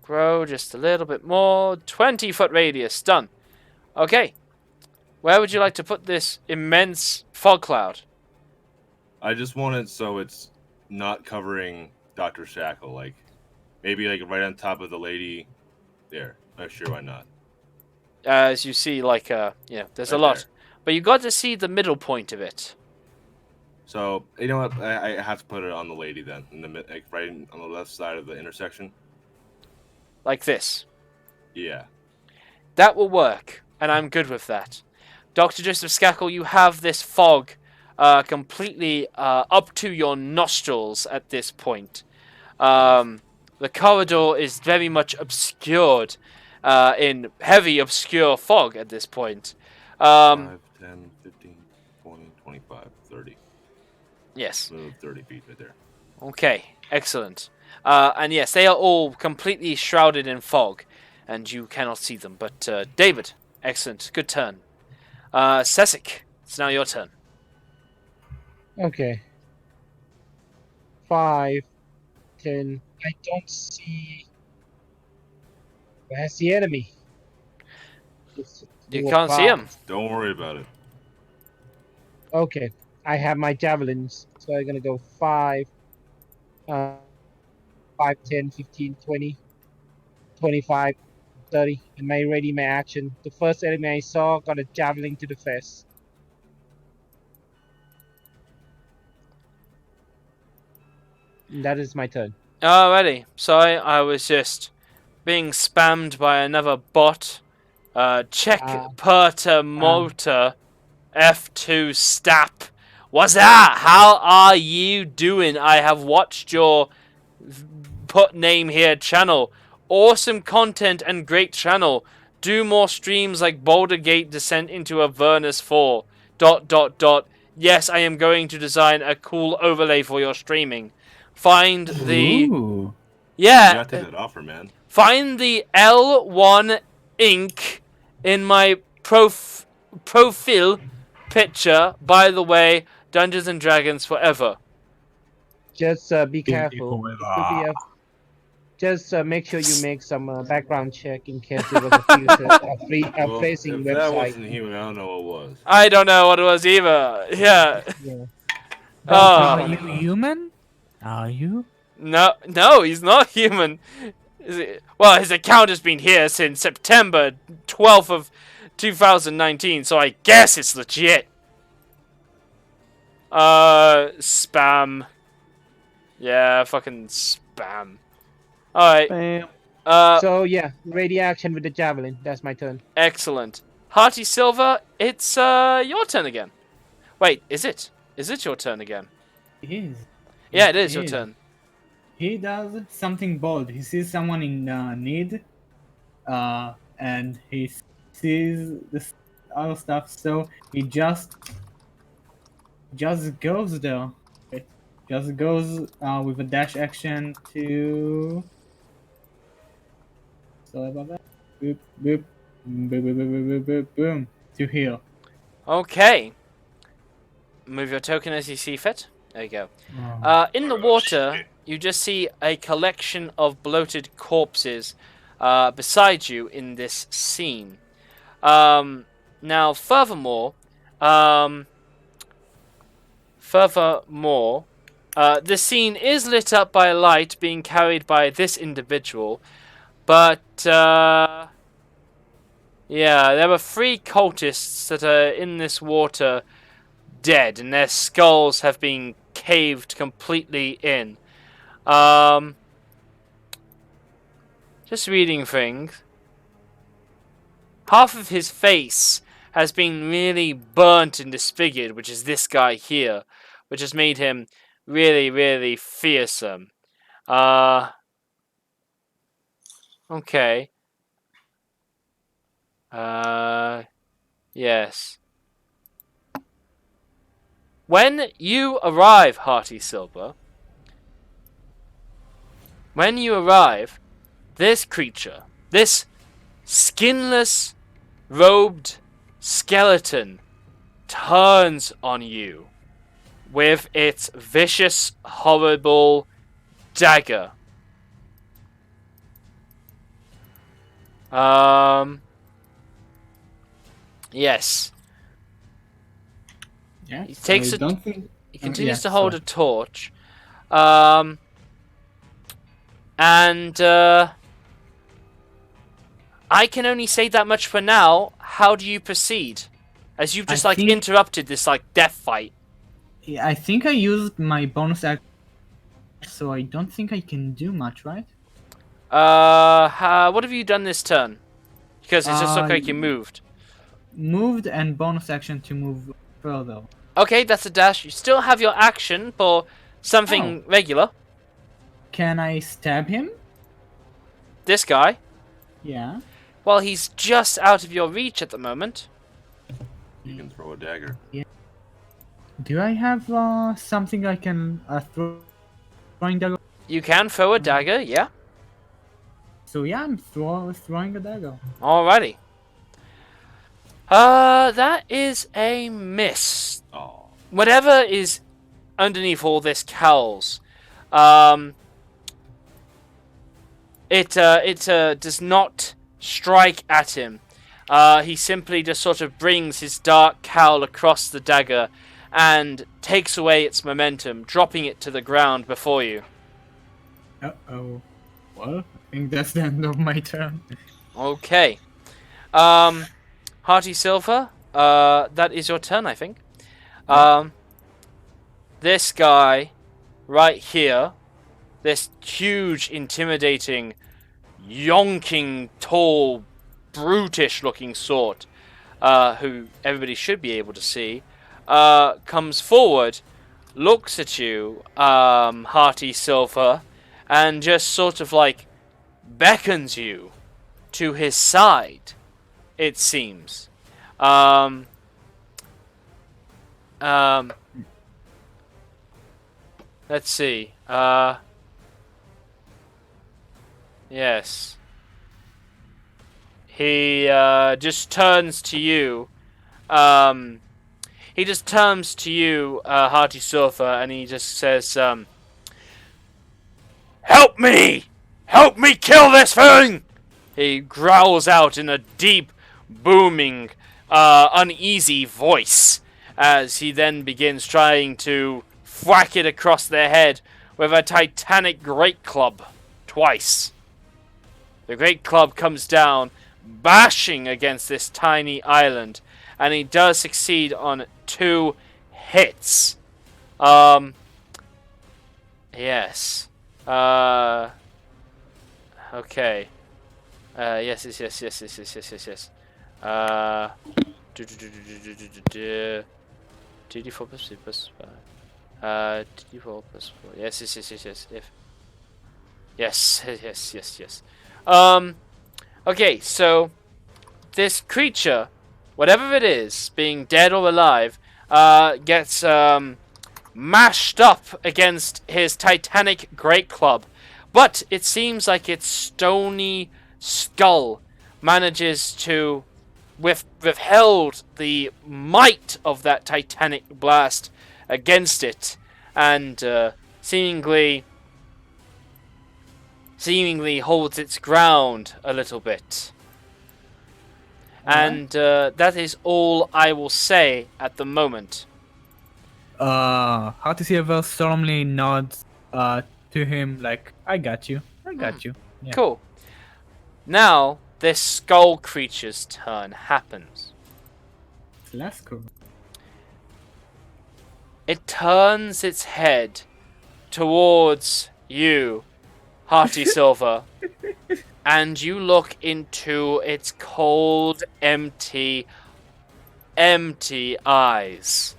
Grow just a little bit more. 20-foot radius. Done. Okay. Where would you like to put this immense fog cloud? I just want it so it's not covering Dr. Shackle, like maybe like right on top of the lady there. Oh, sure, why not? As you see, like, there's a Right lot. there. But you got to see the middle point of it. So you know what? I have to put it on the lady then, in the like right on the left side of the intersection. Like this. Yeah. That will work, and I'm good with that. Dr. Joseph Skakel, you have this fog completely up to your nostrils at this point. The corridor is very much obscured in heavy, obscure fog at this point. 5, 10, 15, 20, 25, 30. Yes. Move 30 feet right there. Okay, excellent. And yes, they are all completely shrouded in fog, and you cannot see them. But David, excellent, good turn. Sessik, it's now your turn. Okay. 5, 10. I don't see. Where's the enemy? You can't see him. Don't worry about it. Okay. I have my javelins, so I'm gonna go 5, 5, 10, 15, 20, 25, 30. And my ready my action. The first enemy I saw got a javelin to the face. And that is my turn. Alrighty. Sorry, I was just being spammed by another bot. Check Perta Motor F2 Stap. What's that? How are you doing? I have watched your put name here channel. Awesome content and great channel. Do more streams like Baldur Gate Descent into Avernus 4. ... Yes, I am going to design a cool overlay for your streaming. Find the... Ooh. Yeah. You gotta take that offer, man. Find the L1 ink in my profile picture. By the way, Dungeons and Dragons forever. Just be careful. It could be just make sure you make some background check in case it was a Well, facing if that website. wasn't human, I don't know what was. I don't know what it was either. Yeah. Yeah. Are Oh. you human? Are you? No, he's not human. Well, his account has been here since September 12th of 2019, so I guess it's legit. Spam. Yeah, fucking spam. Alright. Bam. So yeah, ready action with the javelin. That's my turn. Excellent. Hearty Silver, it's your turn again. Wait, is it? Is it your turn again? It is. Yeah, it is your turn. He does something bold. He sees someone in need, and he sees this other stuff. So he just goes there. It just goes with a dash action to. Sorry about that. Boop boop boop boop boop boop boop boop boom to heal. Okay. Move your token as you see fit. There you go. In the water, you just see a collection of bloated corpses beside you in this scene. Now, furthermore, the scene is lit up by a light being carried by this individual, but yeah, there were 3 cultists that are in this water dead, and their skulls have been caved completely in. Just reading things. Half of his face has been really burnt and disfigured, which is this guy here, which has made him really, really fearsome. Okay. Yes. When you arrive, Hearty Silver, this creature, this skinless, robed skeleton, turns on you with its vicious, horrible dagger. Yes. Yeah. He takes I it. don't think. He continues yeah, to hold sorry. a torch. And I can only say that much for now. How do you proceed? As you've just I think- interrupted this death fight. Yeah, I think I used my bonus action, so I don't think I can do much, right? What have you done this turn? Because it just looked like you moved. Moved and bonus action to move further. Okay, that's a dash. You still have your action for something regular. Can I stab him? This guy. Yeah. Well, he's just out of your reach at the moment. You can throw a dagger. Do I have something I can throwing dagger? You can throw a dagger, yeah. So yeah, I'm throwing a dagger. Alrighty. That is a miss. Oh. Whatever is underneath all this cowls, it does not strike at him. He simply just sort of brings his dark cowl across the dagger and takes away its momentum, dropping it to the ground before you. Uh-oh. Well, I think that's the end of my turn. Okay. Hearty Silver, that is your turn, I think. This guy right here, this huge, intimidating, yonking, tall, brutish-looking sort, who everybody should be able to see, comes forward, looks at you, Hearty Silver, and just sort of beckons you to his side, it seems. Let's see. Yes. He just turns to you. He just turns to you, Hearty Silver, and he just says, "Help me! Help me kill this thing!" He growls out in a deep, booming, uneasy voice, as he then begins trying to whack it across their head with a titanic great club twice. The great club comes down, bashing against this tiny island, and he does succeed on 2 hits. Yes. Okay. Yes. 2d4 plus 2 plus 5. 2d4 plus 4. Yes. If. Yes. Okay, so this creature, whatever it is, being dead or alive, gets mashed up against his titanic great club. But it seems like its stony skull manages to withheld the might of that titanic blast against it, and seemingly holds its ground a little bit. And that is all I will say at the moment. How to Silver solemnly nods to him like, I got you. Yeah. Cool. Now, this skull creature's turn happens. That's cool. It turns its head towards you, Hearty Silver, and you look into its cold, empty eyes,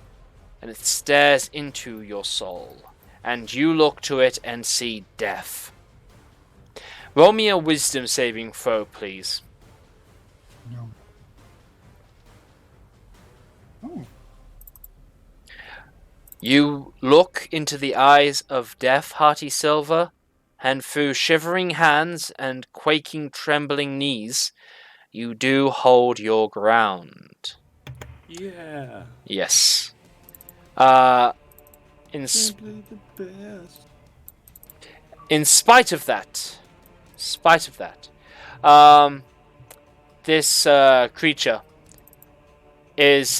and it stares into your soul, and you look to it and see death. Roll me a wisdom saving throw, please. No. Oh. You look into the eyes of death, Hearty Silver, and through shivering hands and quaking, trembling knees, you do hold your ground. Yeah. Yes. Simply the best. In spite of that, this creature is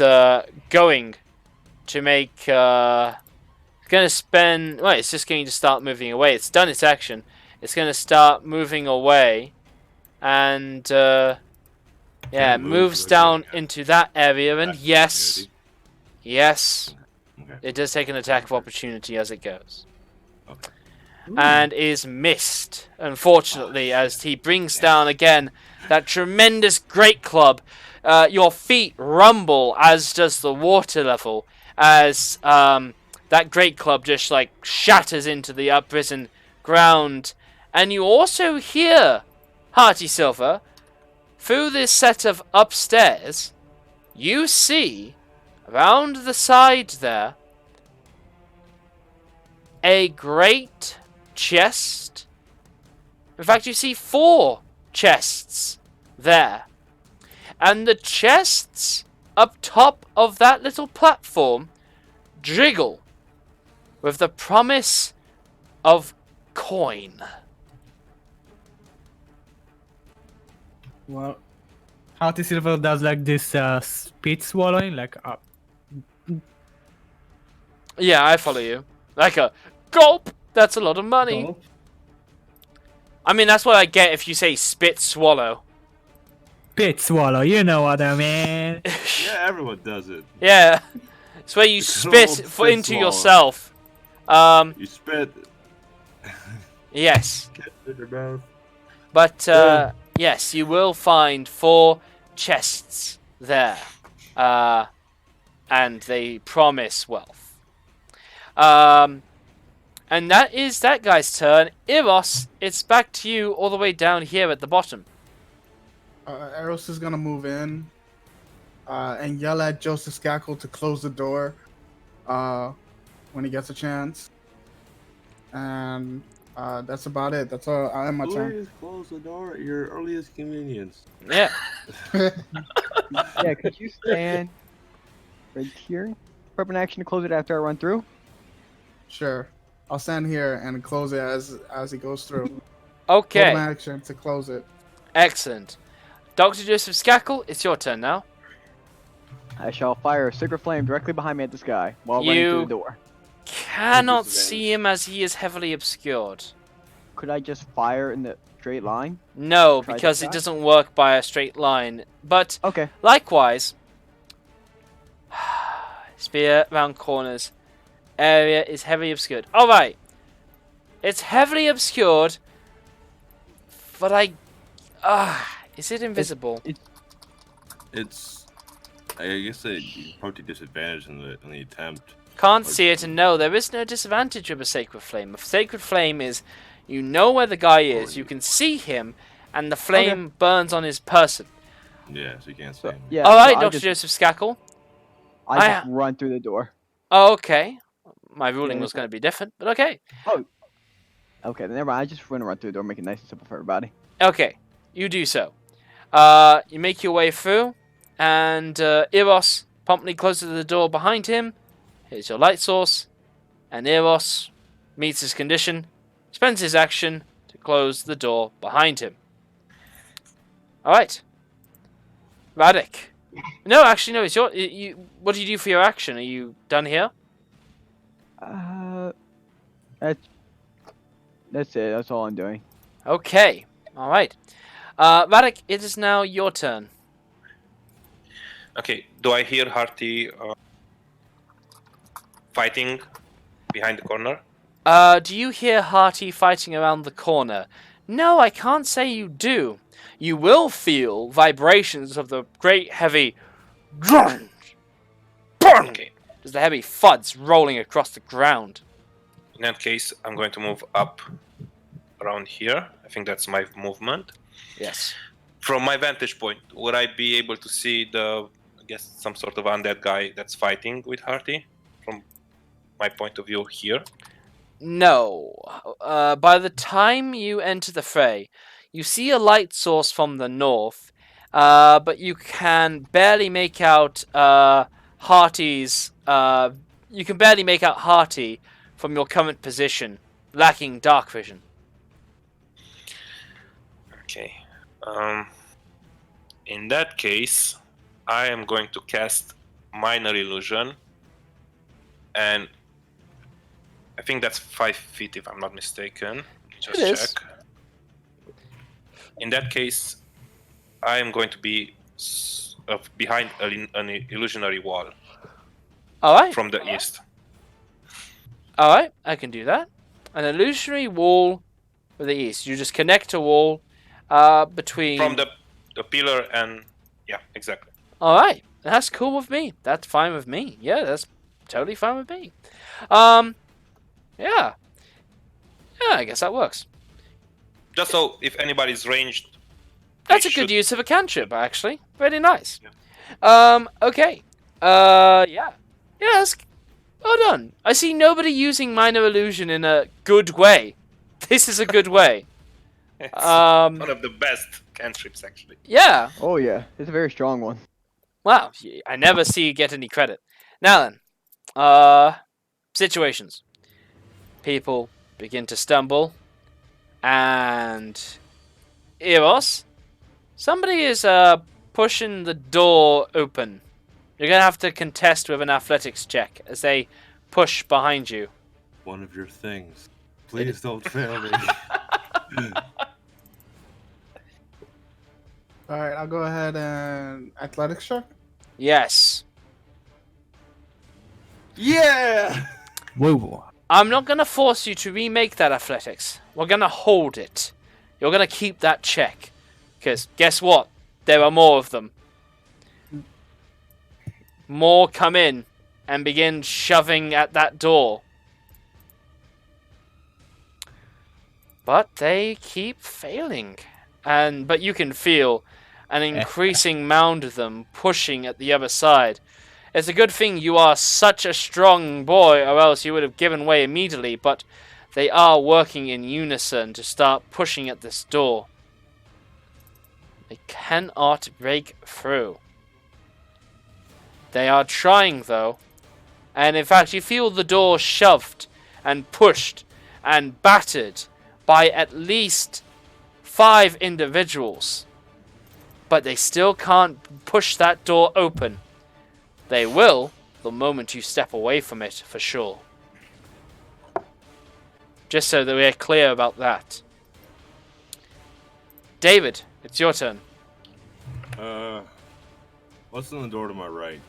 going to make. Going to spend. Well, it's just going to start moving away. It's done its action. It's going to start moving away, and it move moves like down that. into that area. And Attack of yes, Okay. it does take an attack of opportunity as it goes. Okay. And is missed, unfortunately, as he brings down again that tremendous great club. Your feet rumble, as does the water level, as that great club just like shatters into the uprisen ground. And you also hear, Hearty Silver, through this set of upstairs, you see, around the side there, a great chest. In fact, you see 4 chests there. And the chests up top of that little platform jiggle with the promise of coin. Well, how to Silver does like this spit swallowing, like Yeah, I follow you. Like a gulp. That's a lot of money. Gulp. I mean, that's what I get if you say spit swallow. spit swallow. You know what I mean. Yeah, everyone does it. Yeah. It's where you The good spit old spit into swallow. yourself. You spit. Yes. In your mouth. But, yes, you will find 4 chests there. And they promise wealth. And that is that guy's turn. Eros, it's back to you all the way down here at the bottom. Eros is gonna move in and yell at Joseph Skakel to close the door when he gets a chance. And that's about it. That's all. I am my turn. Please close the door at your earliest convenience. Yeah. Yeah, could you stand right here? Prep an action to close it after I run through. Sure. I'll stand here and close it as he goes through. Okay. Hold my action to close it. Excellent. Dr. Joseph Skakel, it's your turn now. I shall fire a sacred flame directly behind me at the sky while running through the door. Cannot see him as he is heavily obscured. Could I just fire in the straight line? No, Try because to it die? doesn't work by a straight line. But Okay. likewise, spear round corners. Area is heavily obscured. Alright. It's heavily obscured, but is it invisible? It's. I guess you probably disadvantage in the attempt. Can't see it, and no, there is no disadvantage with a Sacred Flame. A Sacred Flame is, you know where the guy is, you can see him, and the flame burns on his person. Yeah, so you can't see him. Yeah. Alright, so Dr. Joseph Skakel. I just run through the door. Oh, okay. My ruling Yeah, was going to be different, but okay. Okay, then never mind. I just run through the door, make it nice and simple for everybody. Okay, you do so. You make your way through, and Eros promptly closes the door behind him. Here's your light source, and Eros meets his condition, spends his action to close the door behind him. Alright. Radek. No, actually, no, it's your... what do you do for your action? Are you done here? That's it. That's all I'm doing. Okay. Alright. Radek, it is now your turn. Okay, do I hear Harty fighting behind the corner? Do you hear Harty fighting around the corner? No, I can't say you do. You will feel vibrations of the great heavy grunge. Okay. There's the heavy thuds rolling across the ground. In that case, I'm going to move up around here. I think that's my movement. Yes. From my vantage point, would I be able to see some sort of undead guy that's fighting with Harty? From my point of view here? No. By the time you enter the fray, you see a light source from the north, but you can barely make out Harty's... you can barely make out Harty from your current position, lacking dark vision. Okay. In that case, I am going to cast Minor Illusion, and I think that's 5 feet if I'm not mistaken. Just It check. is. In that case, I am going to be behind an illusionary wall Alright. from the east. Alright, I can do that. An illusionary wall with the east. You just connect a wall between... From the pillar and... Yeah, exactly. Alright, that's cool with me. That's fine with me. Yeah, that's totally fine with me. Yeah. Yeah, I guess that works. Just so if anybody's ranged... That's a good use of a cantrip, actually. Really nice. Okay. Yeah. Yeah, that's... Well done. I see nobody using Minor Illusion in a good way. This is a good way. It's one of the best cantrips, actually. Yeah. Oh yeah, it's a very strong one. Wow. I never see you get any credit. Now then. Situations. People begin to stumble. And... Eros? Somebody is pushing the door open. You're going to have to contest with an athletics check as they push behind you. One of your things. Please don't fail me. Alright, I'll go ahead and athletics check. Yes. Yeah! Whoa. I'm not going to force you to remake that athletics. We're going to hold it. You're going to keep that check. Because guess what? There are more of them. More come in and begin shoving at that door. But they keep failing. But you can feel an increasing mound of them pushing at the other side. It's a good thing you are such a strong boy, or else you would have given way immediately, but they are working in unison to start pushing at this door. They cannot break through. They are trying, though. And in fact, you feel the door shoved and pushed and battered by at least 5 individuals. But they still can't push that door open. They will the moment you step away from it, for sure. Just so that we're clear about that. David, it's your turn. What's on the door to my right?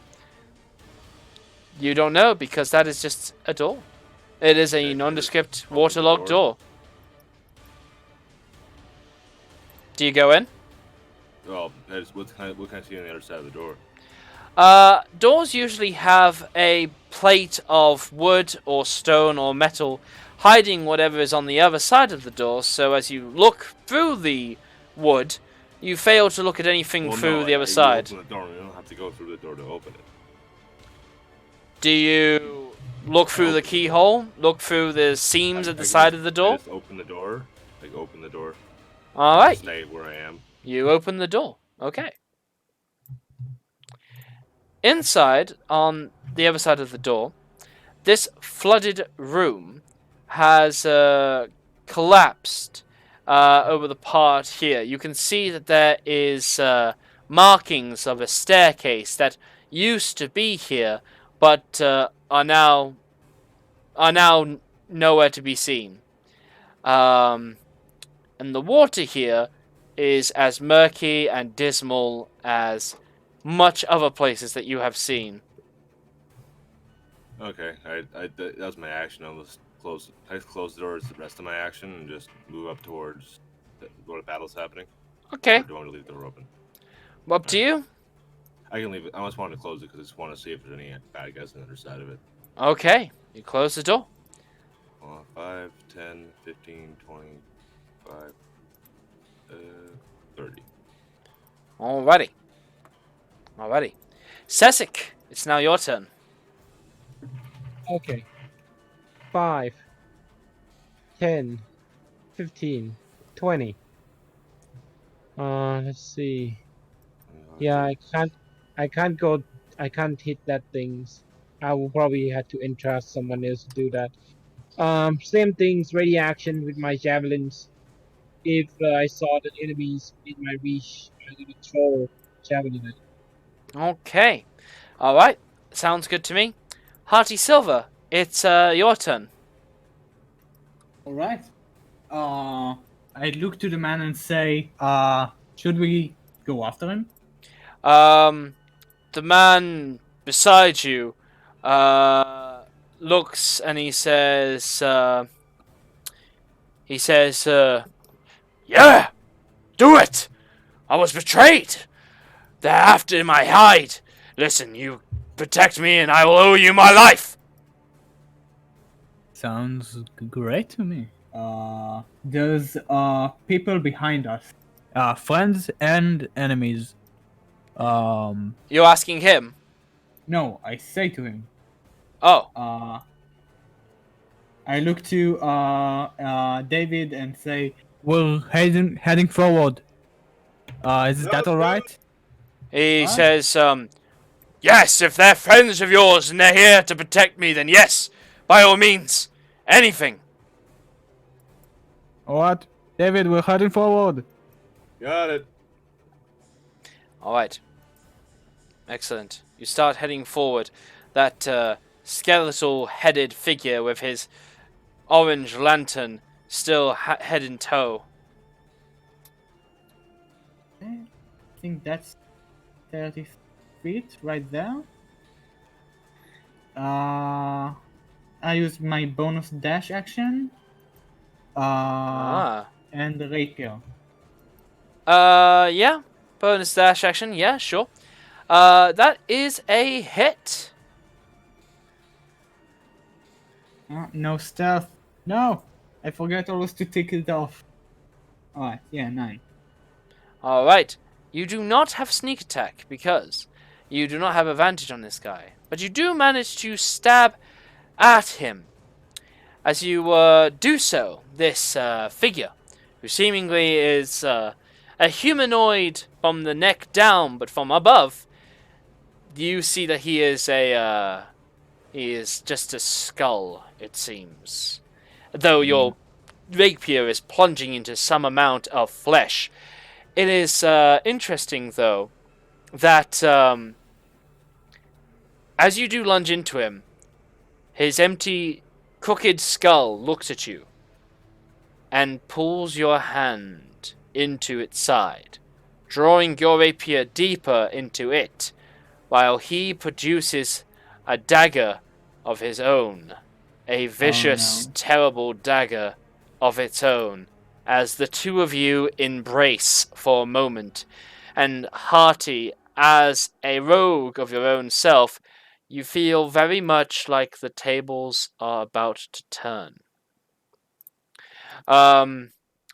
You don't know, because that is just a door. It is a nondescript waterlogged door. Do you go in? Well, what can I see on the other side of the door? Doors usually have a plate of wood or stone or metal hiding whatever is on the other side of the door, so as you look through the wood, you fail to look at anything through the other side. You open the door. You don't have to go through the door to open it. Do you look through the keyhole? Look through the seams at the side of the I door? just open the door. Like, open the door. Alright, Stay where I am. you open the door. Okay. Inside, on the other side of the door, this flooded room has collapsed over the part here. You can see that there is markings of a staircase that used to be here, but are now nowhere to be seen. And the water here is as murky and dismal as much other places that you have seen. Okay, that was my action. I close the door as the rest of my action and just move up towards where the battle's happening. Okay, Or do I want to leave the door open? up to you. I can leave it. I just wanted to close it because I just want to see if there's any bad guys on the other side of it. Okay, you close the door. 5, 10, 15, 25, 30. Alrighty. Sesek, it's now your turn. Okay. 5, 10, 15, 20. Let's see. Yeah, I can't hit that things. I will probably have to entrust someone else to do that. Same things, ready action with my javelins. If I saw the enemies in my reach, I'm gonna throw javelin at it. Okay. Alright, sounds good to me. Hearty Silver, it's your turn. All right. I look to the man and say, should we go after him? The man beside you looks and he says, yeah, do it. I was betrayed. They're after my hide. Listen, you protect me and I will owe you my life. Sounds great to me. There's people behind us. Friends and enemies. You're asking him? No, I say to him. Oh, I look to David and say, We're heading forward. Is that alright? he What? says, yes, if they're friends of yours and they're here to protect me, then yes, by all means, anything. Alright, David, we're heading forward. Got it. Alright. Excellent. You start heading forward. That skeletal-headed figure with his orange lantern still head in tow. I think that's 30 feet right there. I use my bonus dash action. And the rapier. Yeah. Bonus dash action. Yeah, sure. That is a hit. No stealth. No! I forgot always to take it off. Alright, yeah, 9. Alright. You do not have sneak attack because you do not have advantage on this guy. But you do manage to stab at him. As you do so, this figure, who seemingly is a humanoid from the neck down, but from above, you see that he is just a skull, it seems. Though your rapier is plunging into some amount of flesh. It is interesting, though, that as you do lunge into him, his empty, crooked skull looks at you and pulls your hand into its side, drawing your rapier deeper into it, while he produces a dagger of his own, a vicious, terrible dagger of its own, as the two of you embrace for a moment. And Hearty, as a rogue of your own self, you feel very much like the tables are about to turn.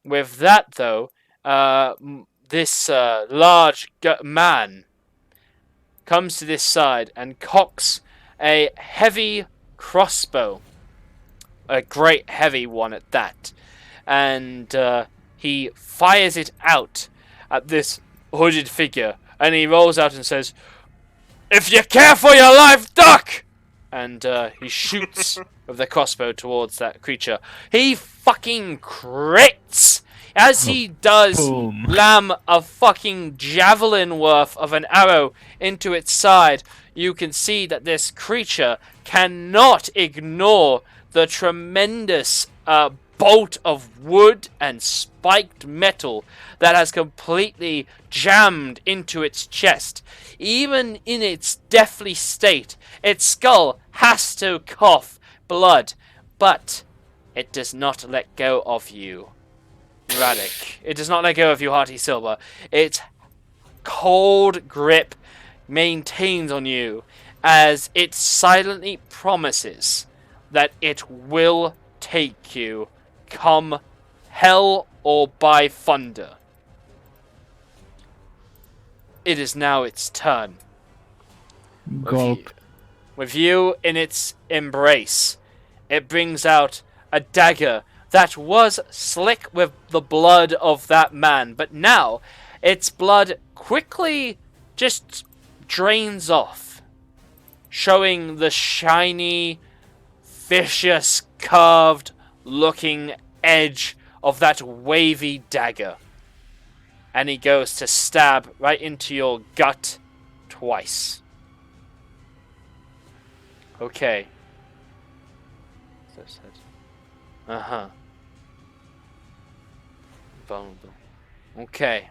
With that, though, this large man comes to this side and cocks a heavy crossbow, a great heavy one at that, and he fires it out at this hooded figure, and he rolls out and says, "If you care for your life, duck!" And he shoots with the crossbow towards that creature. He fucking crits! As he does, Boom. lam a fucking javelin worth of an arrow into its side. You can see that this creature cannot ignore the tremendous bolt of wood and spiked metal that has completely jammed into its chest. Even in its deathly state, its skull has to cough blood, but it does not let go of you, Radek. It does not let go of you, Hearty Silver. Its cold grip maintains on you as it silently promises that it will take you, come hell or by thunder. It is now its turn. Gulp. With you in its embrace, it brings out a dagger that was slick with the blood of that man, but now its blood quickly just drains off, showing the shiny, vicious, curved looking edge of that wavy dagger. And he goes to stab right into your gut twice. Okay. Uh-huh. Vulnerable. Okay.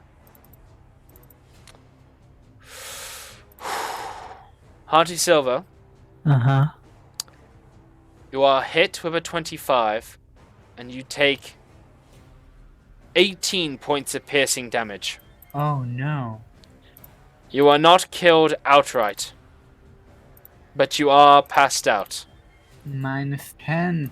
Hearty Silver, Uh-huh. you are hit with a 25, and you take 18 points of piercing damage. Oh no. You are not killed outright, but you are passed out. -10.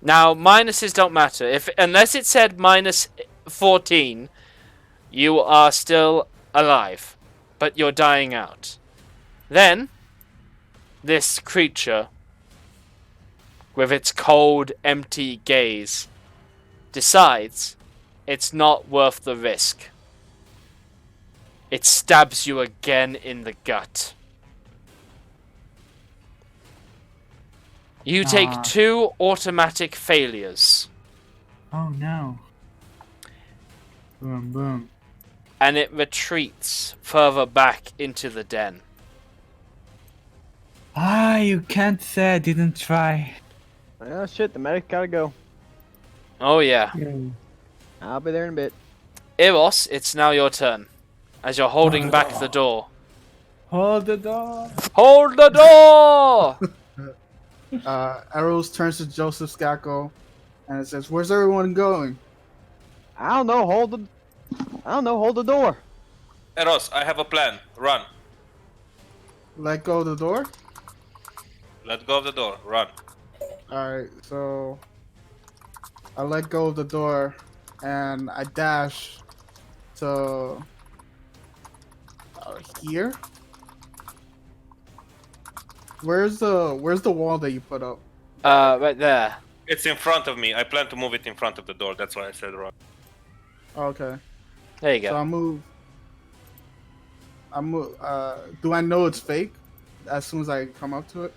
Now, minuses don't matter. Unless it said -14, you are still alive, but you're dying out. Then, this creature, with its cold, empty gaze, decides it's not worth the risk. It stabs you again in the gut. You take 2 automatic failures. Oh no. Boom, boom. And it retreats further back into the den. Ah, you can't say I didn't try. Oh shit, the medic gotta go. Oh yeah. I'll be there in a bit. Eros, it's now your turn. As you're holding back the door. Hold the door. Hold the door! Arrows turns to Joseph Skakel, and it says, "Where's everyone going?" I don't know, hold the door. Eros, I have a plan. Run. Let go of the door. Let go of the door. Run. All right, so I let go of the door, and I dash to here. Where's the wall that you put up? Right there. It's in front of me. I plan to move it in front of the door. That's why I said run. Okay. There you So go. I move. Do I know it's fake as soon as I come up to it?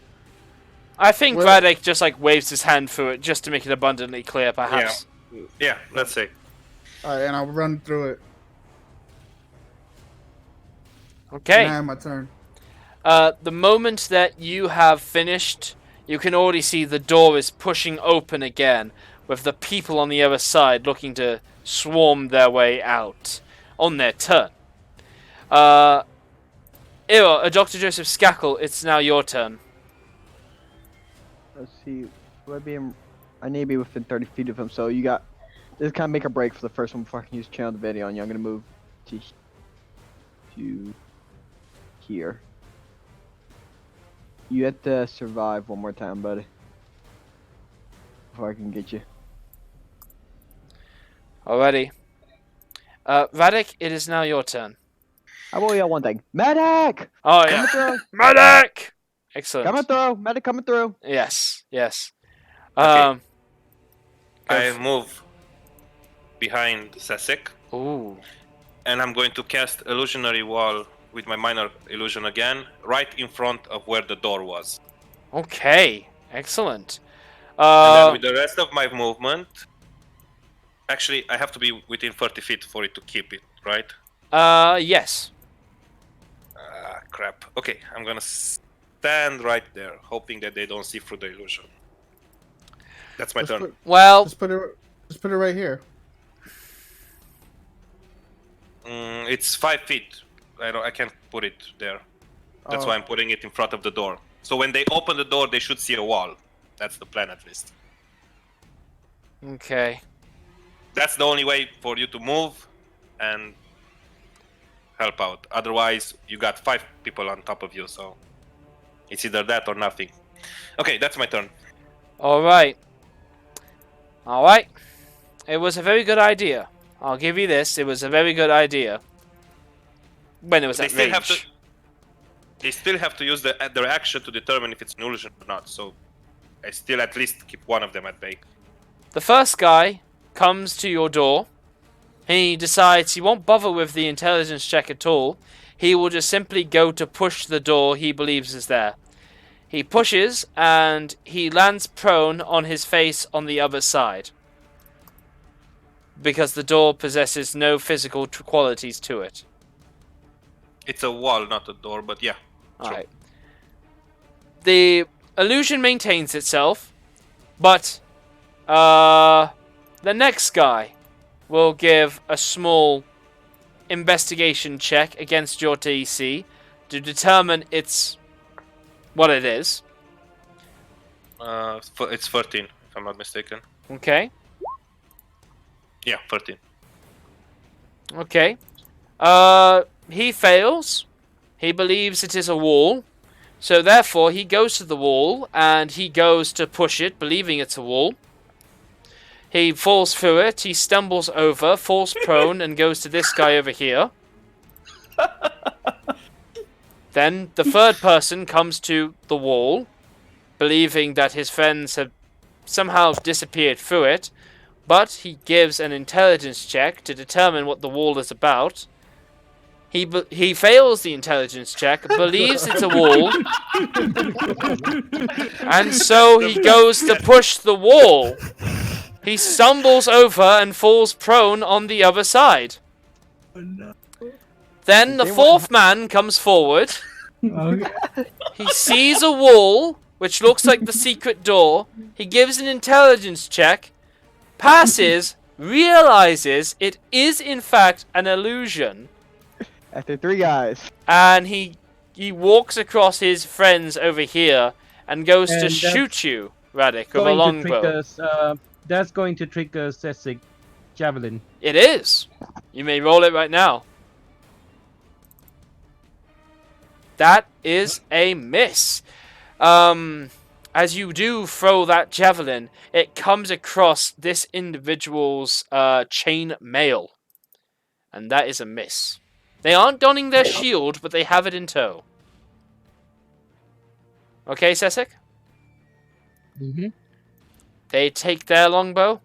I think Well- Radek just like waves his hand through it just to make it abundantly clear, perhaps. Yeah, let's say. All right, and I'll run through it. Okay. And I have my turn. The moment that you have finished, you can already see the door is pushing open again, with the people on the other side looking to swarm their way out on their turn. Dr. Joseph Skakel, it's now your turn. Let's see. I need to be within 30 feet of him. So you got. This is kind of make a break for the first one before I can use channel divinity on you. I'm gonna move to here. You have to survive one more time, buddy. Before I can get you. Alrighty. Radek, it is now your turn. How about we got one thing? Medic! Oh, Coming yeah. through! Medic! Excellent. Coming through! Medic coming through! Yes, yes. Okay. Go I move behind Sasek, Ooh. and I'm going to cast illusionary wall with my minor illusion again, right in front of where the door was. Okay. Excellent. And then with the rest of my movement, actually, I have to be within 30 feet for it to keep it, right? Yes. Crap. Okay, I'm gonna stand right there, hoping that they don't see through the illusion. That's my turn. Well, Just put it right here. It's 5 feet. I can't put it there. That's why I'm putting it in front of the door. So when they open the door, they should see a wall. That's the plan, at least. okay. That's the only way for you to move and help out. Otherwise, you got 5 people on top of you, so it's either that or nothing. Okay, that's my turn. Alright. Alright. It was a very good idea. I'll give you this. It was a very good idea. When it was at range. They still have to use their action to determine if it's an illusion or not, so I still at least keep one of them at bay. The first guy comes to your door. He decides he won't bother with the intelligence check at all. He will just simply go to push the door he believes is there. He pushes and he lands prone on his face on the other side. Because the door possesses no physical qualities to it. It's a wall, not a door, but yeah. Sure. Alright. The illusion maintains itself, but the next guy will give a small investigation check against your DC to determine what it is. It's 13, if I'm not mistaken. Okay. Yeah, 13. Okay. He fails. He believes it is a wall. So therefore, he goes to the wall and he goes to push it, believing it's a wall. He falls through it, he stumbles over, falls prone, and goes to this guy over here. Then the third person comes to the wall, believing that his friends have somehow disappeared through it, but he gives an intelligence check to determine what the wall is about. He fails the intelligence check, believes it's a wall, and so he goes to push the wall. He stumbles over and falls prone on the other side. Then the fourth man comes forward. He sees a wall, which looks like the secret door. He gives an intelligence check, passes, realizes it is in fact an illusion. After 3 guys. And he walks across his friends over here and goes to shoot you, Radek, with a longbow. That's going to trigger Sessic Javelin. It is. You may roll it right now. That is a miss. As you do throw that javelin, it comes across this individual's chain mail. And that is a miss. They aren't donning their shield, but they have it in tow. Okay, Sessic? Mm-hmm. They take their longbow,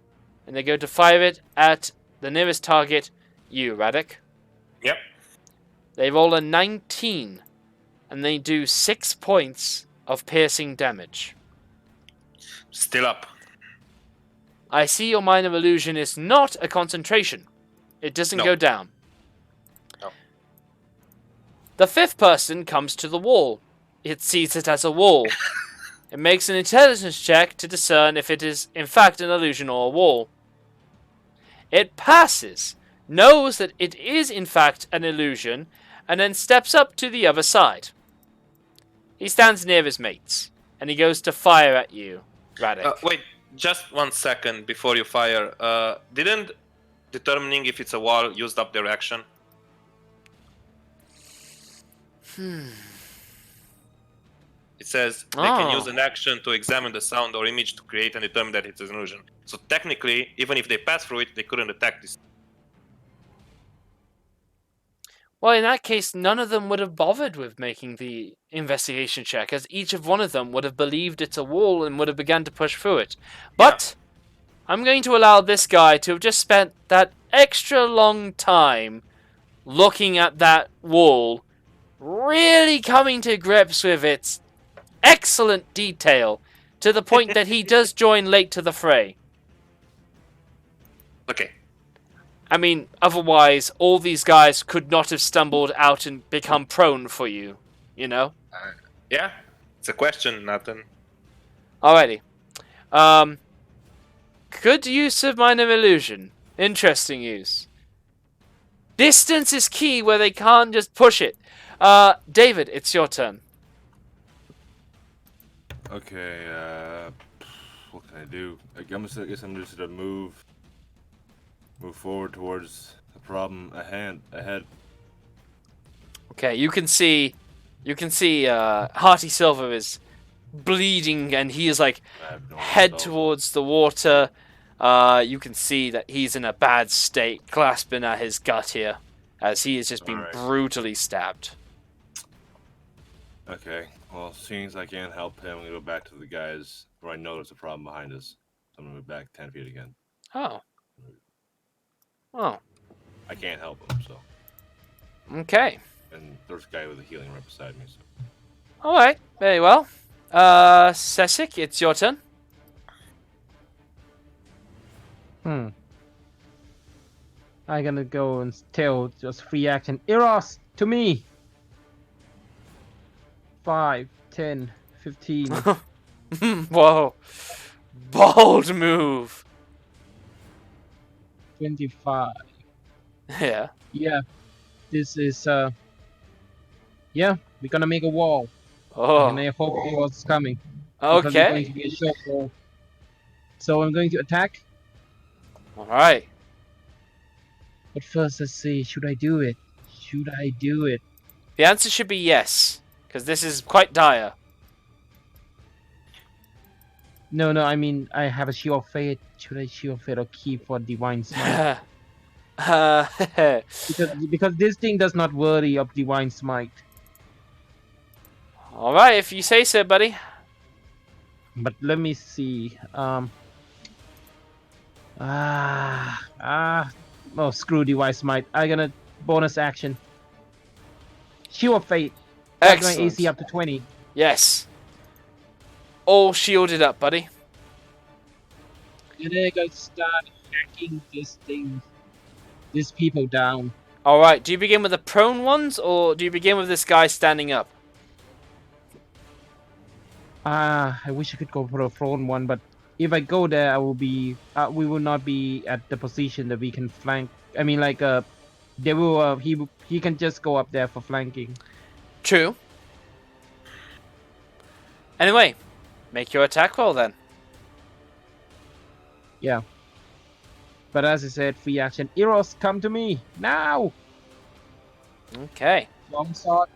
and they go to fire it at the nearest target, you, Radek. Yep. They roll a 19, and they do 6 points of piercing damage. Still up. I see your minor illusion is not a concentration. It doesn't go down. No. The fifth person comes to the wall. It sees it as a wall. It makes an intelligence check to discern if it is in fact an illusion or a wall. It passes, knows that it is in fact an illusion, and then steps up to the other side. He stands near his mates, and he goes to fire at you, Radek. Wait, just 1 second before you fire. Didn't determining if it's a wall used up their action? It says they can use an action to examine the sound or image to create and determine that it's an illusion. So technically, even if they pass through it, they couldn't attack this. Well, in that case, none of them would have bothered with making the investigation check, as each of one of them would have believed it's a wall and would have begun to push through it. But I'm going to allow this guy to have just spent that extra long time looking at that wall, really coming to grips with its excellent detail, to the point that he does join late to the fray. Okay. I mean, otherwise, all these guys could not have stumbled out and become prone for you, you know? Yeah, it's a question, Nathan. Alrighty. Good use of minor illusion. Interesting use. Distance is key where they can't just push it. David, it's your turn. Okay, what can I do? I guess I'm just gonna move forward towards the problem ahead. Okay, you can see Hearty Silver is bleeding and he is like I have no head spells. towards the water. You can see that he's in a bad state, clasping at his gut here, as he has just been Alright. brutally stabbed. Okay, well, seeing as I can't help him, I'm gonna go back to the guys where I know there's a problem behind us. So I'm gonna move back 10 feet again. Oh. Oh. I can't help him, so. Okay. And there's a guy with a healing right beside me, so. Alright, very well. Sessik, it's your turn. I'm gonna go and tell just free action. Eros, to me! 5, 10, 15. Whoa. Bold move. 25. Yeah. Yeah. This is, yeah, we're gonna make a wall. And I Oh. hope Eros is coming. Because it's going Okay. to be a short wall. So I'm going to attack. Alright. But first, let's see. Should I do it? Should I do it? The answer should be yes, because this is quite dire. No, I mean, I have a Shield of Fate. Should I Shield of Fate or keep for Divine Smite? because this thing does not worthy of Divine Smite. Alright, if you say so, buddy. But let me see. Oh, screw Divine Smite. I'm gonna bonus action. Shield of Fate. That's my Excellent. AC up to 20. Yes. All shielded up, buddy. And then I gotta start hacking this thing. These people down. Alright, do you begin with the prone ones, or do you begin with this guy standing up? I wish I could go for a front one, but if I go there, I will be. We will not be at the position that we can flank. I mean, like, they will. He can just go up there for flanking. True. Anyway, make your attack roll then. Yeah. But as I said, free action. Eros, come to me now. Okay. Long sword.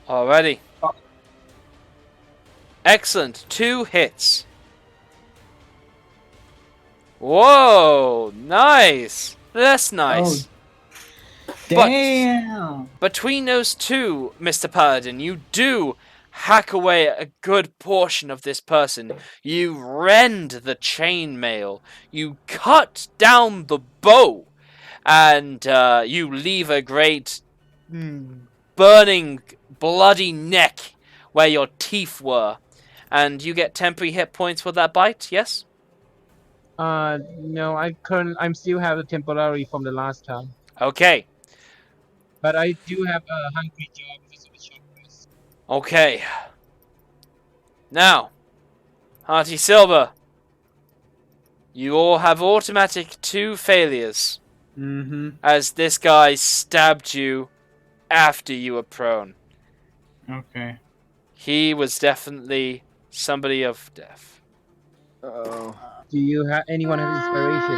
Alrighty. Oh. Excellent. 2 hits. Whoa, nice. That's nice. Damn! Between those two, Mr. Paladin, you do hack away a good portion of this person. You rend the chainmail. You cut down the bow. And you leave a great burning, bloody neck where your teeth were. And you get temporary hit points for that bite, yes? No, I'm still have a temporary from the last time. Okay. But I do have a hungry job because of the short rest. Okay. Now, Hearty Silver, you all have automatic 2 failures Mm-hmm. as this guy stabbed you after you were prone. Okay. He was definitely Somebody of death. Oh. Do you have anyone have inspiration?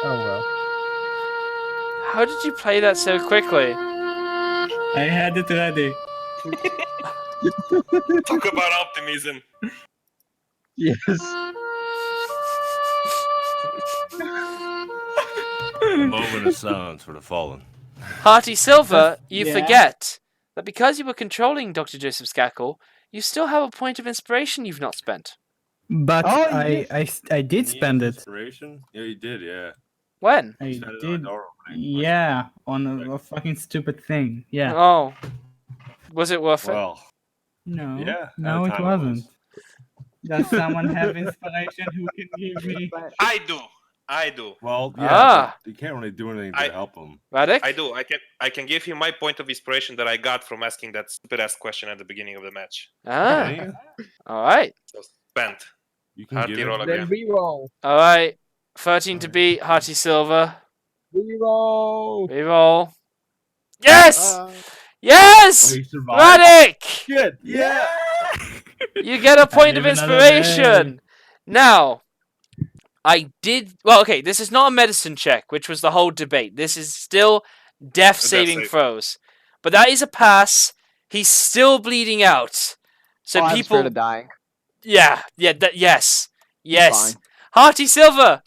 Oh well. How did you play that so quickly? I had it ready. Talk about optimism. Yes. A moment of silence for the fallen. Hearty Silver, you Yeah. forget that because you were controlling Dr. Joseph Skakel, you still have a point of inspiration you've not spent. But Oh, I did spend it. Inspiration? Yeah, you did. Yeah. When? I Spent it on a did. door opening. Yeah, on a fucking stupid thing. Yeah. Oh. Was it worth it? Well, No. yeah. at No, the it time wasn't. Does someone have inspiration who can give me? I do. Well, yeah. Ah. But you can't really do anything I- to help him. Radek? I do. I can give you my point of inspiration that I got from asking that stupid ass question at the beginning of the match. Ah. Can you? Alright. So spent. You can Hearty give roll it. again. Then reroll. Alright. 13 to beat, Hearty Silver. Reroll. Reroll. Yes! Oh, Yes! you survived. Radek! Good. Yeah. You get a point of live another inspiration! Now, I did. Well, okay, this is not a medicine check, which was the whole debate. This is still death saving save. throws. But that is a pass. He's still bleeding out. So I'm people. scared of dying. Yeah, yes. Yes. Fine. Hearty Silver,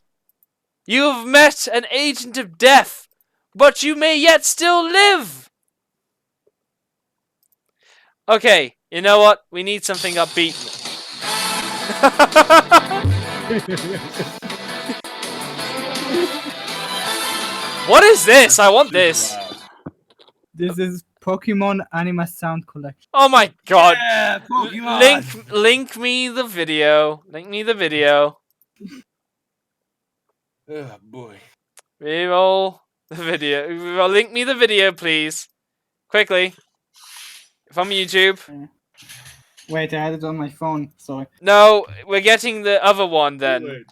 you have met an agent of death, but you may yet still live. Okay, you know what? We need something upbeat. What is this? I want this. This is Pokemon Anima Sound Collection. Oh my god. Yeah, Pokemon. Link me the video. Link me the video. Oh boy. Reroll the video. Reroll. Link me the video, please. Quickly. If I'm YouTube. Wait, I had it on my phone. Sorry. No, we're getting the other one then.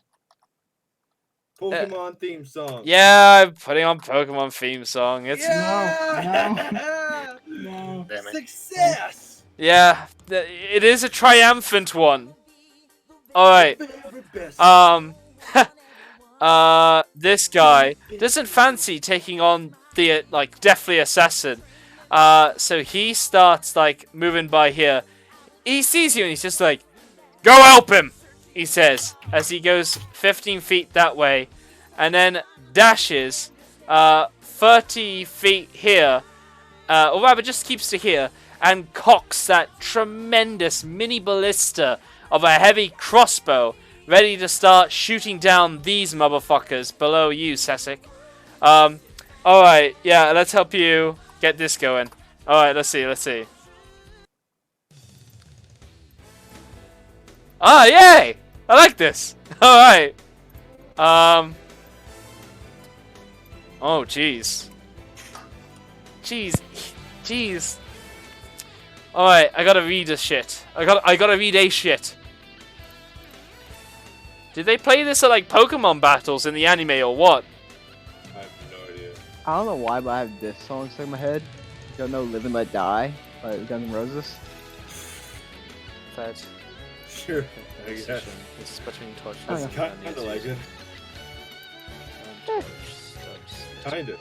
Pokemon theme song. Yeah, I'm putting on Pokemon theme song. It's No. No. Damn it. Success. yeah, it is a triumphant one. All right. This guy doesn't fancy taking on the Deathly Assassin. So he starts moving by here. He sees you and he's just like, "Go help him," he says as he goes 15 feet that way, and then dashes 30 feet here, or rather just keeps to here, and cocks that tremendous mini ballista of a heavy crossbow, ready to start shooting down these motherfuckers below you, Sessek. Alright, yeah, let's help you get this going. Alright, let's see. Ah, yay! I like this! Alright. Oh, jeez. Jeez. Alright, I gotta read a shit. I gotta read a shit. Did they play this at Pokemon battles in the anime or what? I have no idea. I don't know why, but I have this song stuck in my head. You don't know "Live and Let Die" by Guns N' Roses. Fed. Sure. I guess. It's between torch. Oh, yeah. Kind of like it. Kind of.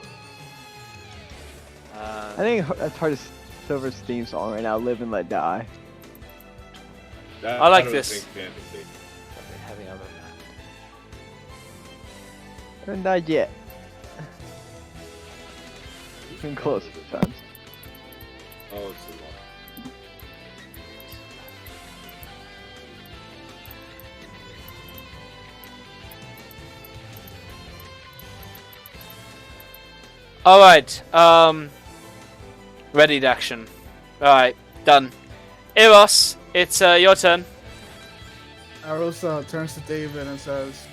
I think that's Hearty Silver's theme song right now. "Live and Let Die." I like this. I haven't died yet. Been close a few times. Oh, it's a lot. Alright, ready to action. Alright, done. Eros, it's your turn. Eros turns to David and says,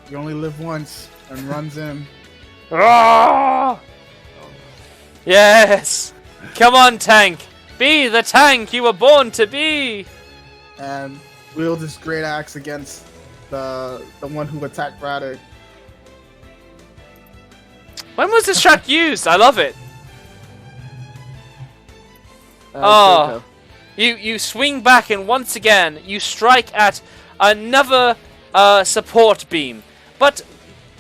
"You only live once," and runs in. Ah! Yes! Come on, tank! Be the tank you were born to be! And wields his great axe against the one who attacked Radek. When was this track used? I love it. Oh. You swing back, and once again you strike at another support beam. But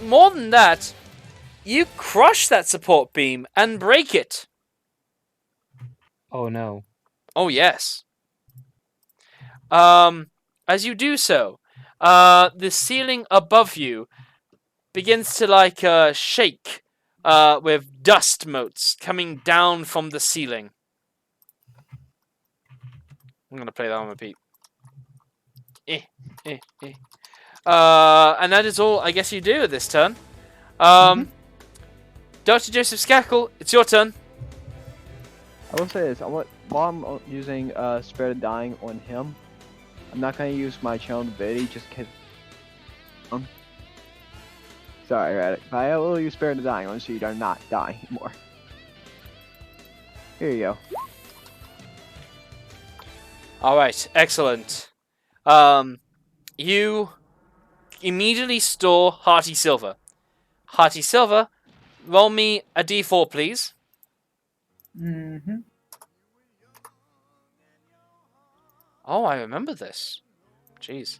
more than that, you crush that support beam and break it. Oh no. Oh yes. As you do so, the ceiling above you begins to shake, with dust motes coming down from the ceiling. I'm gonna play that on repeat. And that is all I guess you do this turn. Dr. Joseph Skackle, it's your turn. I will say this, while I'm using Spare the Dying on him, I'm not going to use my channel ability just because... Sorry, Radic, but I will use Spare the Dying on so you do not die anymore. Here you go. Alright, excellent. You immediately store Hearty Silver. Hearty Silver, roll me a d4, please. Mm-hmm. Oh, I remember this. Jeez.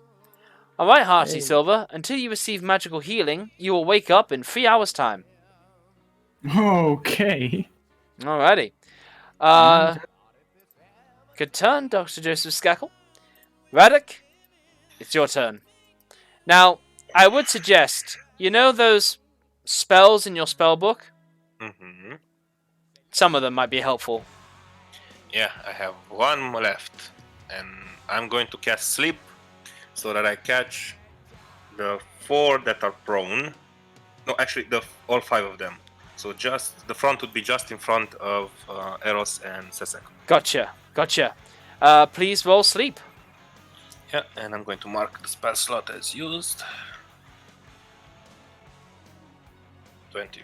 Alright, Hearty Hey. Silver, until you receive magical healing, you will wake up in 3 hours' time. Okay. Alrighty. Good turn, Dr. Joseph Skackle. Radic, it's your turn. Now, I would suggest, you know those spells in your spell book? Mm-hmm. Some of them might be helpful. Yeah, I have one left, and I'm going to cast Sleep so that I catch the 4 that are prone. No, actually, all 5 of them. So just the front would be just in front of Eros and Sesek. Gotcha. Please roll sleep. Yeah, and I'm going to mark the spell slot as used. 20.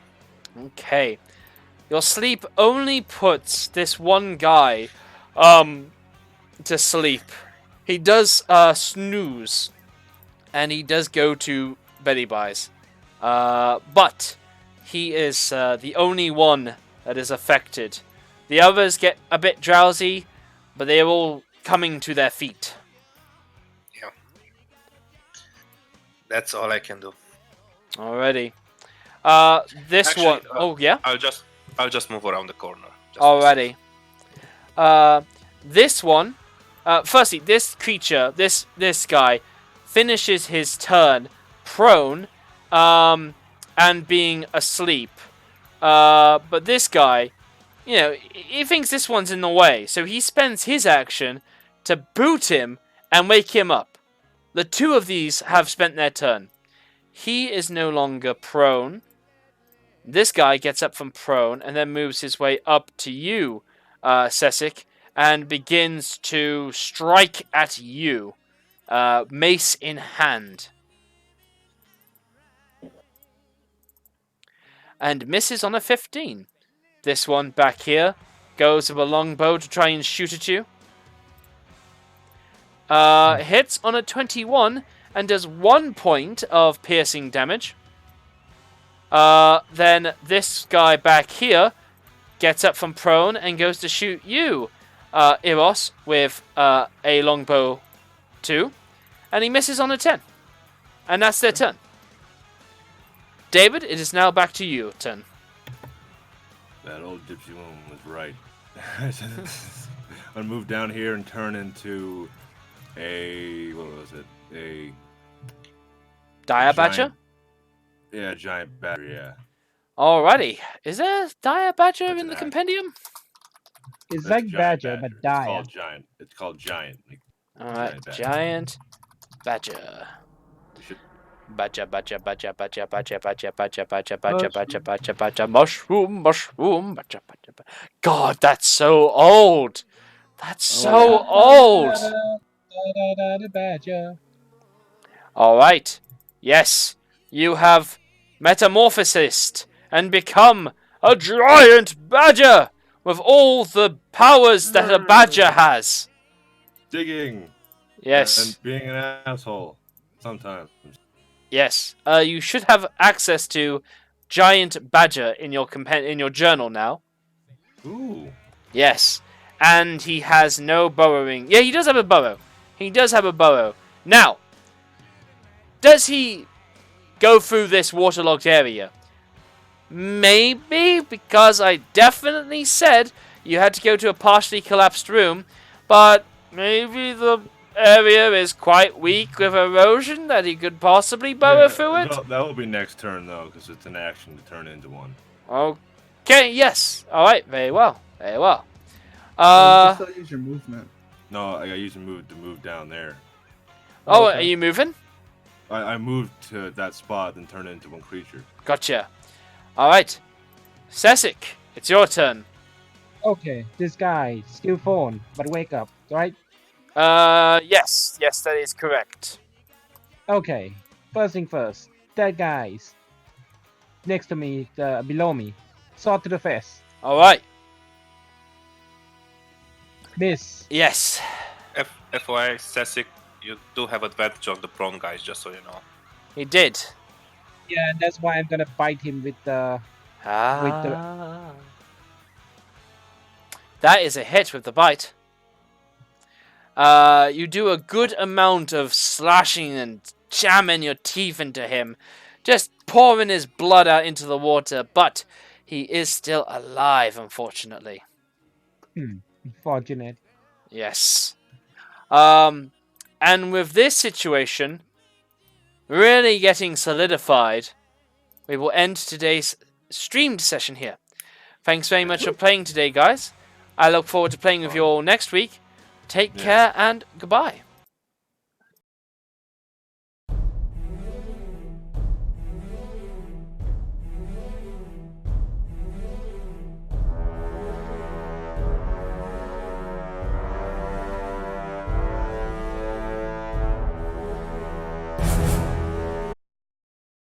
Okay. Your sleep only puts this one guy to sleep. He does snooze, and he does go to Betty Buys. But he is the only one that is affected. The others get a bit drowsy, but they are all coming to their feet. Yeah. That's all I can do. Alrighty. This Actually, one. Oh yeah. I'll just move around the corner. Alrighty. This one. Firstly, this creature, this guy, finishes his turn prone, and being asleep. But this guy, he thinks this one's in the way, so he spends his action to boot him and wake him up. The two of these have spent their turn. He is no longer prone. This guy gets up from prone and then moves his way up to you, Sesek, and begins to strike at you, mace in hand. And misses on a 15. This one back here goes with a longbow to try and shoot at you. Hits on a 21 and does 1 point of piercing damage. Then this guy back here gets up from prone and goes to shoot you, Eros, with a longbow too. And he misses on a 10. And that's their turn. David, it is now back to you, turn. That old gypsy woman was right. I'll move down here and turn into what was it? A Dire Badger? Yeah, giant badger, yeah. Alrighty. Is there a Dire Badger That's in the an compendium? It's That's like giant Badger, but It's dire. called giant. It's called giant. Alright, Giant Giant Badger. We should Badger, badger, badger, badger, badger, badger, badger, badger, badger, badger, badger, badger, mushroom, mushroom, badger, badger, badger. God, that's so old. That's so old. Badger. Alright. Yes, you have metamorphosed and become a giant badger with all the powers that a badger has. digging Yes. and being an asshole sometimes. Yes. You should have access to giant badger in your journal now. Ooh. Yes. And he has no burrowing. Yeah, he does have a burrow. He does have a burrow. Now, does he go through this waterlogged area? Maybe, because I definitely said you had to go to a partially collapsed room, but maybe the area is quite weak with erosion that he could possibly burrow through it? That will be next turn, though, because it's an action to turn into one. Okay, yes. Alright, very well. Very well. You can still use your movement. No, I use a move to move down there. Oh, Okay. are you moving? I moved to that spot and turned it into one creature. Gotcha. Alright. Sessic, it's your turn. Okay, this guy, still phone, but wake up, right? Yes. Yes, that is correct. Okay, first thing first. That guy's next to me, below me. Sword to the face. Alright. Miss. Yes. FYI, Sessic, you do have advantage on the prone guys, just so you know. He did. Yeah, that's why I'm gonna bite him with the... That is a hit with the bite. You do a good amount of slashing and jamming your teeth into him, just pouring his blood out into the water, but he is still alive, unfortunately. Unfortunate. Yes. And with this situation really getting solidified, we will end today's streamed session here. Thanks very much for playing today, guys. I look forward to playing with you all next week. Take care and goodbye.